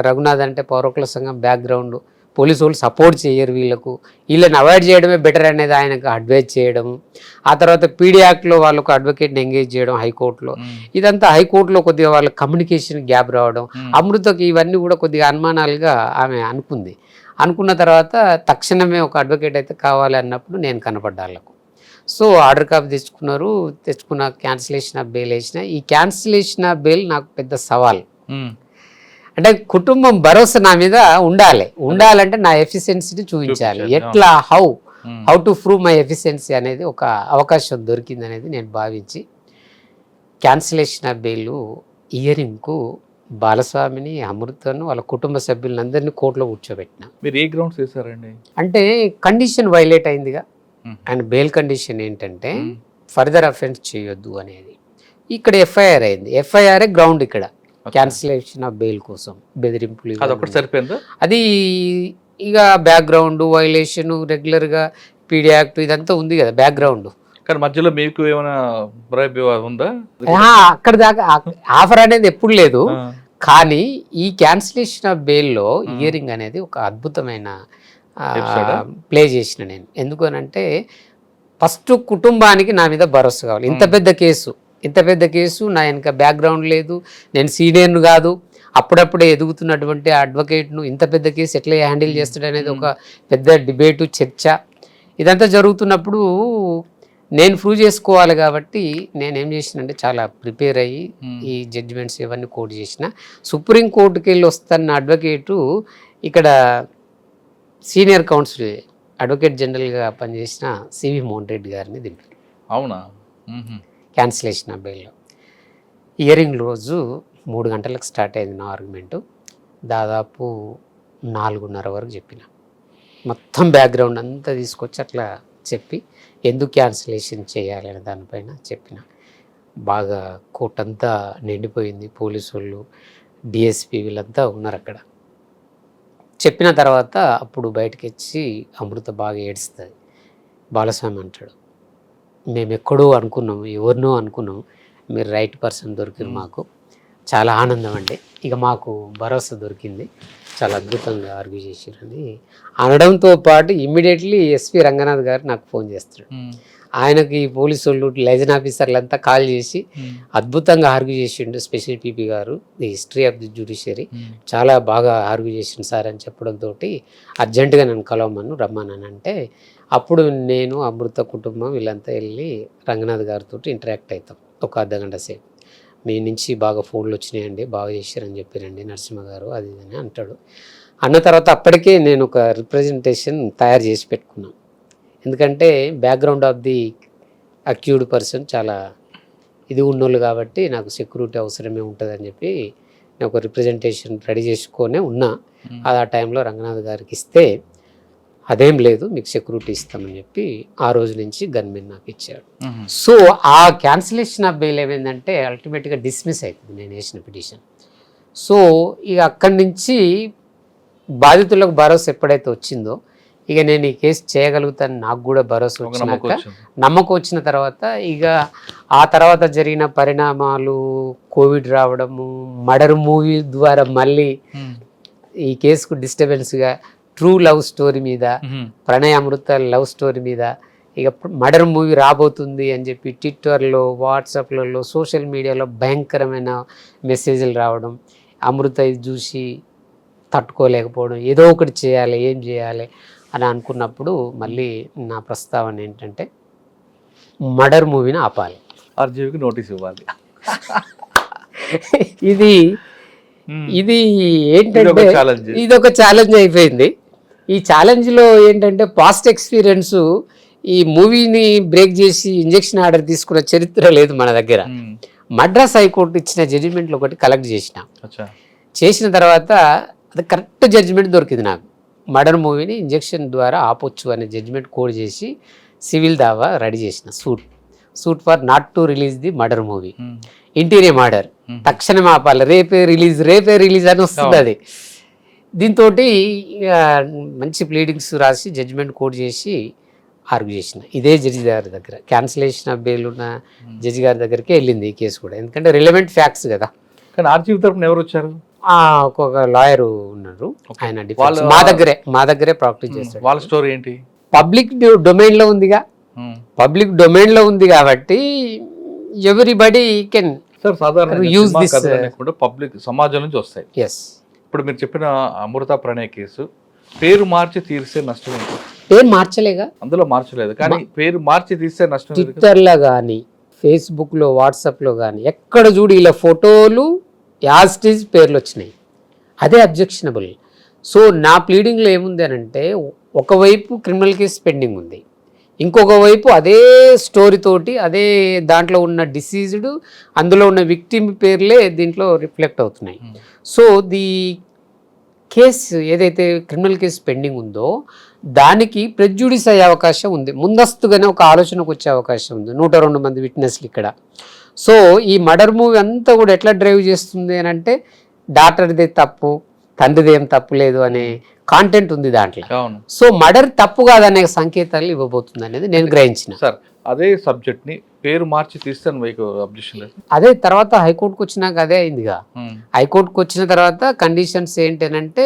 రఘునాథ్ అంటే పౌరకుల సంఘం బ్యాక్గ్రౌండ్, పోలీసు వాళ్ళు సపోర్ట్ చేయరు వీళ్ళని అవాయిడ్ చేయడమే బెటర్ అనేది ఆయనకు అడ్వైజ్ చేయడం. ఆ తర్వాత పీడీ యాక్ట్లో వాళ్ళకు అడ్వకేట్ని ఎంగేజ్ చేయడం హైకోర్టులో. ఇదంతా హైకోర్టులో కొద్దిగా వాళ్ళ కమ్యూనికేషన్ గ్యాప్ రావడం. అమృతకి ఇవన్నీ కూడా కొద్దిగా అనుమానాలుగా ఆమె అనుకున్న తర్వాత తక్షణమే ఒక అడ్వకేట్ అయితే కావాలి అన్నప్పుడు నేను కనపడ్డా వాళ్ళకు. సో ఆర్డర్ కాపీ తెచ్చుకున్న క్యాన్సిలేషన్ ఆఫ్ బెయిల్ వేసిన. ఈ క్యాన్సిలేషన్ ఆఫ్ బెయిల్ నాకు పెద్ద సవాల్. అంటే కుటుంబం భరోసా నా మీద ఉండాలంటే నా ఎఫిషియన్సీని చూపించాలి. ఎట్లా how to prove my efficiency అనేది ఒక అవకాశం దొరికింది అనేది నేను భావించి క్యాన్సిలేషన్ ఆఫ్ బెయిల్ హియరింగ్కు బాలస్వామిని, అమృతను, వాళ్ళ కుటుంబ సభ్యులందరినీ కోర్టులో కూర్చోబెట్టిన. మీరు ఏ గ్రౌండ్స్ వేసారండి? అంటే కండిషన్ వైలేట్ అయిందిగా. అండ్ బెయిల్ కండిషన్ ఏంటంటే ఫర్దర్ అఫెన్స్ చేయొద్దు అనేది. ఇక్కడ ఎఫ్ఐఆర్ అయింది. ఎఫ్ఐఆర్ గ్రౌండ్ ఇక్కడ క్యాన్సిలేషన్ ఆఫ్ బెయిల్ కోసం బెదిరింపులు సరిపోయిందా? అది ఇక బ్యాక్గ్రౌండ్ వైలేషన్, రెగ్యులర్గా పీడీ యాక్ట్ ఇదంతా ఉంది కదా బ్యాక్గ్రౌండ్. కానీ మధ్యలో మీకు ఏమైనా ఉందా? అక్కడ దాకా ఆఫర్ అనేది ఎప్పుడు లేదు. కానీ ఈ క్యాన్సిలేషన్ ఆఫ్ బెయిల్లో హియరింగ్ అనేది ఒక అద్భుతమైన ప్లే చేసిన నేను. ఎందుకు అనంటే ఫస్ట్ కుటుంబానికి నా మీద భరోసా కావాలి. ఇంత పెద్ద కేసు నా వెనక బ్యాక్గ్రౌండ్ లేదు, నేను సీనియర్ను కాదు, అప్పుడప్పుడే ఎదుగుతున్నటువంటి అడ్వకేట్ను ఇంత పెద్ద కేసు ఎట్లా హ్యాండిల్ చేస్తాడు అనేది ఒక పెద్ద డిబేటు, చర్చ ఇదంతా జరుగుతున్నప్పుడు నేను ప్రూవ్ చేసుకోవాలి. కాబట్టి నేనేం చేసినంటే చాలా ప్రిపేర్ అయ్యి ఈ జడ్జిమెంట్స్ ఇవన్నీ కోట్ చేసిన. సుప్రీంకోర్టుకి వెళ్ళి వస్తున్న అడ్వకేటు ఇక్కడ సీనియర్ కౌన్సిల్ అడ్వకేట్ జనరల్గా పనిచేసిన సివి మోహన్ రెడ్డి గారిని దింపారు. అవునా? క్యాన్సిలేషన్ ఆఫ్ బెయిల్లో హియరింగ్ రోజు 3 గంటలకు స్టార్ట్ అయింది నా ఆర్గ్యుమెంటు. దాదాపు 4:30 వరకు చెప్పిన. మొత్తం బ్యాక్గ్రౌండ్ అంతా తీసుకొచ్చి అట్లా చెప్పి ఎందుకు క్యాన్సిలేషన్ చేయాలి అనే దానిపైన చెప్పిన. బాగా కోర్టు అంతా నిండిపోయింది. పోలీసు వాళ్ళు, డిఎస్పీ వీళ్ళంతా ఉన్నారు అక్కడ. చెప్పిన తర్వాత అప్పుడు బయటకు వచ్చి అమృత బాగా ఏడుస్తుంది. బాలస్వామి అంటాడు, మేము ఎక్కడో అనుకున్నాం, ఎవరినో అనుకున్నాం, మీరు రైట్ పర్సన్ దొరికింది, మాకు చాలా ఆనందం అండి, ఇక మాకు భరోసా దొరికింది, చాలా అద్భుతంగా ఆర్గ్యూ చేసిరని అనడంతో పాటు ఇమ్మీడియట్లీ ఎస్పీ రంగనాథ్ గారు నాకు ఫోన్ చేస్తాడు. ఆయనకి పోలీసు వాళ్ళు, లైజన్ ఆఫీసర్లు అంతా కాల్ చేసి అద్భుతంగా ఆర్గ్యూ చేసిండు. స్పెషల్ పీపీ గారు the history of the judiciary చాలా బాగా ఆర్గ్యూ చేసిండు సార్ అని చెప్పడంతో అర్జెంటుగా నన్ను రమ్మని అంటే అప్పుడు నేను, అమృత కుటుంబం వీళ్ళంతా వెళ్ళి రంగనాథ్ గారితో ఇంటరాక్ట్ అవుతాం ఒక అర్ధగంట సేపు. మీ నుంచి బాగా ఫోన్లు వచ్చినాయండి, బాగా చేశారని చెప్పారండి నరసింహ గారు, అది అని అంటాడు. అన్న తర్వాత అప్పటికే నేను ఒక రిప్రజెంటేషన్ తయారు చేసి పెట్టుకున్నాను. ఎందుకంటే background of the accused person చాలా ఇది ఉన్నోళ్ళు కాబట్టి నాకు సెక్యూరిటీ అవసరమే ఉంటుందని చెప్పి నేను ఒక రిప్రజెంటేషన్ రెడీ చేసుకొనే ఉన్నా. అది ఆ టైంలో రంగనాథ్ గారికి ఇస్తే అదేం లేదు మీకు సెక్యూరిటీ ఇస్తామని చెప్పి ఆ రోజు నుంచి గన్మెన్ నాకు ఇచ్చాడు. సో ఆ క్యాన్సిలేషన్ ఆఫ్ బెయిల్ ఏమైందంటే అల్టిమేట్గా డిస్మిస్ అవుతుంది నేను వేసిన పిటిషన్. సో ఇక అక్కడి నుంచి బాధితులకు భరోసా ఎప్పుడైతే వచ్చిందో ఇక నేను ఈ కేసు చేయగలుగుతాను నాకు కూడా భరోసా వచ్చినాక, నమ్మకం వచ్చిన తర్వాత ఇక ఆ తర్వాత జరిగిన పరిణామాలు, కోవిడ్ రావడము, మర్డర్ మూవీ ద్వారా మళ్ళీ ఈ కేసుకు డిస్టర్బెన్స్గా ట్రూ లవ్ స్టోరీ మీద, ప్రణయ్ అమృత లవ్ స్టోరీ మీద ఇక మర్డర్ మూవీ రాబోతుంది అని చెప్పి ట్విట్టర్లో, వాట్సాప్లలో, సోషల్ మీడియాలో భయంకరమైన మెసేజ్లు రావడం, అమృత ఇది చూసి తట్టుకోలేకపోవడం, ఏదో ఒకటి చేయాలి, ఏం చేయాలి అని అనుకున్నప్పుడు మళ్ళీ నా ప్రస్తావన ఏంటంటే మర్డర్ మూవీని ఆపాలి, ఆర్జీవికి నోటీస్ ఇవ్వాలి. ఇది ఏంటంటే ఇది ఒక ఛాలెంజ్ అయిపోయింది. ఈ ఛాలెంజ్లో ఏంటంటే పాస్ట్ ఎక్స్పీరియన్స్, ఈ మూవీని బ్రేక్ చేసి ఇంజెక్షన్ ఆర్డర్ తీసుకున్న చరిత్ర లేదు మన దగ్గర. మద్రాస్ హైకోర్టు ఇచ్చిన జడ్జిమెంట్లు ఒకటి కలెక్ట్ చేసిన తర్వాత అది కరెక్ట్ జడ్జిమెంట్ దొరికింది నాకు. మర్డర్ మూవీని ఇంజెక్షన్ ద్వారా ఆపొచ్చు అనే జడ్జిమెంట్ కోడ్ చేసి సివిల్ దావా రెడీ చేసిన. Suit for not to release the murder movie, interior murder, తక్షణం ఆపాలి, రేపే రిలీజ్ అని వస్తుంది అది. దీంతో మంచి ప్లీడింగ్స్ రాసి జడ్జిమెంట్ కోడ్ చేసి ఆర్గ్యూ చేసిన. ఇదే జడ్జి గారి దగ్గర, క్యాన్సిలేషన్ ఆఫ్ బెయిల్ ఉన్న జడ్జి గారి దగ్గరికి వెళ్ళింది ఈ కేసు కూడా, ఎందుకంటే రిలవెంట్ ఫ్యాక్ట్స్ కదా. కానీ ఆర్జీవి తరపున ఎవరు వచ్చారు? ఒక లాయర్ ఉన్నారు, Okay. ఆయన defense. వాళ్ళు- మా దగ్గరే ప్రాక్టీస్ చేస్తాడు. వాళ్ళ స్టోరీ ఏంటి? పబ్లిక్ డొమైన్ లో ఉందిగా, పబ్లిక్ డొమైన్ లో ఉంది కాబట్టి ఎవ్రీబడి కెన్ సార్ సాధారణ Use this, పబ్లిక్ సమాజం నుంచి వస్తాయి. ఎస్. ఇప్పుడు మీరు చెప్పిన అమృత ప్రణయ్ కేసు పేరు మార్చి తీర్చే నష్టం ఏంటి? పేరు మార్చలేగా, అందులో మార్చలేదు కానీ పేరు మార్చి తీర్చే నష్టం ఏంటి? ట్విట్టర్లో కానీ ఫేస్బుక్లో వాట్సాప్లో కానీ ఎక్కడ చూడు ఇలా ఫోటోలు యాస్టీజ్ పేర్లు వచ్చినాయి, అదే అబ్జెక్షనబుల్. సో నా ప్లీడింగ్లో ఏముంది అని అంటే, ఒకవైపు క్రిమినల్ కేసు పెండింగ్ ఉంది, ఇంకొక వైపు అదే స్టోరీ తోటి అదే దాంట్లో ఉన్న డిసీజ్డ్ అందులో ఉన్న విక్టిమ్ పేర్లే దీంట్లో రిఫ్లెక్ట్ అవుతున్నాయి. సో ది కేసు ఏదైతే క్రిమినల్ కేసు పెండింగ్ ఉందో దానికి ప్రెజ్యూడిస్ అయ్యే అవకాశం ఉంది, ముందస్తుగానే ఒక ఆలోచనకు వచ్చే అవకాశం ఉంది. 102 మంది విట్నెస్లు ఇక్కడ. సో ఈ మర్డర్ మూవీ అంతా కూడా ఎట్లా డ్రైవ్ చేస్తుంది అని అంటే, డాక్టర్ది తప్పు తండ్రిది ఏం తప్పు లేదు అనే కాంటెంట్ ఉంది దాంట్లో. అవును సో మర్డర్ తప్పు కాదనే సంకేతాలు ఇవ్వబోతుంది అనేది నేను గ్రహించిన. సార్, అదే సబ్జెక్ట్ ని పేరు మార్చి తీస్తే మీకు అబ్జెక్షన్ లేదు? అదే తర్వాత హైకోర్టుకు వచ్చినాక అదే అయిందిగా. హైకోర్టుకు వచ్చిన తర్వాత కండిషన్స్ ఏంటంటే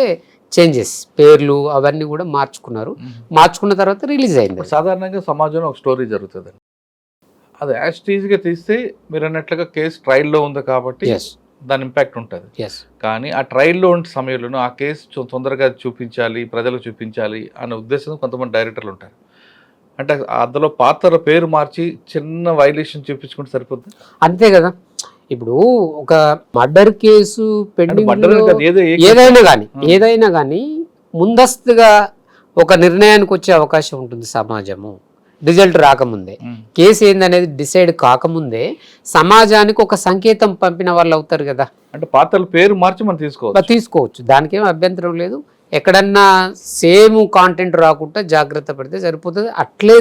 చేంజెస్, పేర్లు అవన్నీ కూడా మార్చుకున్నారు. మార్చుకున్న తర్వాత రిలీజ్ అయింది. ఇప్పుడు సాధారణంగా సమాజంలో ఒక స్టోరీ జరుగుతుంది, అది యాస్టీజ్గా తీస్తే మీరు అన్నట్లుగా కేసు ట్రయల్లో ఉంది కాబట్టి ఎస్ దాని ఇంపాక్ట్ ఉంటుంది. ఎస్ కానీ ఆ ట్రయల్లో ఉండే సమయంలో ఆ కేసు తొందరగా చూపించాలి, ప్రజలకు చూపించాలి అనే ఉద్దేశం కొంతమంది డైరెక్టర్లు ఉంటారు. అంటే అందులో పాత్ర పేరు మార్చి చిన్న వైలేషన్ చూపించుకుంటే సరిపోతుంది అంతే కదా. ఇప్పుడు ఒక మర్డర్ కేసు పెండింగ్ ఏదో ఏదైనా కానీ ముందస్తుగా ఒక నిర్ణయానికి వచ్చే అవకాశం ఉంటుంది సమాజము, రిజల్ట్ రాకముందే. కేసు ఏందనేది డిసైడ్ కాకముందే సమాజానికి ఒక సంకేతం పంపిన వాళ్ళు అవుతారు కదా. అంటే పాత్రల పేరు మార్చి మనం తీసుకోవచ్చు, దానికేం అభ్యంతరం లేదు. ఎక్కడన్నా సేమ్ కాంటెంట్ రాకుండా జాగ్రత్త పడితే సరిపోతుంది. అట్లే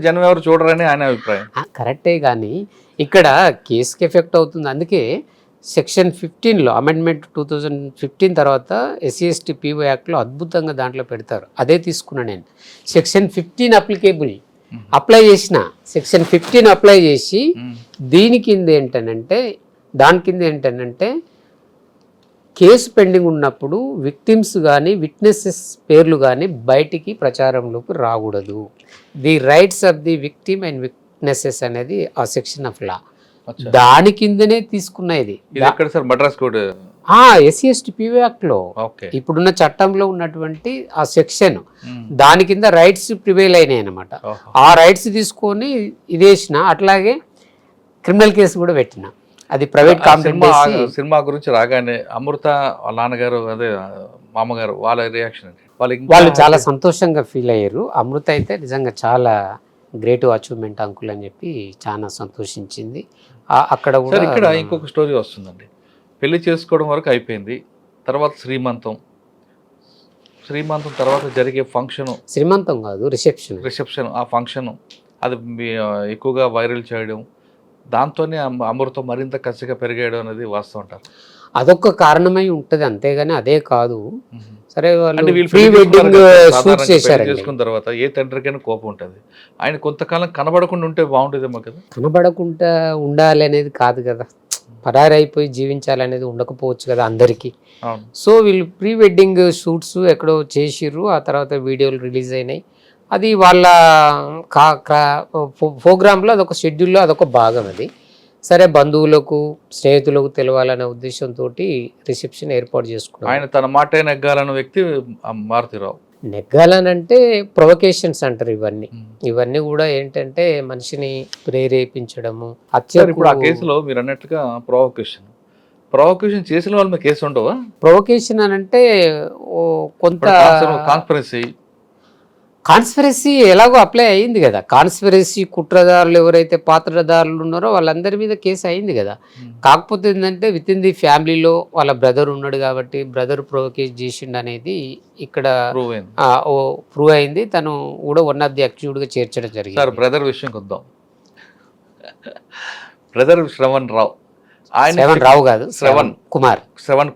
జనం ఎవరు చూడరని ఆయన అభిప్రాయం. కరెక్టే, కానీ ఇక్కడ కేసుకి ఎఫెక్ట్ అవుతుంది. అందుకే సెక్షన్ 15లో అమెండ్మెంట్ 2015 తర్వాత SC/ST PO యాక్ట్లో అద్భుతంగా దాంట్లో పెడతారు. అదే తీసుకున్నా నేను. సెక్షన్ 15 అప్లై చేసిన, సెక్షన్ 15 అప్లై చేసి దాని కింద ఏంటంటే కేసు పెండింగ్ ఉన్నప్పుడు విక్టిమ్స్ కానీ విట్నెసెస్ పేర్లు కానీ బయటికి ప్రచారంలోకి రాకూడదు. The rights of the victim and witnesses అనేది ఆ సెక్షన్ ఆఫ్ లా, దాని కిందనే తీసుకున్నది. మద్రాస్ కోడ్ SC/ST PO యాక్ట్లో ఇప్పుడున్న చట్టంలో ఉన్నటువంటి ఆ సెక్షన్, దాని కింద రైట్స్ ప్రివైల్ అయినాయి అనమాట. ఆ రైట్స్ తీసుకొని ఇదేసిన, అట్లాగే క్రిమినల్ కేసు కూడా పెట్టిన. అది ప్రైవేట్ సినిమా గురించి రాగానే అమృత వాళ్ళ నాన్నగారు, అదే మామగారు, వాళ్ళ రియాక్షన్ వాళ్ళు చాలా సంతోషంగా ఫీల్ అయ్యారు. అమృత అయితే నిజంగా చాలా గ్రేట్ అచీవ్మెంట్ అంకుల్ అని చెప్పి చాలా సంతోషించింది. అక్కడ కూడా ఇక్కడ ఇంకొక స్టోరీ వస్తుందండి. పెళ్లి చేసుకోవడం వరకు అయిపోయింది, తర్వాత శ్రీమంతం తర్వాత జరిగే ఫంక్షన్, శ్రీమంతం కాదు రిసెప్షన్, ఆ ఫంక్షన్ అది ఎక్కువగా వైరల్ చేయడం, దాంతోనే అమృతం మరింత కసిగా పెరిగాడు అనేది వాస్తవం అంటారు. అదొక కారణమై ఉంటది, అంతేగాని అదే కాదు. సరే, వాళ్ళు ప్రీ వెడ్డింగ్ షూట్ చేశారు. చేసుకున్న తర్వాత ఏ తండ్రికైనా కోపం ఉంటుంది. ఆయన కొంతకాలం కనబడకుండా ఉంటే బాగుంటుందేమో కదా. కనబడకుండా ఉండాలి అనేది కాదు కదా, పరారి అయిపోయి జీవించాలనేది ఉండకపోవచ్చు కదా అందరికీ. సో వీళ్ళు ప్రీ వెడ్డింగ్ షూట్స్ ఎక్కడో చేసిర్రు, ఆ తర్వాత వీడియోలు రిలీజ్ అయినాయి. అది వాళ్ళ ప్రోగ్రాంలో అదొక షెడ్యూల్లో అదొక భాగం. అది సరే, బంధువులకు స్నేహితులకు తెలవాలనే ఉద్దేశంతో రిసెప్షన్ ఏర్పాటు చేసుకున్నాం. ఆయన తన మాట నెగ్గాలన్న వ్యక్తి మారుతిరావు. నెగ్గాలనంటే ప్రొవకేషన్స్ అంటారు. ఇవన్నీ కూడా ఏంటంటే మనిషిని ప్రేరేపించడము. ఇప్పుడు ఆ కేసులో మీరు అన్నట్లుగా ప్రొవకేషన్ చేసిన వాళ్ళ మీద కేసు ఉండవా? ప్రొవకేషన్ అని అంటే కొంత కాన్స్పిరసీ ఎలాగో అప్లై అయ్యింది కదా. కాన్స్పిరసీ కుట్రదారులు ఎవరైతే పాత్రదారులు ఉన్నారో వాళ్ళందరి మీద కేసు అయింది కదా. కాకపోతే ఏంటంటే విత్ ఇన్ ది ఫ్యామిలీలో వాళ్ళ బ్రదర్ ఉన్నాడు కాబట్టి బ్రదర్ ప్రొవోకేట్ చేసిండు అనేది ఇక్కడ ప్రూవ్ అయింది. తను కూడా వన్ ఆఫ్ ది అక్యూజ్డ్గా చేర్చడం జరిగింది. సార్, బ్రదర్ విషయం కొద్దాం. బ్రదర్ శ్రవణ్ రావు కాదు, శ్రవణ్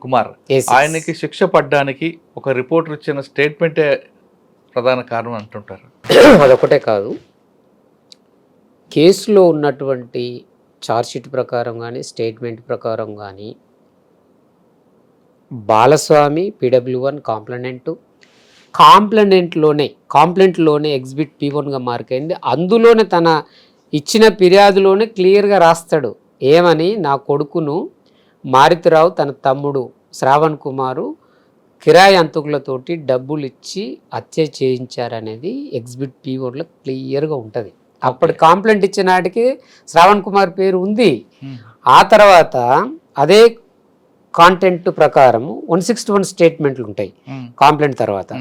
కుమార్. ఆయనకి శిక్ష పడ్డానికి ఒక రిపోర్టర్ ఇచ్చిన స్టేట్మెంటే ప్రధాన కారణం అంటుంటారు. అదొకటే కాదు, కేసులో ఉన్నటువంటి ఛార్జ్షీట్ ప్రకారం కానీ స్టేట్మెంట్ ప్రకారం కానీ బాలస్వామి PW1 కాంప్లైంట్లోనే ఎగ్జిబిట్ P1గా మార్క్ అయింది. అందులోనే తన ఇచ్చిన ఫిర్యాదులోనే క్లియర్గా రాస్తాడు ఏమని, నా కొడుకును మారుతిరావు తన తమ్ముడు శ్రావణ్ కుమారు కిరాయి అంతకులతోటి డబ్బులు ఇచ్చి హత్య చేయించారనేది ఎగ్జిబిట్ P1లో క్లియర్గా ఉంటుంది. అప్పటి కాంప్లైంట్ ఇచ్చిన నాటికి శ్రావణ్ కుమార్ పేరు ఉంది. ఆ తర్వాత అదే కాంటెంట్ ప్రకారం 161 స్టేట్మెంట్లు ఉంటాయి కాంప్లైంట్ తర్వాత.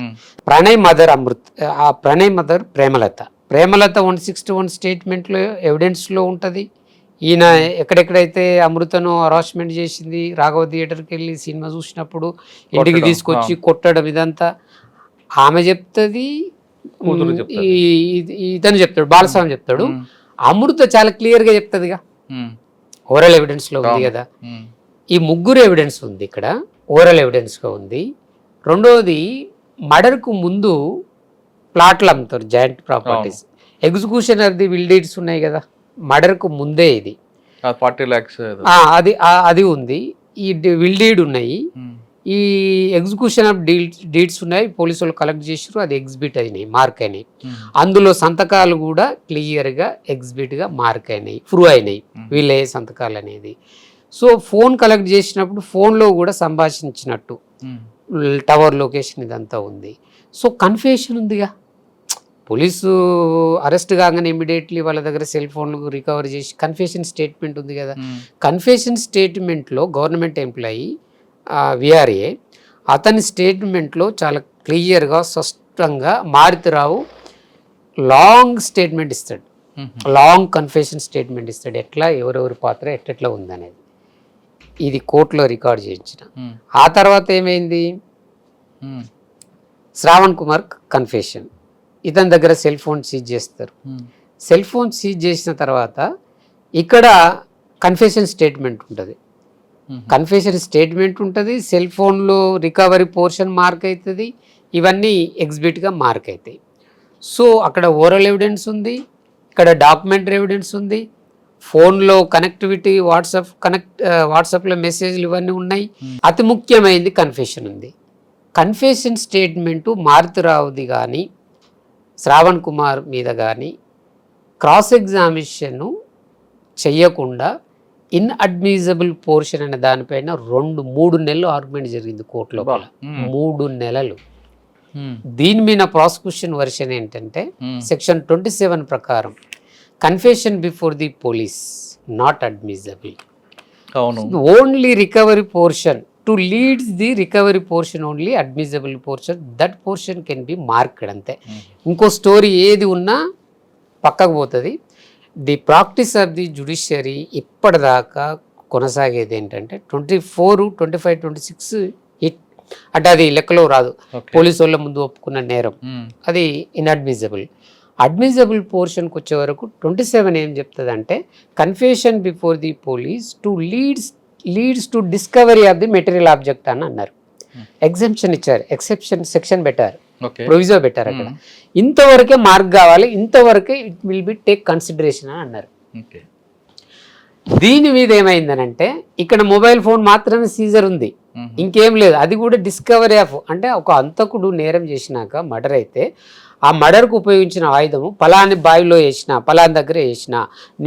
ప్రణయ్ మదర్ ప్రేమలత 161 స్టేట్మెంట్లో ఎవిడెన్స్లో ఉంటుంది. ఈయన ఎక్కడెక్కడైతే అమృతను హరాస్మెంట్ చేసింది, రాఘవ థియేటర్కి వెళ్ళి సినిమా చూసినప్పుడు ఇంటికి తీసుకొచ్చి కొట్టడం, ఇదంతా ఆమె చెప్తుంది, ఇతను చెప్తాడు, బాలస్వామి చెప్తాడు. అమృత చాలా క్లియర్గా చెప్తుందిగా, ఓరల్ ఎవిడెన్స్లో ఉంది కదా. ఈ ముగ్గురు ఎవిడెన్స్ ఉంది ఇక్కడ, ఓరల్ ఎవిడెన్స్గా ఉంది. రెండవది, మర్డర్కు ముందు ప్లాట్లు అమ్ముతారు, joint properties. Execution of the will deeds ఉన్నాయి కదా, మర్డర్కు ముందే ఇది 40 lakhs అది ఉంది. ఈ విల్ డీడ్ ఉన్నాయి, ఈ ఎగ్జిక్యూషన్ ఆఫ్ డీడ్స్ ఉన్నాయి, పోలీసు వాళ్ళు కలెక్ట్ చేసారు, అది ఎగ్జిబిట్ అయినాయి, మార్క్ అయినాయి. అందులో సంతకాలు కూడా క్లియర్గా ఎగ్జిబిట్గా మార్క్ అయినాయి, ప్రూవ్ అయినాయి వీళ్ళే సంతకాలు అనేది. సో ఫోన్ కలెక్ట్ చేసినప్పుడు ఫోన్లో కూడా సంభాషించినట్టు టవర్ లొకేషన్ ఇదంతా ఉంది. సో కన్ఫెషన్ ఉందిగా, పోలీసు అరెస్ట్ కాగానే ఇమీడియట్లీ వాళ్ళ దగ్గర సెల్ ఫోన్లు రికవర్ చేసి కన్ఫెషన్ స్టేట్మెంట్ ఉంది కదా. కన్ఫెషన్ స్టేట్మెంట్లో గవర్నమెంట్ ఎంప్లాయీ విఆర్ఏ అతని స్టేట్మెంట్లో చాలా క్లియర్గా స్పష్టంగా మారుతిరావు లాంగ్ స్టేట్మెంట్ ఇస్తాడు, లాంగ్ కన్ఫెషన్ స్టేట్మెంట్ ఇస్తాడు, ఎట్లా ఎవరెవరి పాత్ర ఎట్లా ఉందనేది. ఇది కోర్టులో రికార్డ్ చేయించిన. ఆ తర్వాత ఏమైంది, శ్రావణ్ కుమార్ కన్ఫెషన్, ఇతని దగ్గర సెల్ ఫోన్ సీజ్ చేస్తారు. సెల్ ఫోన్ సీజ్ చేసిన తర్వాత ఇక్కడ కన్ఫెషన్ స్టేట్మెంట్ ఉంటుంది, సెల్ ఫోన్లో రికవరీ పోర్షన్ మార్క్ అవుతుంది, ఇవన్నీ ఎగ్జిబిట్గా మార్క్ అవుతాయి. సో అక్కడ ఓరల్ ఎవిడెన్స్ ఉంది, ఇక్కడ డాక్యుమెంటరీ ఎవిడెన్స్ ఉంది, ఫోన్లో కనెక్టివిటీ వాట్సాప్లో మెసేజ్లు ఇవన్నీ ఉన్నాయి. అతి ముఖ్యమైనది కన్ఫెషన్ ఉంది. కన్ఫెషన్ స్టేట్మెంటు మారుతిరావుది కానీ శ్రావణ్ కుమార్ మీద కానీ క్రాస్ ఎగ్జామినేషన్ చెయ్యకుండా ఇన్అడ్మిసిబుల్ పోర్షన్ అనే దానిపైన 2-3 నెలలు ఆర్గ్యుమెంట్ జరిగింది కోర్టులో. 3 నెలలు. దీని మీద ప్రాసిక్యూషన్ వర్షన్ ఏంటంటే సెక్షన్ 27 ప్రకారం confession before the police not admissible, only recovery portion to leads the recovery portion only admissible portion, that portion can be marked అంతే. ఇంకో స్టోరీ ఏది ఉన్నా పక్కకు పోతుంది. The practice of the judiciary ఇప్పటిదాకా కొనసాగేది ఏంటంటే 24, 25, 26 అంటే అది లెక్కలో రాదు, పోలీసు వాళ్ళ ముందు ఒప్పుకున్న నేరం, అది ఇన్అడ్మిసిబుల్. అడ్మిసిబుల్ పోర్షన్కి వచ్చే వరకు 27 ఏం చెప్తుంది అంటే confession before the police to leads to discovery of the material object అని అన్నారు. ఎగ్జెంప్షన్ ఇచ్చారు, ఎక్సెప్షన్ సెక్షన్ పెట్టారు, ప్రొవిజో పెట్టారు. అక్కడ ఇంతవరకే మార్క్ కావాలి, ఇంతవరకే it will be take consideration అని అన్నారు. దీని మీద ఏమైందనంటే ఇక్కడ మొబైల్ ఫోన్ మాత్రమే సీజర్ ఉంది, ఇంకేం లేదు. అది కూడా డిస్కవరీ ఆఫ్, అంటే ఒక అంతకుడు నేరం చేసినాక మర్డర్ అయితే ఆ మర్డర్కు ఉపయోగించిన ఆయుధము పలాని బావిలో వేసినా, పలాని దగ్గర వేసినా,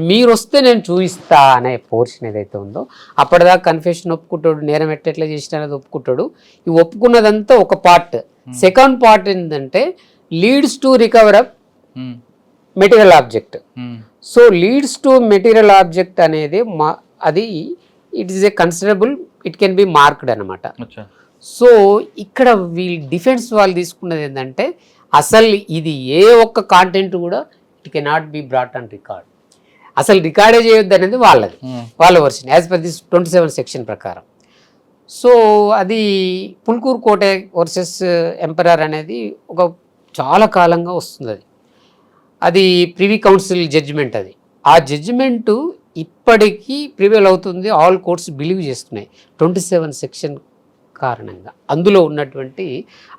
మీరు వస్తే నేను చూపిస్తా అనే పోర్షన్ ఏదైతే ఉందో అప్పటిదాకా కన్ఫెషన్ ఒప్పుకుంటాడు, నేరం ఎట్లా చేసినా అనేది ఒప్పుకుంటాడు. ఈ ఒప్పుకున్నదంతా ఒక పార్ట్. సెకండ్ పార్ట్ ఏంటంటే leads to recover up material object. So leads to material object అనేది అది it is a considerable, it can be marked అనమాట. సో ఇక్కడ వీళ్ళు డిఫెన్స్ వాళ్ళు తీసుకున్నది ఏంటంటే అసలు ఇది ఏ ఒక్క కాంటెంట్ కూడా it cannot B brought on record, అసలు రికార్డే చేయొద్దు అనేది వాళ్ళది, వాళ్ళ version as per this 27 section ప్రకారం. సో అది పుల్కూరు కోటే వర్సెస్ ఎంపరర్ అనేది ఒక చాలా కాలంగా వస్తుంది. అది ప్రివీ కౌన్సిల్ జడ్జిమెంట్. అది ఆ జడ్జిమెంటు ఇప్పటికీ ప్రివేల్ అవుతుంది, ఆల్ కోర్ట్స్ బిలీవ్ చేస్తున్నాయి 27 సెక్షన్ కారణంగా. అందులో ఉన్నటువంటి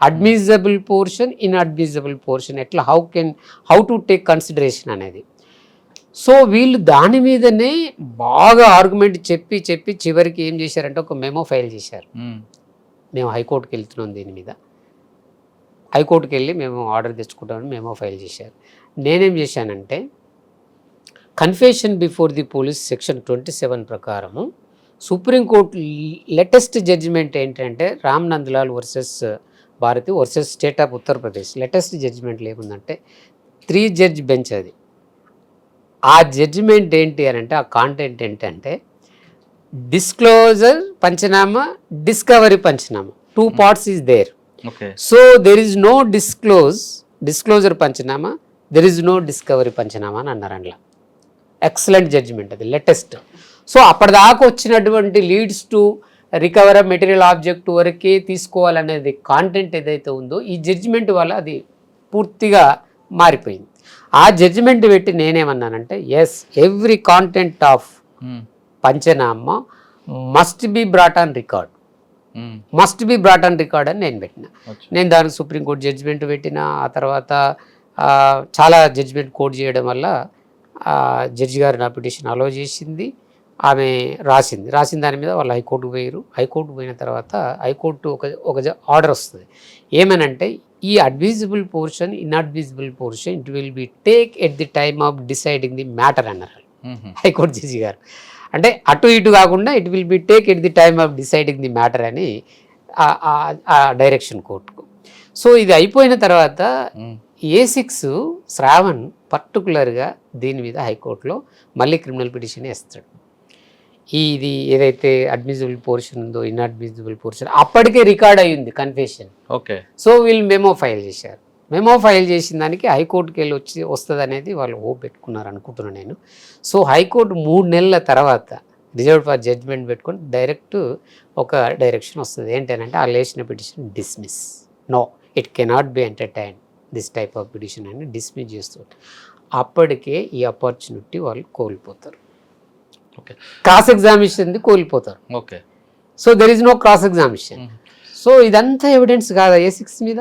అడ్మిసిబుల్ పోర్షన్, ఇన్అడ్మిసిబుల్ పోర్షన్ ఎట్లా హౌ టు టేక్ కన్సిడరేషన్ అనేది. సో వీళ్ళు దాని మీదనే బాగా ఆర్గ్యుమెంట్ చెప్పి చివరికి ఏం చేశారంటే ఒక మెమో ఫైల్ చేశారు. మేము హైకోర్టుకి వెళ్తున్నాం దీని మీద, హైకోర్టుకి వెళ్ళి మేము ఆర్డర్ తెచ్చుకుంటామని మేమో ఫైల్ చేశారు. నేనేం చేశానంటే confession before the police section 27 ప్రకారము సుప్రీంకోర్టు లేటెస్ట్ జడ్జిమెంట్ ఏంటంటే Ram Nandlal versus Bharati versus state of Uttar Pradesh latest judgement ఏముందంటే 3 జడ్జ్ బెంచ్ అది. ఆ జడ్జిమెంట్ ఏంటి అని అంటే ఆ కాంటెంట్ ఏంటంటే disclosure panchanama, discovery panchanama, 2 parts is there. So there is no disclosure panchanama, there is no discovery panchanama అని అన్నారు అందులో. ఎక్సలెంట్ జడ్జిమెంట్ అది లేటెస్ట్. సో అప్పటిదాకా వచ్చినటువంటి leads to recover material object వరకే తీసుకోవాలనేది కాంటెంట్ ఏదైతే ఉందో ఈ జడ్జిమెంట్ వల్ల అది పూర్తిగా మారిపోయింది. ఆ జడ్జిమెంట్ పెట్టి నేనేమన్నానంటే yes every content of panchanama must be brought on record, must be brought on record అని నేను పెట్టిన. నేను దానికి సుప్రీంకోర్టు జడ్జిమెంట్ పెట్టిన. ఆ తర్వాత చాలా జడ్జిమెంట్ కోట్ చేయడం వల్ల జడ్జి గారు నా పిటిషన్ అలో చేసింది. ఆమె రాసిన దాని మీద వాళ్ళు హైకోర్టుకు పోయారు. హైకోర్టు పోయిన తర్వాత హైకోర్టు ఒక ఆర్డర్ వస్తుంది ఏమనంటే ఈ admissible portion inadmissible portion it will be take at the time of deciding the matter అన్నారు హైకోర్టు జడ్జి గారు. అంటే అటు ఇటు కాకుండా it will be take at the time of deciding the matter అని ఆ డైరెక్షన్ కోర్టుకు. సో ఇది అయిపోయిన తర్వాత A6 శ్రావణ్ పర్టికులర్గా దీని మీద హైకోర్టులో మళ్ళీ క్రిమినల్ పిటిషన్ వేస్తాడు. ఇది ఏదైతే అడ్మిసిబుల్ పోర్షన్ ఉందో ఇన్అడ్మిసిబుల్ పోర్షన్ అప్పటికే రికార్డ్ అయ్యింది కన్ఫెషన్. ఓకే. సో వీళ్ళు మెమో ఫైల్ చేశారు. మెమో ఫైల్ చేసిన దానికి హైకోర్టుకి వెళ్ళి వస్తుంది అనేది వాళ్ళు హోప్ పెట్టుకున్నారు అనుకుంటున్నాను నేను. సో హైకోర్టు 3 నెలల తర్వాత రిజర్వ్ ఫర్ జడ్జ్మెంట్ పెట్టుకొని డైరెక్ట్ ఒక డైరెక్షన్ వస్తుంది ఏంటంటే ఆ లేచిన petition dismiss, no it cannot be entertain this type of petition అని డిస్మిస్ చేస్తుంది. అప్పటికే ఈ ఆపర్చునిటీ వాళ్ళు కోల్పోతారు. ఓకే. క్రాస్ ఎగ్జామినేషన్ కోల్పోతారు. Okay. So there is no cross examination. So ఇదంతా ఎవిడెన్స్ కాదా A6 మీద?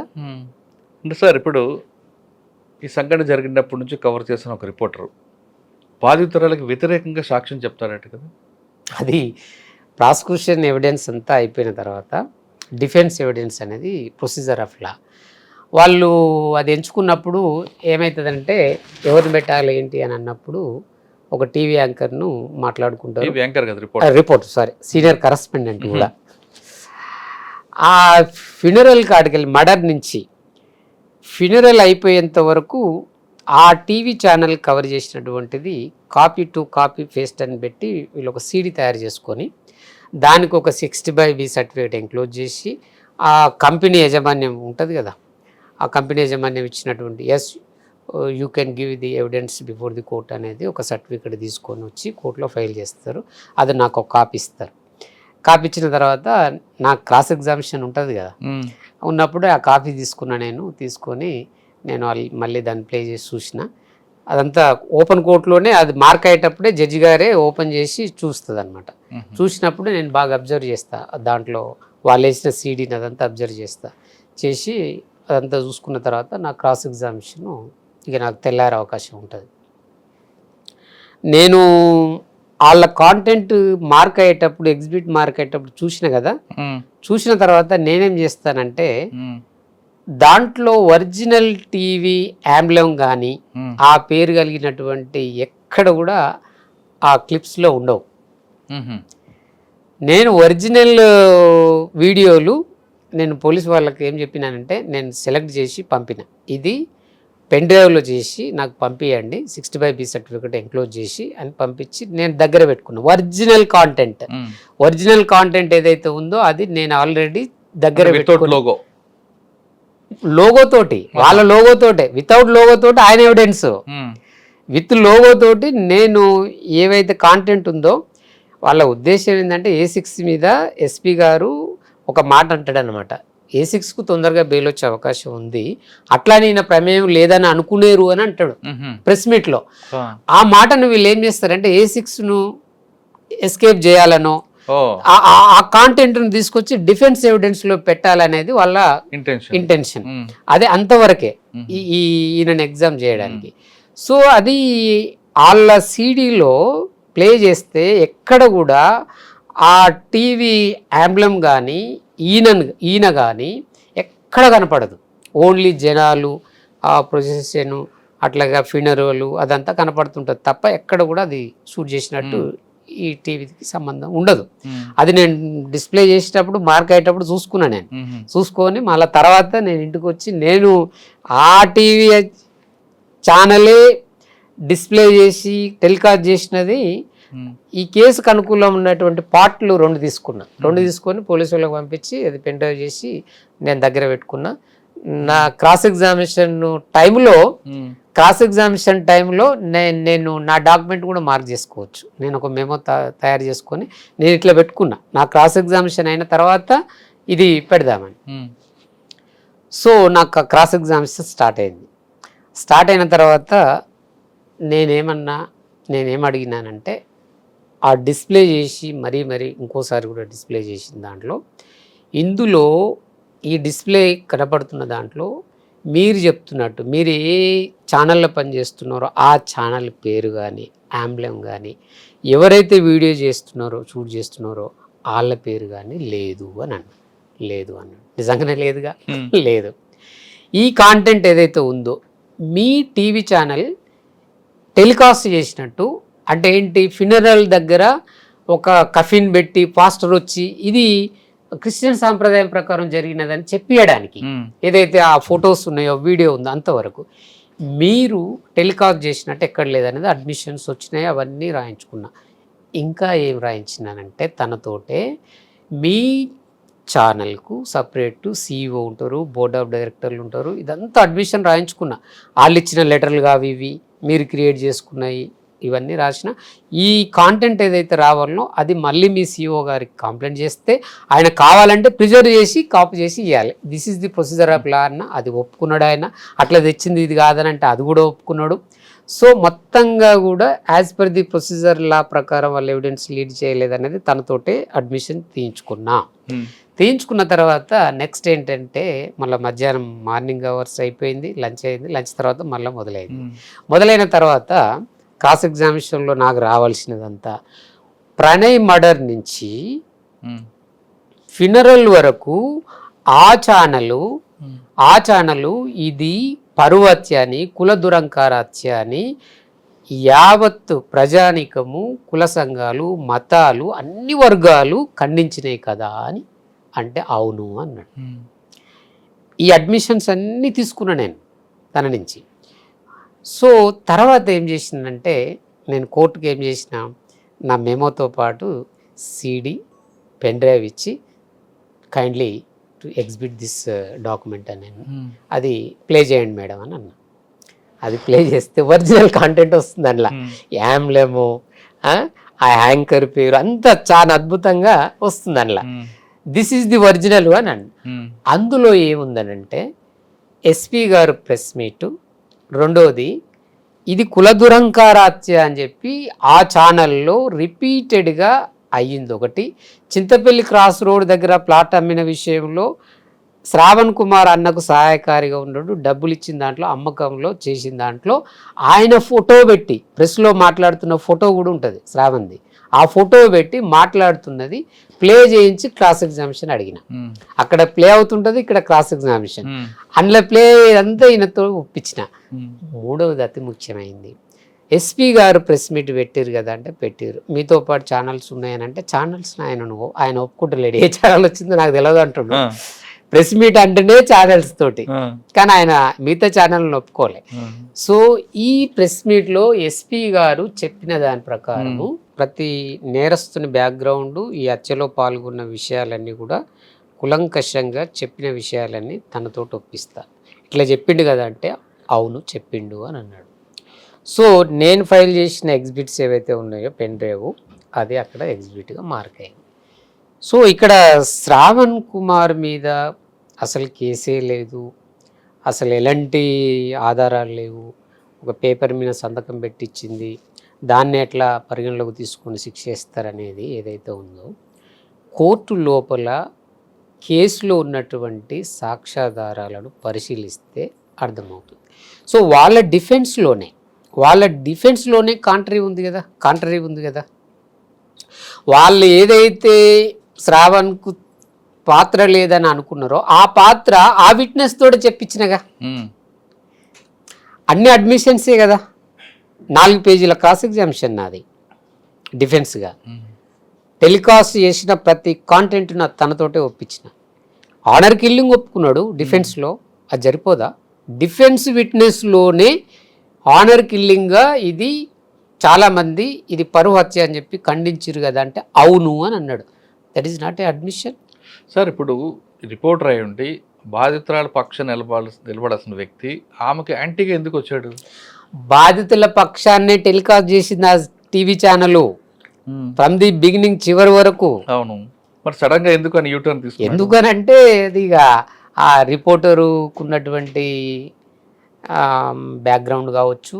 అంటే సార్ ఇప్పుడు ఈ సంఘటన జరిగినప్పటి నుంచి కవర్ చేసిన ఒక రిపోర్టర్ బాధితురాలకు వ్యతిరేకంగా సాక్ష్యం చెప్తారట కదా. అది ప్రాసిక్యూషన్ ఎవిడెన్స్ అంతా అయిపోయిన తర్వాత డిఫెన్స్ ఎవిడెన్స్ అనేది ప్రొసీజర్ ఆఫ్ లా. వాళ్ళు అది ఎంచుకున్నప్పుడు ఏమవుతుందంటే ఎవరిని పెట్టాలి ఏంటి అని అన్నప్పుడు ఒక టీవీ యాంకర్ను మాట్లాడుకుంటారు. రిపోర్టర్ సీనియర్ కరస్పాండెంట్ కూడా. ఆ ఫ్యూనరల్ కాడికెళ్ళి మర్డర్ నుంచి ఫ్యూనరల్ అయిపోయేంత వరకు ఆ టీవీ ఛానల్ కవర్ చేసినటువంటిది కాపీ టు కాపీ పేస్ట్ అని పెట్టి వీళ్ళు ఒక సీడీ తయారు చేసుకొని దానికి ఒక 60/B సర్టిఫికేట్ ఎంక్లోజ్ చేసి ఆ కంపెనీ యాజమాన్యం ఉంటుంది కదా, ఆ కంపెనీ యాజమాన్యం ఇచ్చినటువంటి yes you can give the evidence before the court అనేది ఒక సర్టిఫికేట్ తీసుకొని వచ్చి కోర్టులో ఫైల్ చేస్తారు. అది నాకు ఒక కాపీ ఇస్తారు. కాపీ ఇచ్చిన తర్వాత నాకు క్రాస్ ఎగ్జామినేషన్ ఉంటుంది కదా, ఉన్నప్పుడు ఆ కాపీ తీసుకొని నేను మళ్ళీ దాన్ని ప్లే చేసి చూసిన. అదంతా ఓపెన్ కోర్టులోనే అది మార్క్ అయ్యేటప్పుడే జడ్జి గారే ఓపెన్ చేసి చూస్తుంది అనమాట. చూసినప్పుడు నేను బాగా అబ్జర్వ్ చేస్తా, దాంట్లో వాళ్ళు వేసిన సీడీని అదంతా అబ్జర్వ్ చేసి అదంతా చూసుకున్న తర్వాత నా క్రాస్ ఎగ్జామినేషను ఇక నాకు తెల్లారే అవకాశం ఉంటుంది. నేను వాళ్ళ కాంటెంట్ మార్క్ అయ్యేటప్పుడు ఎగ్జిబిట్ మార్క్ అయ్యేటప్పుడు చూసిన తర్వాత నేనేం చేస్తానంటే దాంట్లో ఒరిజినల్ టీవీ యాంబ్లం కానీ ఆ పేరు కలిగినటువంటి ఎక్కడ కూడా ఆ క్లిప్స్లో ఉండవు. నేను ఒరిజినల్ వీడియోలు నేను పోలీస్ వాళ్ళకి ఏం చెప్పినానంటే నేను సెలెక్ట్ చేసి పంపిన, ఇది పెన్ డ్రైవ్లో చేసి నాకు పంపించండి 60/B సర్టిఫికేట్ ఎంక్లోజ్ చేసి అని పంపించి నేను దగ్గర పెట్టుకున్నాను. ఒరిజినల్ కాంటెంట్ ఏదైతే ఉందో అది నేను ఆల్రెడీ దగ్గర పెట్టుకున్నాను. లోగోతోటి వాళ్ళ లోగోతోటే, వితౌట్ లోగోతోటి ఆయన ఎవిడెన్స్, విత్ లోగోతోటి నేను ఏవైతే కాంటెంట్ ఉందో వాళ్ళ ఉద్దేశం ఏంటంటే A6 మీద ఎస్పీ గారు ఒక మాట అంటాడు అనమాట, A6కు తొందరగా బెయిల్ వచ్చే అవకాశం ఉంది, అట్లా నేను ప్రమేయం లేదని అనుకునేరు అని అంటాడు ప్రెస్ మీట్లో. ఆ మాటను వీళ్ళు ఏం చేస్తారంటే A6ను ఎస్కేప్ చేయాలనో ఆ కాంటెంట్ను తీసుకొచ్చి డిఫెన్స్ ఎవిడెన్స్లో పెట్టాలనేది వాళ్ళ ఇంటెన్షన్. అదే అంతవరకే ఈయనను ఎగ్జామ్ చేయడానికి. సో అది వాళ్ళ సీడీలో ప్లే చేస్తే ఎక్కడ కూడా ఆ టీవీ యాంబ్లం కానీ ఈయన కానీ ఎక్కడ కనపడదు. ఓన్లీ జనాలు, ఆ ప్రొసెషను, అట్లాగా ఫినరలు అదంతా కనపడుతుంటుంది తప్ప ఎక్కడ కూడా అది షూట్ చేసినట్టు ఈ టీవీకి సంబంధం ఉండదు. అది నేను డిస్ప్లే చేసేటప్పుడు మార్క్ అయ్యేటప్పుడు చూసుకున్నా. నేను చూసుకొని మళ్ళీ తర్వాత నేను ఇంటికి వచ్చి నేను ఆ టీవీ ఛానలే డిస్ప్లే చేసి టెలికాస్ట్ చేసినది. ఈ కేసుకు అనుకూలం ఉన్నటువంటి పార్ట్లు 2 తీసుకున్నా. 2 తీసుకొని పోలీసు వాళ్ళకి పంపించి అది పెన్ డ్రైవ్ చేసి నేను దగ్గర పెట్టుకున్నా. నా క్రాస్ ఎగ్జామినేషన్ టైంలో నేను నా డాక్యుమెంట్ కూడా మార్క్ చేసుకోవచ్చు. నేను ఒక మెమో తయారు చేసుకొని నేను ఇట్లా పెట్టుకున్నా. నా క్రాస్ ఎగ్జామినేషన్ అయిన తర్వాత ఇది పెడదామని. సో నాకు క్రాస్ ఎగ్జామినేషన్ స్టార్ట్ అయింది. స్టార్ట్ అయిన తర్వాత నేనేం అడిగినానంటే ఆ డిస్ప్లే చేసి మరీ ఇంకోసారి కూడా డిస్ప్లే చేసిన దాంట్లో, ఇందులో ఈ డిస్ప్లే కనపడుతున్న దాంట్లో మీరు చెప్తున్నట్టు మీరు ఏ ఛానల్లో పనిచేస్తున్నారో ఆ ఛానల్ పేరు కానీ ఆంబ్లెం కానీ ఎవరైతే వీడియో చేస్తున్నారో షూట్ చేస్తున్నారో వాళ్ళ పేరు కానీ లేదు అన్నాడు. నిజంగానే లేదుగా. లేదు. ఈ కాంటెంట్ ఏదైతే ఉందో మీ టీవీ ఛానల్ టెలికాస్ట్ చేసినట్టు అంటే ఏంటి, ఫినరల్ దగ్గర ఒక కఫిన్ పెట్టి పాస్టర్ వచ్చి ఇది క్రిస్టియన్ సాంప్రదాయం ప్రకారం జరిగినదని చెప్పియడానికి ఏదైతే ఆ ఫొటోస్ ఉన్నాయో వీడియో ఉందో అంతవరకు మీరు టెలికాస్ట్ చేసినట్టు ఎక్కడ లేదనేది అడ్మిషన్స్ వచ్చినాయి. అవన్నీ రాయించుకున్నా. ఇంకా ఏం రాయించినానంటే తనతోటే మీ ఛానల్కు సపరేట్ CEO ఉంటారు, బోర్డ్ ఆఫ్ డైరెక్టర్లు ఉంటారు. ఇదంతా అడ్మిషన్ రాయించుకున్నా. వాళ్ళు ఇచ్చిన లెటర్లు కావి ఇవి మీరు క్రియేట్ చేసుకున్నాయి ఇవన్నీ రాసిన. ఈ కాంటెంట్ ఏదైతే రావాలనో అది మళ్ళీ మీ CEO గారికి కంప్లైంట్ చేస్తే ఆయన కావాలంటే ప్రిజర్వ్ చేసి కాపీ చేసి ఇవ్వాలి. This is the procedure of law అన్న అది ఒప్పుకున్నాడు. ఆయన అట్లా తెచ్చింది ఇది కాదని అంటే అది కూడా ఒప్పుకున్నాడు. సో మొత్తంగా కూడా యాజ్ పర్ ది ప్రొసీజర్ లా ప్రకారం వాళ్ళు ఎవిడెన్స్ లీడ్ చేయలేదనేది తనతోటే అడ్మిషన్ తీయించుకున్న తర్వాత నెక్స్ట్ ఏంటంటే మళ్ళీ మధ్యాహ్నం మార్నింగ్ అవర్స్ అయిపోయింది, లంచ్ అయింది. లంచ్ తర్వాత మళ్ళీ మొదలైన తర్వాత క్రాస్ ఎగ్జామినేషన్లో నాకు రావాల్సినదంతా ప్రణయ్ మర్డర్ నుంచి ఫినరల్ వరకు ఆ ఛానలు ఇది పరువత్య అని, కుల దురంకారత్య అని యావత్తు ప్రజానికము, కుల సంఘాలు, మతాలు, అన్ని వర్గాలు ఖండించినాయి కదా అని అంటే అవును అన్నాడు. ఈ అడ్మిషన్స్ అన్నీ తీసుకున్నా నేను తన నుంచి. సో తర్వాత ఏం చేసిందంటే నేను కోర్టుకి ఏం చేసిన, నా మెమోతో పాటు CD పెన్ డ్రైవ్ ఇచ్చి kindly to exhibit this document అని అది ప్లే చేయండి మేడం అని అన్నా. అది ప్లే చేస్తే ఒరిజినల్ కాంటెంట్ వస్తుంది అందులో. యామ్లెము, ఆ యాంకర్ పేరు అంతా చాలా అద్భుతంగా వస్తుంది అందులో. దిస్ ఈజ్ ది ఒరిజినల్ అని అన్న. అందులో ఏముందనంటే SP గారు ప్రెస్ మీటు, రెండోది ఇది కుల దురంకారాత్య అని చెప్పి ఆ ఛానల్లో రిపీటెడ్గా అయ్యింది. ఒకటి చింతపల్లి క్రాస్ రోడ్ దగ్గర ప్లాట్ అమ్మిన విషయంలో శ్రావణ్ కుమార్ అన్నకు సహాయకారిగా ఉన్నాడు. డబ్బులు ఇచ్చిన దాంట్లో అమ్మకంలో చేసిన దాంట్లో ఆయన ఫోటో పెట్టి ప్రెస్లో మాట్లాడుతున్న ఫోటో కూడా ఉంటుంది శ్రావణ్ది. ఆ ఫోటో పెట్టి మాట్లాడుతున్నది ప్లే చేయించి క్రాస్ ఎగ్జామినేషన్ అడిగిన. అక్కడ ప్లే అవుతుంటుంది, ఇక్కడ క్రాస్ ఎగ్జామినేషన్. అందులో ప్లే అంతా ఈయనతో ఒప్పించిన. మూడవది అతి ముఖ్యమైంది, SP గారు ప్రెస్ మీట్ పెట్టారు కదా అంటే పెట్టారు. మీతో పాటు ఛానల్స్ ఉన్నాయని అంటే ఛానల్స్ ఆయన ఒప్పుకుంటలేడు. ఏ ఛానల్ వచ్చిందో నాకు తెలియదు అంటున్నాడు. ప్రెస్ మీట్ అంటేనే ఛానల్స్ తోటి, కానీ ఆయన మిగతా ఛానల్ని ఒప్పుకోలే. సో ఈ ప్రెస్ మీట్లో SP గారు చెప్పిన దాని ప్రకారము ప్రతి నేరస్తుని బ్యాక్గ్రౌండ్, ఈ హత్యలో పాల్గొన్న విషయాలన్నీ కూడా కులంకషంగా చెప్పిన విషయాలన్నీ తనతోటి ఒప్పిస్తా. ఇట్లా చెప్పిండు కదా అంటే అవును చెప్పిండు అని అన్నాడు. సో నేను ఫైల్ చేసిన ఎగ్జిబిట్స్ ఏవైతే ఉన్నాయో పెన్ డ్రైవ్ అది అక్కడ ఎగ్జిబిట్గా మార్క్ అయింది. సో ఇక్కడ శ్రావణ్ కుమార్ మీద అసలు కేసే లేదు, అసలు ఎలాంటి ఆధారాలు లేవు, ఒక పేపర్ మీద సంతకం పెట్టించింది, దాన్ని ఎట్లా పరిగణలోకి తీసుకొని శిక్ష ఇస్తారనేది ఏదైతే ఉందో కోర్టు లోపల కేసులో ఉన్నటువంటి సాక్ష్యాధారాలను పరిశీలిస్తే అర్థమవుతుంది. సో వాళ్ళ డిఫెన్స్లోనే కాంట్రీ ఉంది కదా. వాళ్ళు ఏదైతే శ్రావణ్కు పాత్ర లేదని అనుకున్నారో ఆ పాత్ర ఆ విట్నెస్ తోటి చెప్పించినగా. అన్ని అడ్మిషన్సే కదా, 4 పేజీల క్రాస్ ఎగ్జామినేషన్ నాది డిఫెన్స్గా. టెలికాస్ట్ చేసిన ప్రతి కాంటెంట్ నా తనతోటే ఒప్పించిన. ఆనర్ కిల్లింగ్ ఒప్పుకున్నాడు డిఫెన్స్లో, అది సరిపోదా? డిఫెన్స్ విట్నెస్లోనే ఆనర్ కిల్లింగ్గా ఇది చాలామంది ఇది పరువు హత్య అని చెప్పి ఖండించారు కదా అంటే అవును అని అన్నాడు. That is not a admission. Sir ఇప్పుడు రిపోర్టర్ అయి ఉండి బాధితురాల పక్షం నిలబడాల్సిన వ్యక్తి ఆమెకి యాంటీగా ఎందుకు వచ్చాడు? బాధితుల పక్షాన్నే టెలికాస్ట్ చేసింది ఆ TV channel from the beginning చివరి వరకు. అవును, మరి సడన్ గా ఎందుకు అని యూటర్న్ తీసుకున్నాడు? ఎందుకనంటే అది ఇక ఆ రిపోర్టరుకు ఉన్నటువంటి బ్యాక్గ్రౌండ్ కావచ్చు,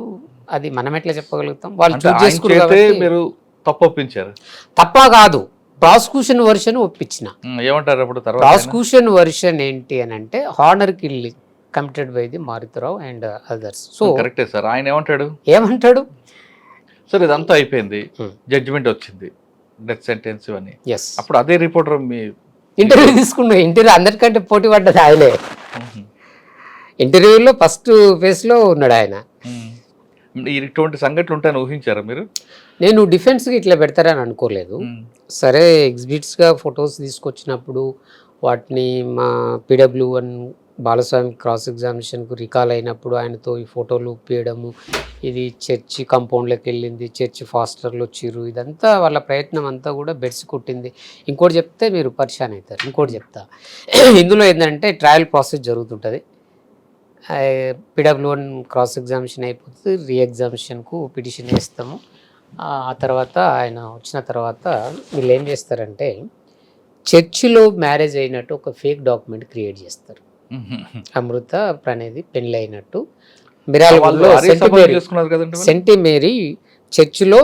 అది మనం ఎట్లా చెప్పగలుగుతాం. వాళ్ళు చూస్ చేసుకున్నారు కాబట్టి మీరు తప్పు ఒప్పించారు. తప్ప కాదు, ప్రాసిక్యూషన్ వర్షన్ ఒప్పించిన. ఏమంటారు అప్పుడు? తర్వాత ప్రాసిక్యూషన్ వర్షన్ ఏంటి అని అంటే honour killing committed by the Maruthi Rao and others. So కరెక్టే సార్. ఆయన ఏమంటాడు సార్, ఇదంతా అయిపోయింది, జడ్జిమెంట్ వచ్చింది, డెత్ సెంటెన్స్ ఇవన్నీ. ఎస్, అప్పుడు అదే రిపోర్టర్ మీ ఇంటర్వ్యూ తీసుకున్నా. ఇంటర్వ్యూ అందరికంటే పోటీ పడ్డది ఆయనే. ఇంటర్వ్యూలో ఫస్ట్ ఫేజ్లో ఉన్నాడు ఆయన. ఇటువంటి సంఘటనలు ఉంటాయని ఊహించారా మీరు? నేను డిఫెన్స్కి ఇట్లా పెడతారని అనుకోలేదు. సరే, ఎగ్జిబిట్స్గా ఫొటోస్ తీసుకొచ్చినప్పుడు వాటిని మా PW1 బాలస్వామి క్రాస్ ఎగ్జామినేషన్కు రికాల్ అయినప్పుడు ఆయనతో ఈ ఫోటోలు ఉపయోగము, ఇది చర్చి కాంపౌండ్లోకి వెళ్ళింది, చర్చి ఫాస్టర్లు వచ్చిర్రు, ఇదంతా వాళ్ళ ప్రయత్నం అంతా కూడా బెడ్స్ కొట్టింది. ఇంకోటి చెప్తే మీరు పరిశాన్ అవుతారు. ఇంకోటి చెప్తా, ఇందులో ఏంటంటే ట్రయల్ ప్రాసెస్ జరుగుతుంటుంది. PW1 క్రాస్ ఎగ్జామినేషన్ అయిపోతుంది, రీ ఎగ్జామినేషన్కు పిటిషన్ వేస్తాము. ఆ తర్వాత ఆయన వచ్చిన తర్వాత వీళ్ళు ఏం చేస్తారంటే చర్చిలో మ్యారేజ్ అయినట్టు ఒక ఫేక్ డాక్యుమెంట్ క్రియేట్ చేస్తారు. అమృత ప్రణేది పెళ్ళి అయినట్టు మిరాలగూడలో సెంట్ మేరీ చర్చిలో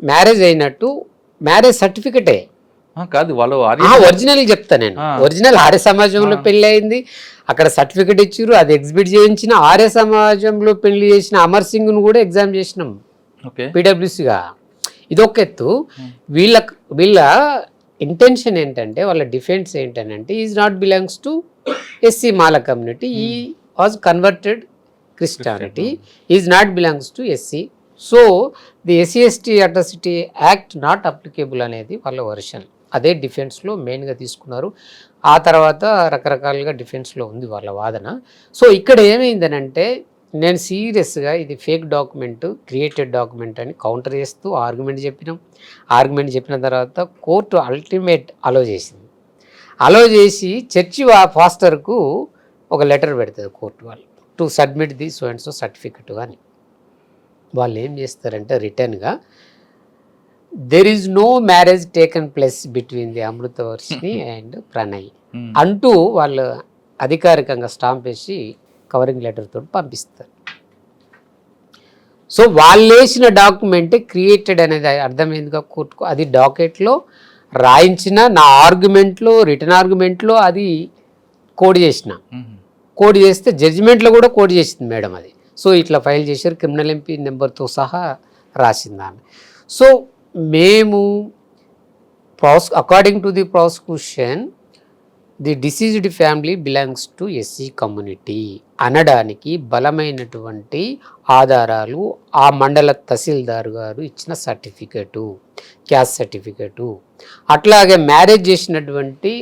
మ్యారేజ్ అయినట్టు మ్యారేజ్ సర్టిఫికెటే కాదు, వాళ్ళు ఒరిజినల్ చెప్తా నేను. ఒరిజినల్ ఆర్య సమాజంలో పెళ్లి అయింది, అక్కడ సర్టిఫికెట్ ఇచ్చారు, అది ఎగ్జిబిట్ చేయించిన. ఆర్య సమాజంలో పెళ్లి చేసిన అమర్ సింగ్ను కూడా ఎగ్జామ్ చేసినాం PWCగా. ఇదొక ఎత్తు. వీళ్ళ ఇంటెన్షన్ ఏంటంటే, వాళ్ళ డిఫెన్స్ ఏంటంటే, is not belongs to SC Mala community, ఈ was converted Christianity, is not belongs to SC. So the SC/ST atrocity act not applicable అనేది వాళ్ళ వర్షన్. అదే డిఫెన్స్లో మెయిన్గా తీసుకున్నారు. ఆ తర్వాత రకరకాలుగా డిఫెన్స్లో ఉంది వాళ్ళ వాదన. సో ఇక్కడ ఏమైందనంటే, నేను సీరియస్గా ఇది ఫేక్ డాక్యుమెంట్, క్రియేటెడ్ డాక్యుమెంట్ అని కౌంటర్ చేస్తూ ఆర్గ్యుమెంట్ చెప్పినాం. ఆర్గ్యుమెంట్ చెప్పిన తర్వాత కోర్టు అల్టిమేట్ అలో చేసింది. అలో చేసి చర్చి ఫాస్టర్కు ఒక లెటర్ పెడుతుంది కోర్టు వాళ్ళు, to submit the so and so certificate అని. వాళ్ళు ఏం చేస్తారంటే రిటర్న్గా, there is no marriage taken place between the Amruthavarshini and Pranay అంటూ వాళ్ళు అధికారికంగా స్టాంప్ వేసి కవరింగ్ లెటర్ తోటి పంపిస్తారు. సో వాళ్ళు వేసిన డాక్యుమెంట్ క్రియేటెడ్ అనేది అర్థమైందిగా కోర్టుకు. అది డాకెట్లో రాయించిన, నా ఆర్గ్యుమెంట్లో, రిటర్న్ ఆర్గ్యుమెంట్లో అది కోడ్ చేసిన. కోడ్ చేస్తే జడ్జిమెంట్లో కూడా కోడ్ చేసింది మేడం అది. సో ఇట్లా ఫైల్ చేశారు, క్రిమినల్ MP నెంబర్తో సహా రాసింది ఆమె. సో మేము according to the prosecution the deceased family belongs to SC community అనడానికి బలమైనటువంటి ఆధారాలు ఆ మండల తహసీల్దార్ గారు ఇచ్చిన సర్టిఫికెటు, క్యాస్ట్ సర్టిఫికెటు, అట్లాగే మ్యారేజ్ చేసినటువంటి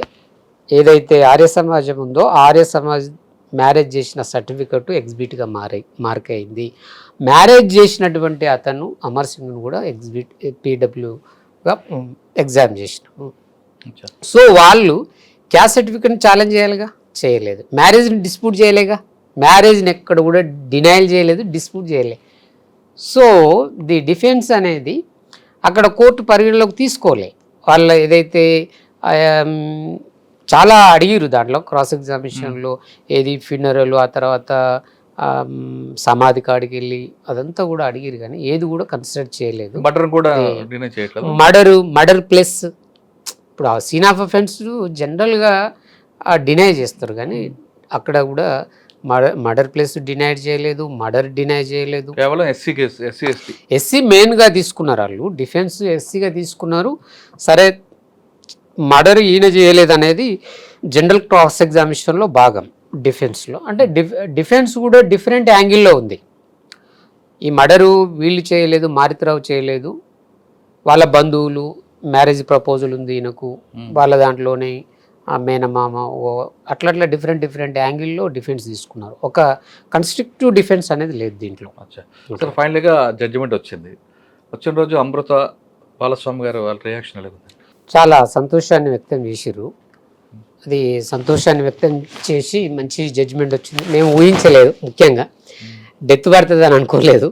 ఏదైతే ఆర్య సమాజం ఉందో ఆర్య సమాజ్ మ్యారేజ్ చేసిన సర్టిఫికెట్ ఎగ్జిబిట్గా మార్క్ అయింది. మ్యారేజ్ చేసినటువంటి అతను అమర్ సింగ్ను కూడా ఎగ్జిబిట్ PWగా ఎగ్జామ్ చేసినాము. సో వాళ్ళు క్యాస్ట్ సర్టిఫికెట్ని ఛాలెంజ్ చేయాలిగా, చేయలేదు. మ్యారేజ్ని డిస్ప్యూట్ చేయలేగా, మ్యారేజ్ని ఎక్కడ కూడా డినైల్ చేయలేదు, డిస్ప్యూట్ చేయలేదు. సో ది డిఫెన్స్ అనేది అక్కడ కోర్టు పరిగణలోకి తీసుకోలే. వాళ్ళ ఏదైతే చాలా అడిగిరు దాంట్లో క్రాస్ ఎగ్జామినేషన్లో, ఏది ఫ్యూనరల్, ఆ తర్వాత సమాధి కాడికి వెళ్ళి అదంతా కూడా అడిగిరు, కానీ ఏది కూడా కన్సిడర్ చేయలేదు. మర్డర్ ప్లస్ ఇప్పుడు ఆ సీన్ ఆఫ్ అఫెన్స్ జనరల్గా డినై చేస్తారు, కానీ అక్కడ కూడా మర్డర్ ప్లస్ డినై చేయలేదు, మర్డర్ డినై చేయలేదు. కేవలం SC మెయిన్గా తీసుకున్నారు వాళ్ళు, డిఫెన్స్ SCగా తీసుకున్నారు. సరే మర్డర్ ఈయన చేయలేదు అనేది జనరల్ క్రాస్ ఎగ్జామినేషన్లో భాగం డిఫెన్స్లో. అంటే డిఫెన్స్ కూడా డిఫరెంట్ యాంగిల్లో ఉంది. ఈ మర్డరు వీళ్ళు చేయలేదు, మారుతిరావు చేయలేదు, వాళ్ళ బంధువులు మ్యారేజ్ ప్రపోజల్ ఉంది ఈయనకు, వాళ్ళ దాంట్లోనే ఆ మేనమామ అట్లా డిఫరెంట్ యాంగిల్లో డిఫెన్స్ తీసుకున్నారు. ఒక కన్స్ట్రక్టివ్ డిఫెన్స్ అనేది లేదు దీంట్లో. సార్ ఫైనల్గా జడ్జిమెంట్ వచ్చిన రోజు అమృత బాలస్వామి గారు వాళ్ళ రియాక్షన్ ఎలా ఉంది? చాలా సంతోషాన్ని వ్యక్తం చేసిర్రు. అది సంతోషాన్ని వ్యక్తం చేసి మంచి జడ్జిమెంట్ వచ్చింది. మేము ఊహించలేదు, ముఖ్యంగా డెత్ పడుతుందని అనుకోలేదు,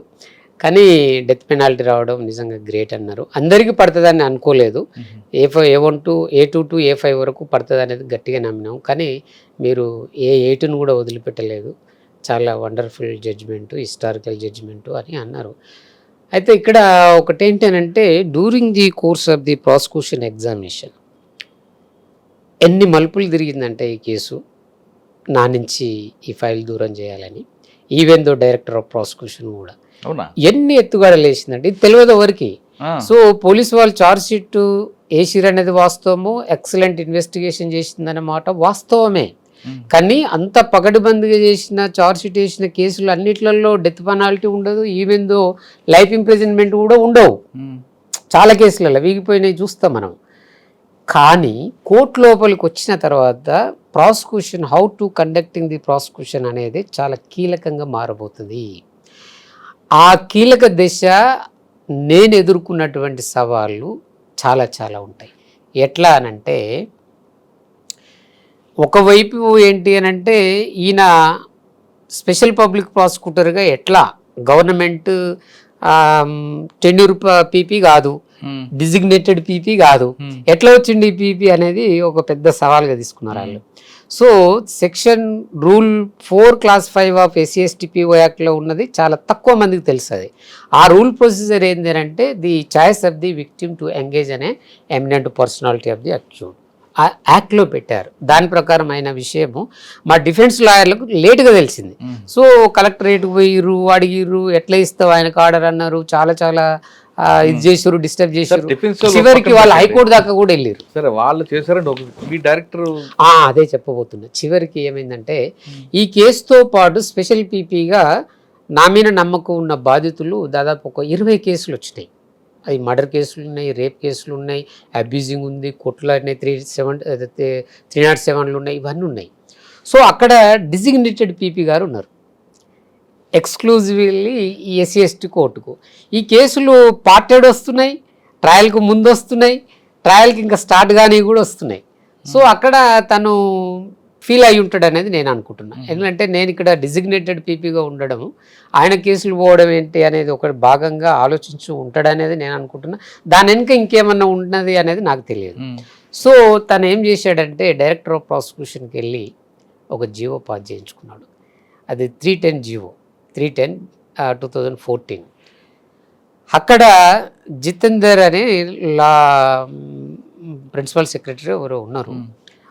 కానీ డెత్ పెనాల్టీ రావడం నిజంగా గ్రేట్ అన్నారు. అందరికీ పడుతుందని అనుకోలేదు. A1 to A2 to A5 వరకు పడుతుంది అనేది గట్టిగా నమ్మినాం, కానీ మీరు A8ను కూడా వదిలిపెట్టలేదు. చాలా వండర్ఫుల్ జడ్జిమెంటు, హిస్టారికల్ జడ్జిమెంటు అని అన్నారు. అయితే ఇక్కడ ఒకటేంటంటే during the course of the prosecution examination ఎన్ని మలుపులు తిరిగిందంటే ఈ కేసు నా నుంచి ఈ ఫైల్ దూరం చేయాలని, even though director of prosecution కూడా ఎన్ని ఎత్తుగడలు వేసిందంటే ఇది తెలియదు ఎవరికి. సో పోలీసు వాళ్ళు ఛార్జ్ షీట్ వేసిరు అనేది వాస్తవము, ఎక్సలెంట్ ఇన్వెస్టిగేషన్ చేసిందన్నమాట వాస్తవమే. కానీ అంత పగడుబందిగా చేసిన ఛార్జ్ షీట్ వేసిన కేసులు అన్నిట్లలో డెత్ పెనాల్టీ ఉండదు, ఈవెన్ దో లైఫ్ ఇంప్రిజన్మెంట్ కూడా ఉండవు. చాలా కేసులలో వీగిపోయినాయి చూస్తాం మనం. కానీ కోర్టు లోపలికి వచ్చిన తర్వాత prosecution, how to conducting the prosecution అనేది చాలా కీలకంగా మారబోతుంది. ఆ కీలక దశ నేను ఎదుర్కొన్నటువంటి సవాళ్ళు చాలా ఉంటాయి. ఎట్లా అనంటే ఒకవైపు ఏంటి అనంటే ఈయన స్పెషల్ పబ్లిక్ ప్రాసిక్యూటర్గా ఎట్లా గవర్నమెంట్ టెన్యూర్ పీపీ కాదు, డిజిగ్నేటెడ్ పీపీ కాదు, ఎట్లా వచ్చింది ఈ పీపీ అనేది ఒక పెద్ద సవాల్గా తీసుకున్నారు వాళ్ళు. So section rule 4 Class 5 of SC/ST/PO యాక్ట్లో ఉన్నది చాలా తక్కువ మందికి తెలుస్తుంది. ఆ రూల్ ప్రొసీజర్ ఏంటి అంటే the choice of the victim to engage అనే eminent personality of the accused ఆ యాక్ట్లో పెట్టారు. దాని ప్రకారం అయిన విషయము మా డిఫెన్స్ లాయర్లకు లేటుగా తెలిసింది. సో కలెక్టరేట్కి పోయిర్రు, అడిగిర్రు, ఎట్లా ఇస్తావు ఆయనకు ఆర్డర్ అన్నారు, చాలా ఇది చేసారు, డిస్టర్బ్ చేశారు. చివరికి వాళ్ళు హైకోర్టు దాకా కూడా వెళ్ళారు. సరే వాళ్ళు చేశారండి మీ డైరెక్టర్. అదే చెప్పబోతున్నా. చివరికి ఏమైందంటే ఈ కేసుతో పాటు స్పెషల్ పీపీగా నా మీద నమ్మకం ఉన్న బాధితులు దాదాపు ఒక 20 కేసులు వచ్చినాయి. అవి మర్డర్ కేసులు ఉన్నాయి, రేప్ కేసులు ఉన్నాయి, అబ్యూజింగ్ ఉంది, కొట్లు ఉన్నాయి, 307లు ఉన్నాయి, ఇవన్నీ ఉన్నాయి. సో అక్కడ డిజిగ్నేటెడ్ పీపీ గారు ఉన్నారు ఎక్స్క్లూజివ్లీ ఈ SC/ST కోర్టుకు. ఈ కేసులు పార్టెడ్ వస్తున్నాయి, ట్రయల్కు ముందు వస్తున్నాయి, ట్రయల్కి ఇంకా స్టార్ట్ కానీ కూడా వస్తున్నాయి. సో అక్కడ తను ఫీల్ అయి ఉంటాడు అనేది నేను అనుకుంటున్నాను. ఎందుకంటే నేను ఇక్కడ డిజిగ్నేటెడ్ పీపీగా ఉండడం, ఆయన కేసులు పోవడం ఏంటి అనేది ఒక భాగంగా ఆలోచించి ఉంటాడనేది నేను అనుకుంటున్నా. దాని వెనుక ఇంకేమన్నా ఉన్నది అనేది నాకు తెలియదు. సో తను ఏం చేశాడంటే డైరెక్టర్ ఆఫ్ ప్రాసిక్యూషన్కి వెళ్ళి ఒక జీవో పాస్ చేయించుకున్నాడు. అది 310 జీవో 310/2014. అక్కడ జితేందర్ అనే ప్రిన్సిపల్ సెక్రటరీ ఎవరో ఉన్నారు.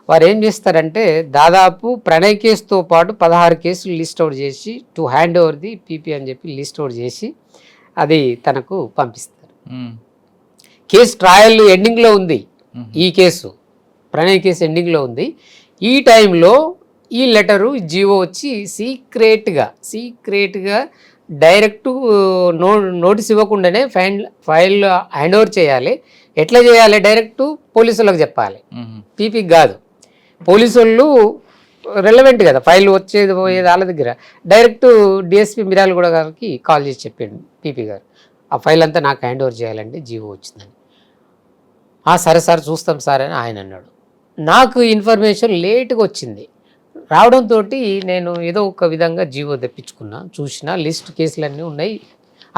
వారు ఏం చేస్తారంటే దాదాపు ప్రణయ్ కేసుతో పాటు 16 కేసులు లిస్ట్ అవుట్ చేసి to hand over the PP అని చెప్పి లిస్ట్ అవుట్ చేసి అది తనకు పంపిస్తారు. కేసు ట్రయల్ ఎండింగ్లో ఉంది. ఈ కేసు ప్రణయ్ కేసు ఎండింగ్లో ఉంది. ఈ టైంలో ఈ లెటరు జీవో వచ్చి సీక్రెట్గా డైరెక్ట్ నోటీస్ ఇవ్వకుండానే ఫైల్ హ్యాండ్ ఓవర్ చేయాలి. ఎట్లా చేయాలి? డైరెక్ట్ పోలీసులకు చెప్పాలి, పీపీకి కాదు. పోలీసు వాళ్ళు రెలవెంట్ కదా, ఫైల్ వచ్చేది పోయేది వాళ్ళ దగ్గర. డైరెక్ట్ డిఎస్పీ మిర్యాలగూడ గారికి కాల్ చేసి చెప్పాడు పీపీ గారు, ఆ ఫైల్ అంతా నాకు హ్యాండ్ ఓవర్ చేయాలండి, జీవో వచ్చిందని. సరే సార్ చూస్తాం సార్ అని ఆయన అన్నాడు. నాకు ఇన్ఫర్మేషన్ లేట్గా వచ్చింది. రావడంతో నేను ఏదో ఒక విధంగా జీవో తెప్పించుకున్నా, చూసిన లిస్ట్ కేసులన్నీ ఉన్నాయి,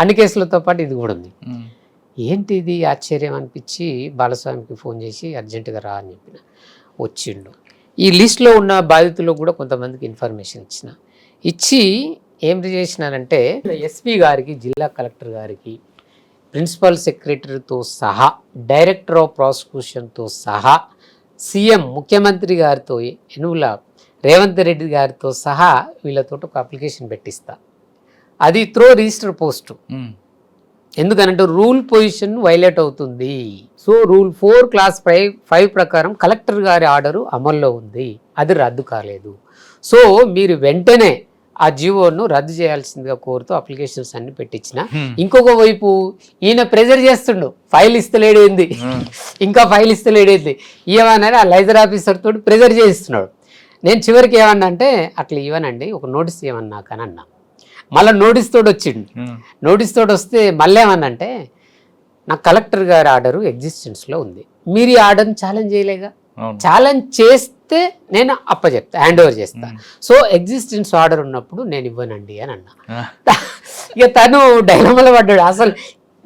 అన్ని కేసులతో పాటు ఇది కూడా ఉంది. ఏంటి ఇది ఆశ్చర్యం అనిపించి బాలస్వామికి ఫోన్ చేసి అర్జెంటుగా రా అని చెప్పిన. వచ్చిండు. ఈ లిస్ట్లో ఉన్న బాధితులు కూడా కొంతమందికి ఇన్ఫర్మేషన్ ఇచ్చి ఏం చేసినారంటే ఎస్పీ గారికి, జిల్లా కలెక్టర్ గారికి, ప్రిన్సిపల్ సెక్రటరీతో సహా, డైరెక్టర్ ఆఫ్ ప్రాసిక్యూషన్తో సహా, సీఎం ముఖ్యమంత్రి గారితో, యనుమల రేవంత్ రెడ్డి గారితో సహా వీళ్ళతో ఒక అప్లికేషన్ పెట్టిస్తా. అది త్రో రిజిస్టర్ పోస్టు. ఎందుకనంటే రూల్ పొజిషన్ వైలేట్ అవుతుంది. సో రూల్ 4 క్లాస్ 5 ప్రకారం కలెక్టర్ గారి ఆర్డరు అమల్లో ఉంది, అది రద్దు కాలేదు. సో మీరు వెంటనే ఆ జీవోను రద్దు చేయాల్సిందిగా కోరుతూ అప్లికేషన్స్ అన్ని పెట్టించిన. ఇంకొక వైపు ఈయన ప్రెజర్ చేస్తుండు, ఫైల్ ఇస్తలేడేంది, ఇంకా ఫైల్ ఇస్తలేడేంది ఏమన్నా ఆ లైజర్ ఆఫీసర్ తోటి ప్రెజర్ చేయిస్తున్నాడు. నేను చివరికి ఏమన్నా అంటే అట్లా ఇవ్వనండి, ఒక నోటీస్ ఇవ్వన్నా కానీ అన్నా. మళ్ళీ నోటీస్ తోటి వచ్చిండు. నోటీస్ తోటి వస్తే మళ్ళీ ఏమన్నంటే నాకు కలెక్టర్ గారి ఆర్డరు ఎగ్జిస్టెన్స్లో ఉంది, మీరు ఈ ఆర్డర్ని ఛాలెంజ్ చేయలేగా, ఛాలెంజ్ చేస్తే నేను అప్పచెప్తా, హ్యాండ్ ఓవర్ చేస్తా. సో ఎగ్జిస్టెన్స్ ఆర్డర్ ఉన్నప్పుడు నేను ఇవ్వనండి అని అన్నా. ఇక తను డైలమాలో పడ్డాడు. అసలు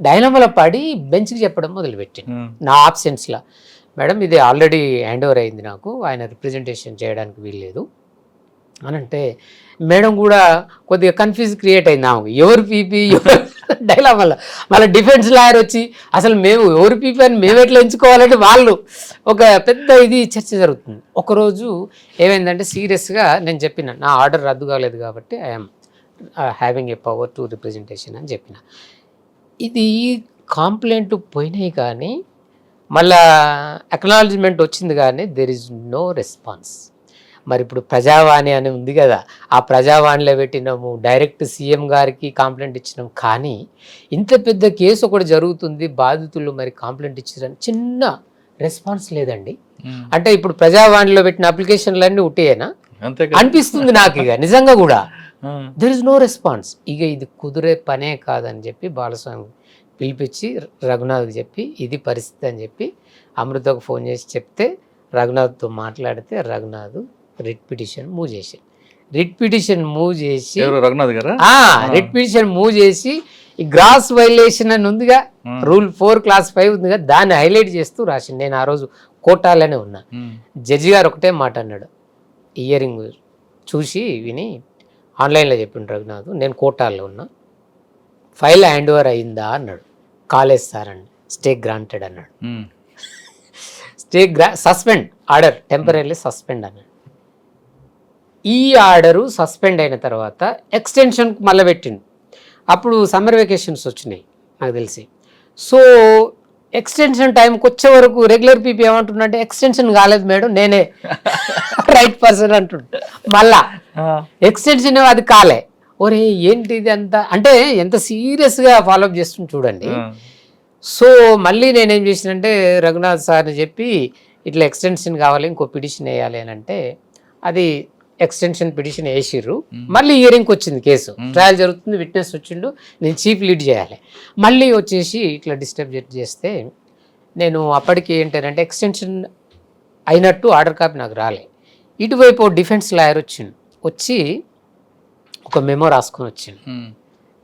డైలమాలో పడి బెంచ్కి చెప్పడం మొదలుపెట్టిండు నా ఆబ్సెన్స్లో. మేడం ఇది ఆల్రెడీ హ్యాండ్ ఓవర్ అయింది, నాకు ఆయన రిప్రజెంటేషన్ చేయడానికి వీల్లేదు అని అంటే మేడం కూడా కొద్దిగా కన్ఫ్యూజ్ క్రియేట్ అయింది. ఎవరు పీపీ ఎవరు డైలామాలో. మళ్ళీ డిఫెన్స్ లాయర్ వచ్చి అసలు మేము ఎవరు పీపీ అని మేము ఎట్లా ఎంచుకోవాలంటే వాళ్ళు ఒక పెద్ద ఇది చర్చ జరుగుతుంది. ఒకరోజు ఏమైందంటే సీరియస్గా నేను చెప్పిన నా ఆర్డర్ రద్దు కాలేదు కాబట్టి I'm having a power to representation అని చెప్పిన. ఇది కాంప్లైంట్ పోయినాయి కానీ మళ్ళా అక్నాలజ్మెంట్ వచ్చింది కానీ దెర్ ఈజ్ నో రెస్పాన్స్. మరి ఇప్పుడు ప్రజావాణి అని ఉంది కదా, ఆ ప్రజావాణిలో పెట్టినాము, డైరెక్ట్ సీఎం గారికి కంప్లైంట్ ఇచ్చినాం, కానీ ఇంత పెద్ద కేసు ఒకటి జరుగుతుంది, బాధితులు మరి కంప్లైంట్ ఇచ్చారని చిన్న రెస్పాన్స్ లేదండి. అంటే ఇప్పుడు ప్రజావాణిలో పెట్టిన అప్లికేషన్లన్నీ ఉట్టేనా అనిపిస్తుంది నాకు. ఇక నిజంగా కూడా దెర్ ఇస్ నో రెస్పాన్స్. ఇక ఇది కుదిరే పనే కాదని చెప్పి బాలస్వామి పిలిపించి రఘునాథ్కి చెప్పి ఇది పరిస్థితి అని చెప్పి అమృతకు ఫోన్ చేసి చెప్తే రఘునాథ్తో మాట్లాడితే రఘునాథ్ రిట్ పిటిషన్ మూవ్ చేసి రిట్ పిటిషన్ మూవ్ చేసి ఈ గ్రాస్ వైలేషన్ అని ఉందిగా, రూల్ 4 క్లాస్ 5 ఉందిగా, దాన్ని హైలైట్ చేస్తూ రాసింది. నేను ఆ రోజు కోటాలోనే ఉన్నా. జడ్జి గారు ఒకటే మాట అన్నాడు, ఇయరింగ్ చూసి విని ఆన్లైన్లో చెప్పిండు రఘునాథ్, నేను కోటాల్లో ఉన్నా, ఫైల్ హ్యాండ్ ఓవర్ అయిందా అన్నాడు. కాలేజ్ సార్ అండి, స్టే గ్రాంటెడ్ అన్నాడు. సస్పెండ్ ఆర్డర్ టెంపరీ సస్పెండ్ అన్నాడు. ఈ ఆర్డరు సస్పెండ్ అయిన తర్వాత ఎక్స్టెన్షన్ మళ్ళీ పెట్టిండు. అప్పుడు సమ్మర్ వెకేషన్స్ వచ్చినాయి నాకు తెలిసి. సో ఎక్స్టెన్షన్ టైంకి వచ్చే వరకు రెగ్యులర్ పీపీ ఏమంటుండే, ఎక్స్టెన్షన్ కాలేదు మేడం, నేనే రైట్ పర్సన్ అంటుండు. మళ్ళా ఎక్స్టెన్షన్ అది కాలే. ఒరే ఏంటి ఇది అంతా అంటే ఎంత సీరియస్గా ఫాలోఅప్ చేస్తుంది చూడండి. సో మళ్ళీ నేనేం చేసినంటే రఘునాథ్ సార్ని చెప్పి ఇట్లా ఎక్స్టెన్షన్ కావాలి, ఇంకో పిటిషన్ వేయాలి అని అంటే అది ఎక్స్టెన్షన్ పిటిషన్ వేసిర్రు. మళ్ళీ హియరింగ్కి వచ్చింది కేసు, ట్రయల్ జరుగుతుంది, విట్నెస్ వచ్చిండు, నేను చీఫ్ లీడ్ చేయాలి. మళ్ళీ వచ్చేసి ఇట్లా డిస్టర్బ్ చేస్తే నేను అప్పటికి ఏంటంటే ఎక్స్టెన్షన్ అయినట్టు ఆర్డర్ కాపీ నాకు రాలే. ఇటువైపు డిఫెన్స్ లాయర్ వచ్చి ఒక మెమో రాసుకొని వచ్చిండు.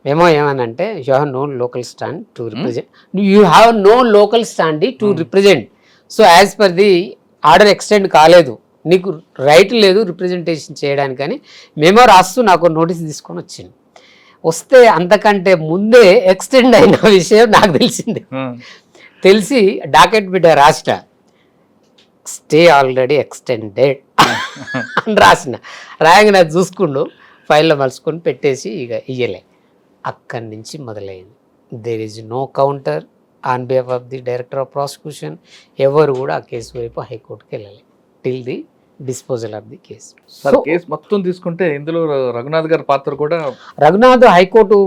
మెమో ఏమనంటే you have no local stand to represent, you have no local stand to represent. So as per the order extend కాలేదు, నీకు రైట్ లేదు రిప్రజెంటేషన్ చేయడానికి అని మెమో రాస్తూ నాకు నోటీస్ తీసుకొని వచ్చింది. వస్తే అంతకంటే ముందే ఎక్స్టెండ్ అయిన విషయం నాకు తెలిసింది. తెలిసి డాకెట్ బిడ్డ రాసిన స్టే ఆల్రెడీ ఎక్స్టెండెడ్ అని రాయగా నాకు చూసుకుండు, ఫైల్లో మలుచుకొని పెట్టేసి ఇక ఇయ్యలే. అక్కడి నుంచి మొదలైంది. There is no counter on behalf of the director of prosecution. ఎవరు కూడా ఆ కేసు వైపు హైకోర్టుకి వెళ్ళాలి till the disposal of the case. Case మొత్తం తీసుకుంటే ఇందులో రఘునాథ్ గారి పాత్ర కూడా. రఘునాథ్ హైకోర్టు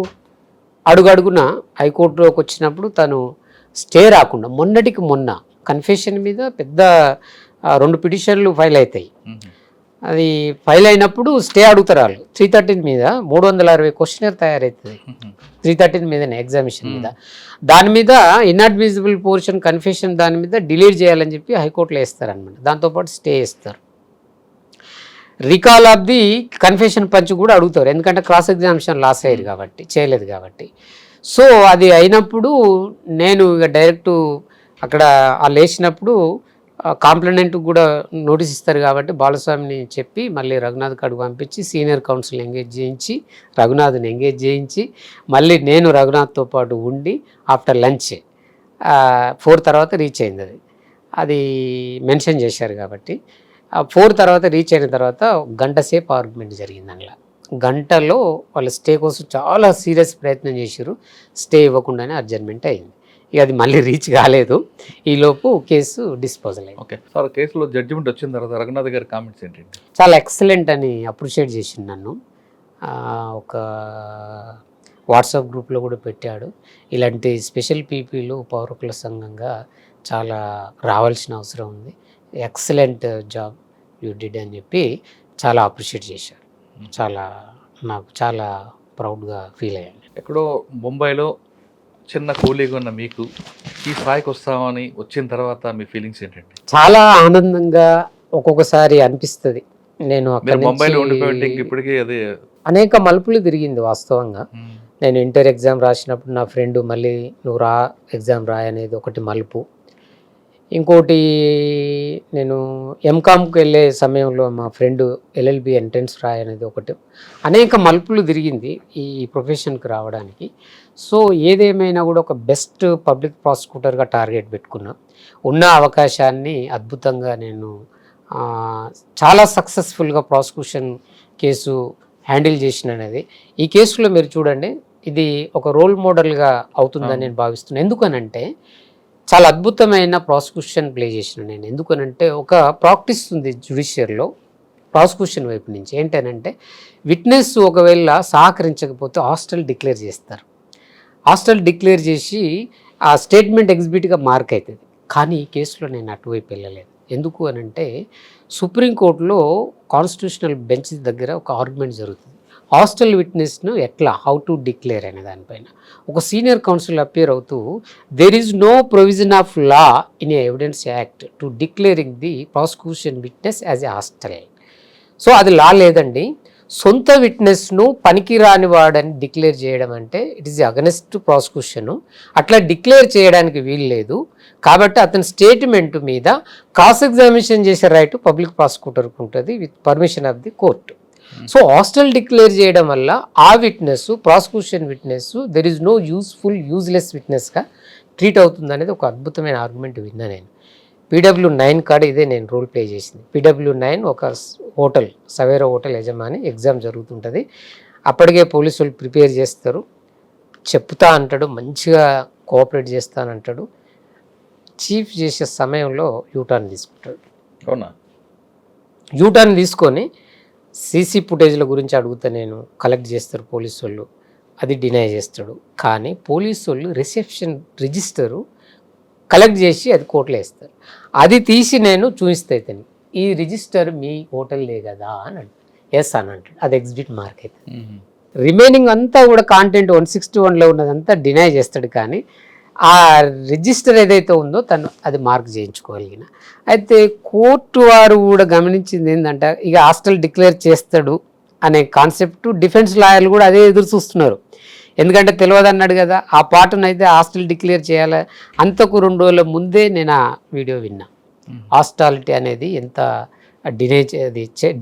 అడుగున హైకోర్టులోకి వచ్చినప్పుడు తను స్టే రాకుండా మొన్నటికి మొన్న కన్ఫెషన్ మీద పెద్ద 2 పిటిషన్లు ఫైల్ అవుతాయి. అది ఫైల్ అయినప్పుడు స్టే అడుగుతారు వాళ్ళు. 313 మీద 360 క్వశ్చనర్ తయారవుతుంది. 313 మీదనే ఎగ్జామినేషన్ మీద. దాని మీద ఇన్అడ్మిసిబుల్ పోర్షన్ కన్ఫెషన్ దాని మీద డిలీట్ చేయాలని చెప్పి హైకోర్టులో వేస్తారనమాట. దాంతోపాటు స్టే ఇస్తారు. Recall of the confession punch కూడా అడుగుతారు, ఎందుకంటే క్రాస్ ఎగ్జామినేషన్ లాస్ అయ్యారు కాబట్టి, చేయలేదు కాబట్టి. సో అది అయినప్పుడు నేను ఇక డైరెక్ట్ అక్కడ వాళ్ళు వేసినప్పుడు కాంప్లైంట్ కూడా నోటీస్ ఇస్తారు కాబట్టి బాలస్వామిని చెప్పి మళ్ళీ రఘునాథ్ కాడికి పంపించి సీనియర్ కౌన్సిల్ ఎంగేజ్ చేయించి రఘునాథ్ని ఎంగేజ్ చేయించి మళ్ళీ నేను రఘునాథ్తో పాటు ఉండి ఆఫ్టర్ లంచ్ 4 తర్వాత రీచ్ అయింది. అది మెన్షన్ చేశారు కాబట్టి 4 తర్వాత రీచ్ అయిన తర్వాత 1 గంట సేపు ఆర్గ్యుమెంట్ జరిగింది అందులో. గంటలో వాళ్ళ స్టే కోసం చాలా సీరియస్ ప్రయత్నం చేశారు. స్టే ఇవ్వకుండానే అడ్జర్మెంట్ అయింది. ఇక అది మళ్ళీ రీచ్ కాలేదు. ఈలోపు కేసు డిస్పోజల్ అయింది. ఓకే సార్, కేసులో జడ్జిమెంట్ వచ్చిన తర్వాత రఘునాథ్ గారి కామెంట్స్ ఏంటండి? చాలా ఎక్సలెంట్ అని అప్రిషియేట్ చేసిండు నన్ను. ఒక వాట్సాప్ గ్రూప్లో కూడా పెట్టాడు. ఇలాంటి స్పెషల్ పీపీలు పౌరకుల సంఘంగా చాలా రావాల్సిన అవసరం ఉంది, ఎక్సలెంట్ జాబ్ యూ డిడ్ అని చెప్పి చాలా అప్రిషియేట్ చేశారు. నాకు చాలా ప్రౌడ్గా ఫీల్ అయ్యాను. ఎక్కడో ముంబైలో చిన్న కూలీగా ఉన్న మీకు ఈ స్థాయికి వస్తామని వచ్చిన తర్వాత మీ ఫీలింగ్స్ ఏంటండి? చాలా ఆనందంగా ఒక్కొక్కసారి అనిపిస్తుంది. నేను ముంబైలో ఉండిపోయింటే ఇప్పటికీ అదే అనేక మలుపులు తిరిగింది వాస్తవంగా. నేను ఇంటర్ ఎగ్జామ్ రాసినప్పుడు నా ఫ్రెండ్ మళ్ళీ నువ్వు ఎగ్జామ్ అనేది ఒకటి మలుపు. ఇంకోటి నేను ఎంకామ్కి వెళ్ళే సమయంలో మా ఫ్రెండ్ ఎల్ఎల్బి ఎంట్రన్స్ అనేది ఒకటి. అనేక మలుపులు తిరిగింది ఈ ప్రొఫెషన్కి రావడానికి. సో ఏదేమైనా కూడా ఒక బెస్ట్ పబ్లిక్ ప్రాసిక్యూటర్గా టార్గెట్ పెట్టుకున్నా. ఉన్న అవకాశాన్ని అద్భుతంగా నేను చాలా సక్సెస్ఫుల్గా ప్రాసిక్యూషన్ కేసు హ్యాండిల్ చేసిన అనేది. ఈ కేసులో మీరు చూడండి, ఇది ఒక రోల్ మోడల్గా అవుతుందని నేను భావిస్తున్నాను. ఎందుకనంటే చాలా అద్భుతమైన ప్రాసిక్యూషన్ ప్లే చేసిన నేను. ఎందుకనంటే ఒక ప్రాక్టీస్ ఉంది జ్యుడిషియర్లో ప్రాసిక్యూషన్ వైపు నుంచి. ఏంటనంటే విట్నెస్ ఒకవేళ సహకరించకపోతే హాస్టల్ డిక్లేర్ చేస్తారు. హాస్టల్ డిక్లేర్ చేసి ఆ స్టేట్మెంట్ ఎగ్జిబిట్గా మార్క్ అవుతుంది. కానీ ఈ కేసులో నేను అటువైపు వెళ్ళలేదు. ఎందుకు అనంటే సుప్రీంకోర్టులో కాన్స్టిట్యూషనల్ బెంచ్ దగ్గర ఒక ఆర్గ్యుమెంట్ జరుగుతుంది. హాస్టల్ విట్నెస్ను ఎట్లా హౌ టు డిక్లేర్ అనే దానిపైన ఒక సీనియర్ కౌన్సిల్ అపియర్ అవుతూ there is no provision of law in evidence act to declaring the prosecution witness as a hostile. So అది లా లేదండి. సొంత విట్నెస్ను పనికిరాని వాడని డిక్లేర్ చేయడం అంటే ఇట్ ఈస్ అగనెస్ట్ ప్రాసిక్యూషను. అట్లా డిక్లేర్ చేయడానికి వీలు లేదు. కాబట్టి అతని స్టేట్మెంట్ మీద క్రాస్ ఎగ్జామినేషన్ చేసే రైట్ పబ్లిక్ ప్రాసిక్యూటర్కి ఉంటుంది with permission of the court. So hostile declare చేయడం వల్ల ఆ witness prosecution witness there is no useless విట్నెస్గా ట్రీట్ అవుతుంది అనేది ఒక అద్భుతమైన ఆర్గ్యుమెంట్ విన్నా నేను. PW9 కాడ ఇదే నేను రోల్ ప్లే చేసింది. PW9 ఒక హోటల్, సవేరా హోటల్ యజమాని. ఎగ్జామ్ జరుగుతుంటుంది. అప్పటికే పోలీసులు ప్రిపేర్ చేస్తారు. చెప్తా అంటాడు, మంచిగా కోఆపరేట్ చేస్తానంటాడు. చీఫ్ చేసే సమయంలో యూటర్న్ తీసుకుంటాడు. అవునా? యూటర్న్ తీసుకొని సీసీ ఫుటేజ్ల గురించి అడుగుతా నేను కలెక్ట్ చేస్తారు పోలీసు వాళ్ళు. అది డినై చేస్తాడు. కానీ పోలీసు వాళ్ళు రిసెప్షన్ రిజిస్టరు కలెక్ట్ చేసి అది కోర్టులో వేస్తారు. అది తీసి నేను చూపిస్తే ఈ రిజిస్టర్ మీ హోటల్దే కదా అని అంటాడు. ఎస్ అని అంటాడు. అది ఎగ్జిబిట్ మార్క్ అవుతుంది. రిమైనింగ్ అంతా కూడా కాంటెంట్ 161లో ఉన్నదంతా డినై చేస్తాడు. కానీ ఆ రిజిస్టర్ ఏదైతే ఉందో తను అది మార్క్ చేయించుకోగలిగిన. అయితే కోర్టు వారు కూడా గమనించింది ఏంటంటే ఇక హాస్టల్ డిక్లేర్ చేస్తాడు అనే కాన్సెప్ట్ డిఫెన్స్ లాయర్లు కూడా అదే ఎదురు చూస్తున్నారు. ఎందుకంటే తెలియదు అన్నాడు కదా, ఆ పాటనైతే హాస్టల్ డిక్లేర్ చేయాలి. అంతకు 2 రోజుల ముందే నేను ఆ వీడియో విన్నా. హాస్టాలిటీ అనేది ఎంత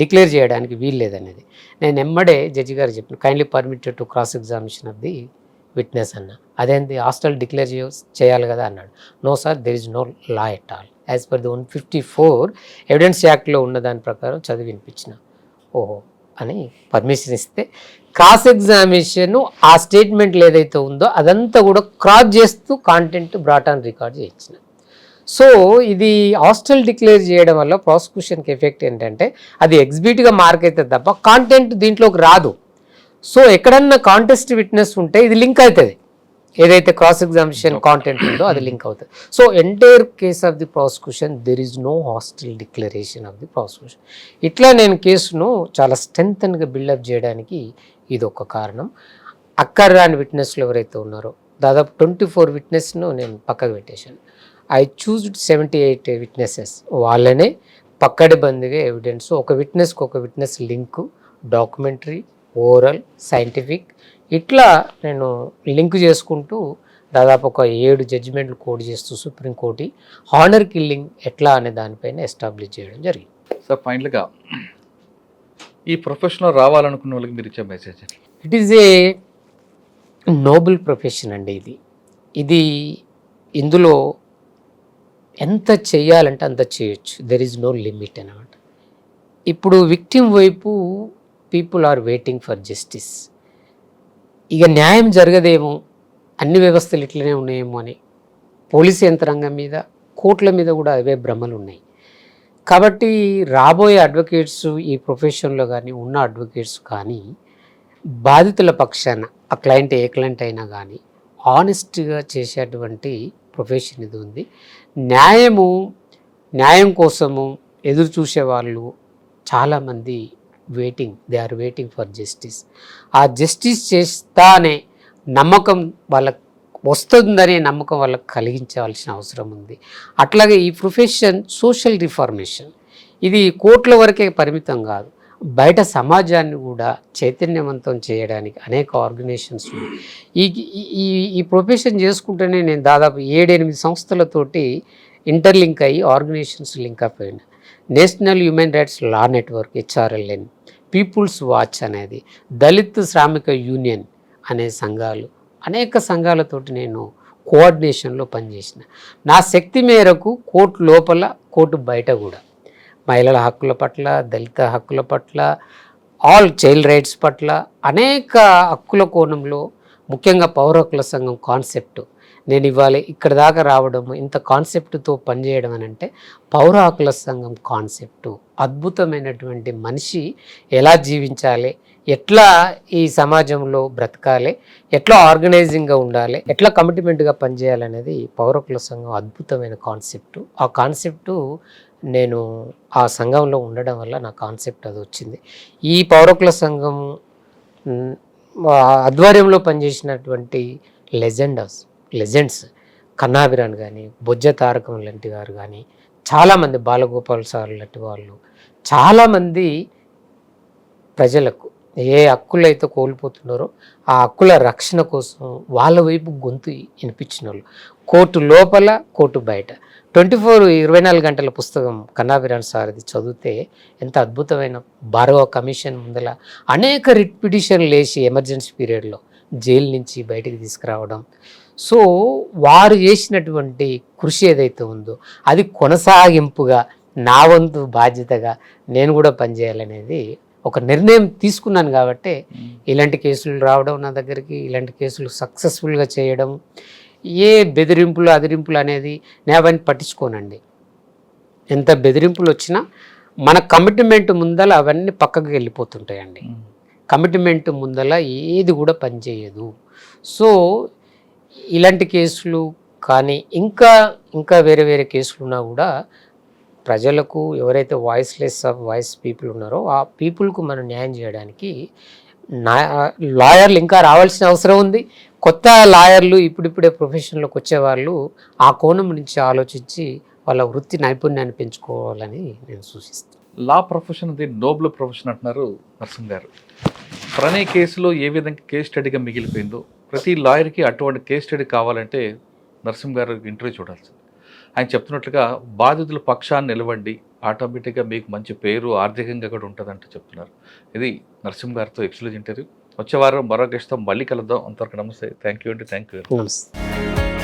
డిక్లేర్ చేయడానికి వీలు లేదనేది. నేను ఎమ్మడే జడ్జి గారు చెప్పిన kindly permitted to cross examination of the witness అన్న. అదేంటి హాస్టల్ డిక్లేర్ చేయాలి కదా అన్నాడు. No sir, there is no law at all as per the 154 evidence యాక్ట్లో ఉన్న దాని ప్రకారం చదివి వినిపించిన. ఓహో అని పర్మిషన్ ఇస్తే క్రాస్ ఎగ్జామినేషన్ ఆ స్టేట్మెంట్లు ఏదైతే ఉందో అదంతా కూడా క్రాస్ చేస్తూ కాంటెంట్ బ్రాట్ ఆన్ రికార్డ్ చేయించిన. సో ఇది హాస్టల్ డిక్లేర్ చేయడం వల్ల ప్రాసిక్యూషన్కి ఎఫెక్ట్ ఏంటంటే అది ఎగ్జిబిట్గా మార్క్ అవుతుంది తప్ప కాంటెంట్ దీంట్లోకి రాదు. సో ఎక్కడన్నా కాంటెస్ట్ విట్నెస్ ఉంటే ఇది లింక్ అవుతుంది. ఏదైతే క్రాస్ ఎగ్జామినేషన్ కాంటెంట్ ఉందో అది లింక్ అవుతుంది. So entire case of the prosecution there is no hostile declaration of the prosecution. ఇట్లా నేను కేసును చాలా స్ట్రెంగ్తన్గా బిల్డప్ చేయడానికి ఇది ఒక కారణం. అక్కర్రాని విట్నెస్లు ఎవరైతే ఉన్నారో దాదాపు 24 విట్నెస్ను నేను పక్కకు పెట్టేశాను. I choosed 78 witnesses. వాళ్ళనే పక్కడబందిగా ఎవిడెన్స్, ఒక విట్నెస్కి ఒక witness link, documentary, oral, scientific, ఇట్లా నేను లింక్ చేసుకుంటూ దాదాపు ఒక 7 జడ్జిమెంట్లు కోడ్ చేస్తూ సుప్రీంకోర్టు హానర్ కిల్లింగ్ ఎట్లా అనే దానిపైన ఎస్టాబ్లిష్ చేయడం జరిగింది. సార్, ఫైనల్గా ఈ ప్రొఫెషన్లో రావాలనుకున్న వాళ్ళకి మీరు ఇచ్చే message? It is a Nobel profession అండి ఇది. ఇందులో ఎంత చెయ్యాలంటే అంత చేయొచ్చు. దెర్ ఈజ్ నో లిమిట్ అన్నమాట. ఇప్పుడు విక్టిమ్ వైపు people are waiting for justice. ఇక న్యాయం జరగదేమో, అన్ని వ్యవస్థలు ఇట్లనే ఉన్నాయేమో అని పోలీసు యంత్రాంగం మీద, కోర్టుల మీద కూడా అవే భ్రమలు ఉన్నాయి. కాబట్టి రాబోయే అడ్వకేట్స్ ఈ ప్రొఫెషన్లో కానీ ఉన్న అడ్వకేట్స్ కానీ బాధితుల పక్షాన ఆ క్లయింట్ ఏ క్లయింట్ అయినా కానీ ఆనెస్ట్గా చేసేటువంటి ప్రొఫెషన్ ఇది ఉంది. న్యాయం కోసము ఎదురు చూసే వాళ్ళు చాలామంది they are waiting for justice. ఆ జస్టిస్ చేస్తానే నమ్మకం వాళ్ళకు వస్తుందనే నమ్మకం వాళ్ళకు కలిగించవలసిన అవసరం ఉంది. అట్లాగే ఈ ప్రొఫెషన్ సోషల్ రిఫార్మేషన్, ఇది కోర్టుల వరకే పరిమితం కాదు, బయట సమాజాన్ని కూడా చైతన్యవంతం చేయడానికి అనేక ఆర్గనైజేషన్స్ ఉన్నాయి. ఈ ప్రొఫెషన్ చేసుకుంటేనే నేను దాదాపు 7-8 సంస్థలతోటి ఇంటర్లింక్ అయ్యి ఆర్గనైజేషన్స్ లింక్ అప్ అయినా. నేషనల్ హ్యూమన్ రైట్స్ లా నెట్వర్క్ HRLN, పీపుల్స్ వాచ్ అనేది, దళిత్ శ్రామిక యూనియన్ అనే సంఘాలు, అనేక సంఘాలతోటి నేను కోఆర్డినేషన్లో పనిచేసిన. నా శక్తి మేరకు కోర్టు లోపల, కోర్టు బయట కూడా మహిళల హక్కుల పట్ల, దళిత హక్కుల పట్ల, ఆల్ చైల్డ్ రైట్స్ పట్ల, అనేక హక్కుల కోణంలో, ముఖ్యంగా పౌర హక్కుల సంఘం కాన్సెప్ట్ నేను ఇవాళ ఇక్కడ దాకా రావడం, ఇంత కాన్సెప్ట్తో పనిచేయడం అని అంటే పౌర హక్కుల సంఘం కాన్సెప్టు అద్భుతమైనటువంటి మనిషి ఎలా జీవించాలి, ఎట్లా ఈ సమాజంలో బ్రతకాలి, ఎట్లా ఆర్గనైజింగ్గా ఉండాలి, ఎట్లా కమిట్మెంట్గా పనిచేయాలనేది పౌర హక్కుల సంఘం అద్భుతమైన కాన్సెప్టు. ఆ కాన్సెప్టు నేను ఆ సంఘంలో ఉండడం వల్ల నా కాన్సెప్ట్ అది వచ్చింది. ఈ పౌర హక్కుల సంఘం ఆధ్వర్యంలో పనిచేసినటువంటి లెజెండ్స్ కన్నాభిరాన్ కానీ, బొజ్జ తారకం లాంటి గారు కానీ, చాలామంది, బాలగోపాల్ సార్ లాంటి వాళ్ళు, చాలామంది ప్రజలకు ఏ హక్కులైతే కోల్పోతున్నారో ఆ హక్కుల రక్షణ కోసం వాళ్ళ వైపు గొంతు వినిపించిన వాళ్ళు, కోర్టు లోపల, కోర్టు బయట 24 గంటల పుస్తకం కన్నాభిరాన్ సార్ది చదివితే ఎంత అద్భుతమైన బారో కమిషన్ ముందల అనేక రిట్ పిటిషన్లు వేసి ఎమర్జెన్సీ పీరియడ్లో జైలు నుంచి బయటికి తీసుకురావడం. సో వారు చేసినటువంటి కృషి ఏదైతే ఉందో అది కొనసాగింపుగా నా వంతు బాధ్యతగా నేను కూడా పనిచేయాలనేది ఒక నిర్ణయం తీసుకున్నాను. కాబట్టి ఇలాంటి కేసులు రావడం నా దగ్గరికి, ఇలాంటి కేసులు సక్సెస్ఫుల్గా చేయడం, ఏ బెదిరింపులు అదిరింపులు అనేది నేను అవన్నీ పట్టించుకోనండి. ఎంత బెదిరింపులు వచ్చినా మన కమిట్మెంట్ ముందల అవన్నీ పక్కకు వెళ్ళిపోతుంటాయండి. కమిట్మెంట్ ముందల ఏది కూడా పనిచేయదు. సో ఇలాంటి కేసులు కానీ ఇంకా వేరే కేసులు ఉన్నా కూడా ప్రజలకు, ఎవరైతే వాయిస్ పీపుల్ ఉన్నారో ఆ పీపుల్కు మనం న్యాయం చేయడానికి లాయర్లు ఇంకా రావాల్సిన అవసరం ఉంది. కొత్త లాయర్లు ఇప్పుడిప్పుడే ప్రొఫెషన్లోకి వచ్చేవాళ్ళు ఆ కోణం నుంచి ఆలోచించి వాళ్ళ వృత్తి నైపుణ్యాన్ని పెంచుకోవాలని నేను సూచిస్తాను. లా ప్రొఫెషన్ అది నోబుల్ ప్రొఫెషన్ అంటున్నారు నరసింహ్ గారు. ప్రణయ్ కేసులో ఏ విధంగా కేస్ స్టడీగా మిగిలిపోయిందో ప్రతి లాయర్కి అటువంటి కేస్ స్టడీ కావాలంటే నరసింహ్ గారు ఇంటర్వ్యూ చూడాల్సింది. ఆయన చెప్తున్నట్లుగా బాధితుల పక్షాన్ని నిలవండి, ఆటోమేటిక్గా మీకు మంచి పేరు, ఆర్థికంగా కూడా ఉంటుందంటూ చెప్తున్నారు. ఇది నరసింహ్ గారితో ఎక్స్క్లూజివ్ ఇంటర్వ్యూ. వచ్చే వారం మరో గెస్ట్తో మళ్ళీ కలుద్దాం. అంతవరకు నమస్తే. Thank you. నమస్తే.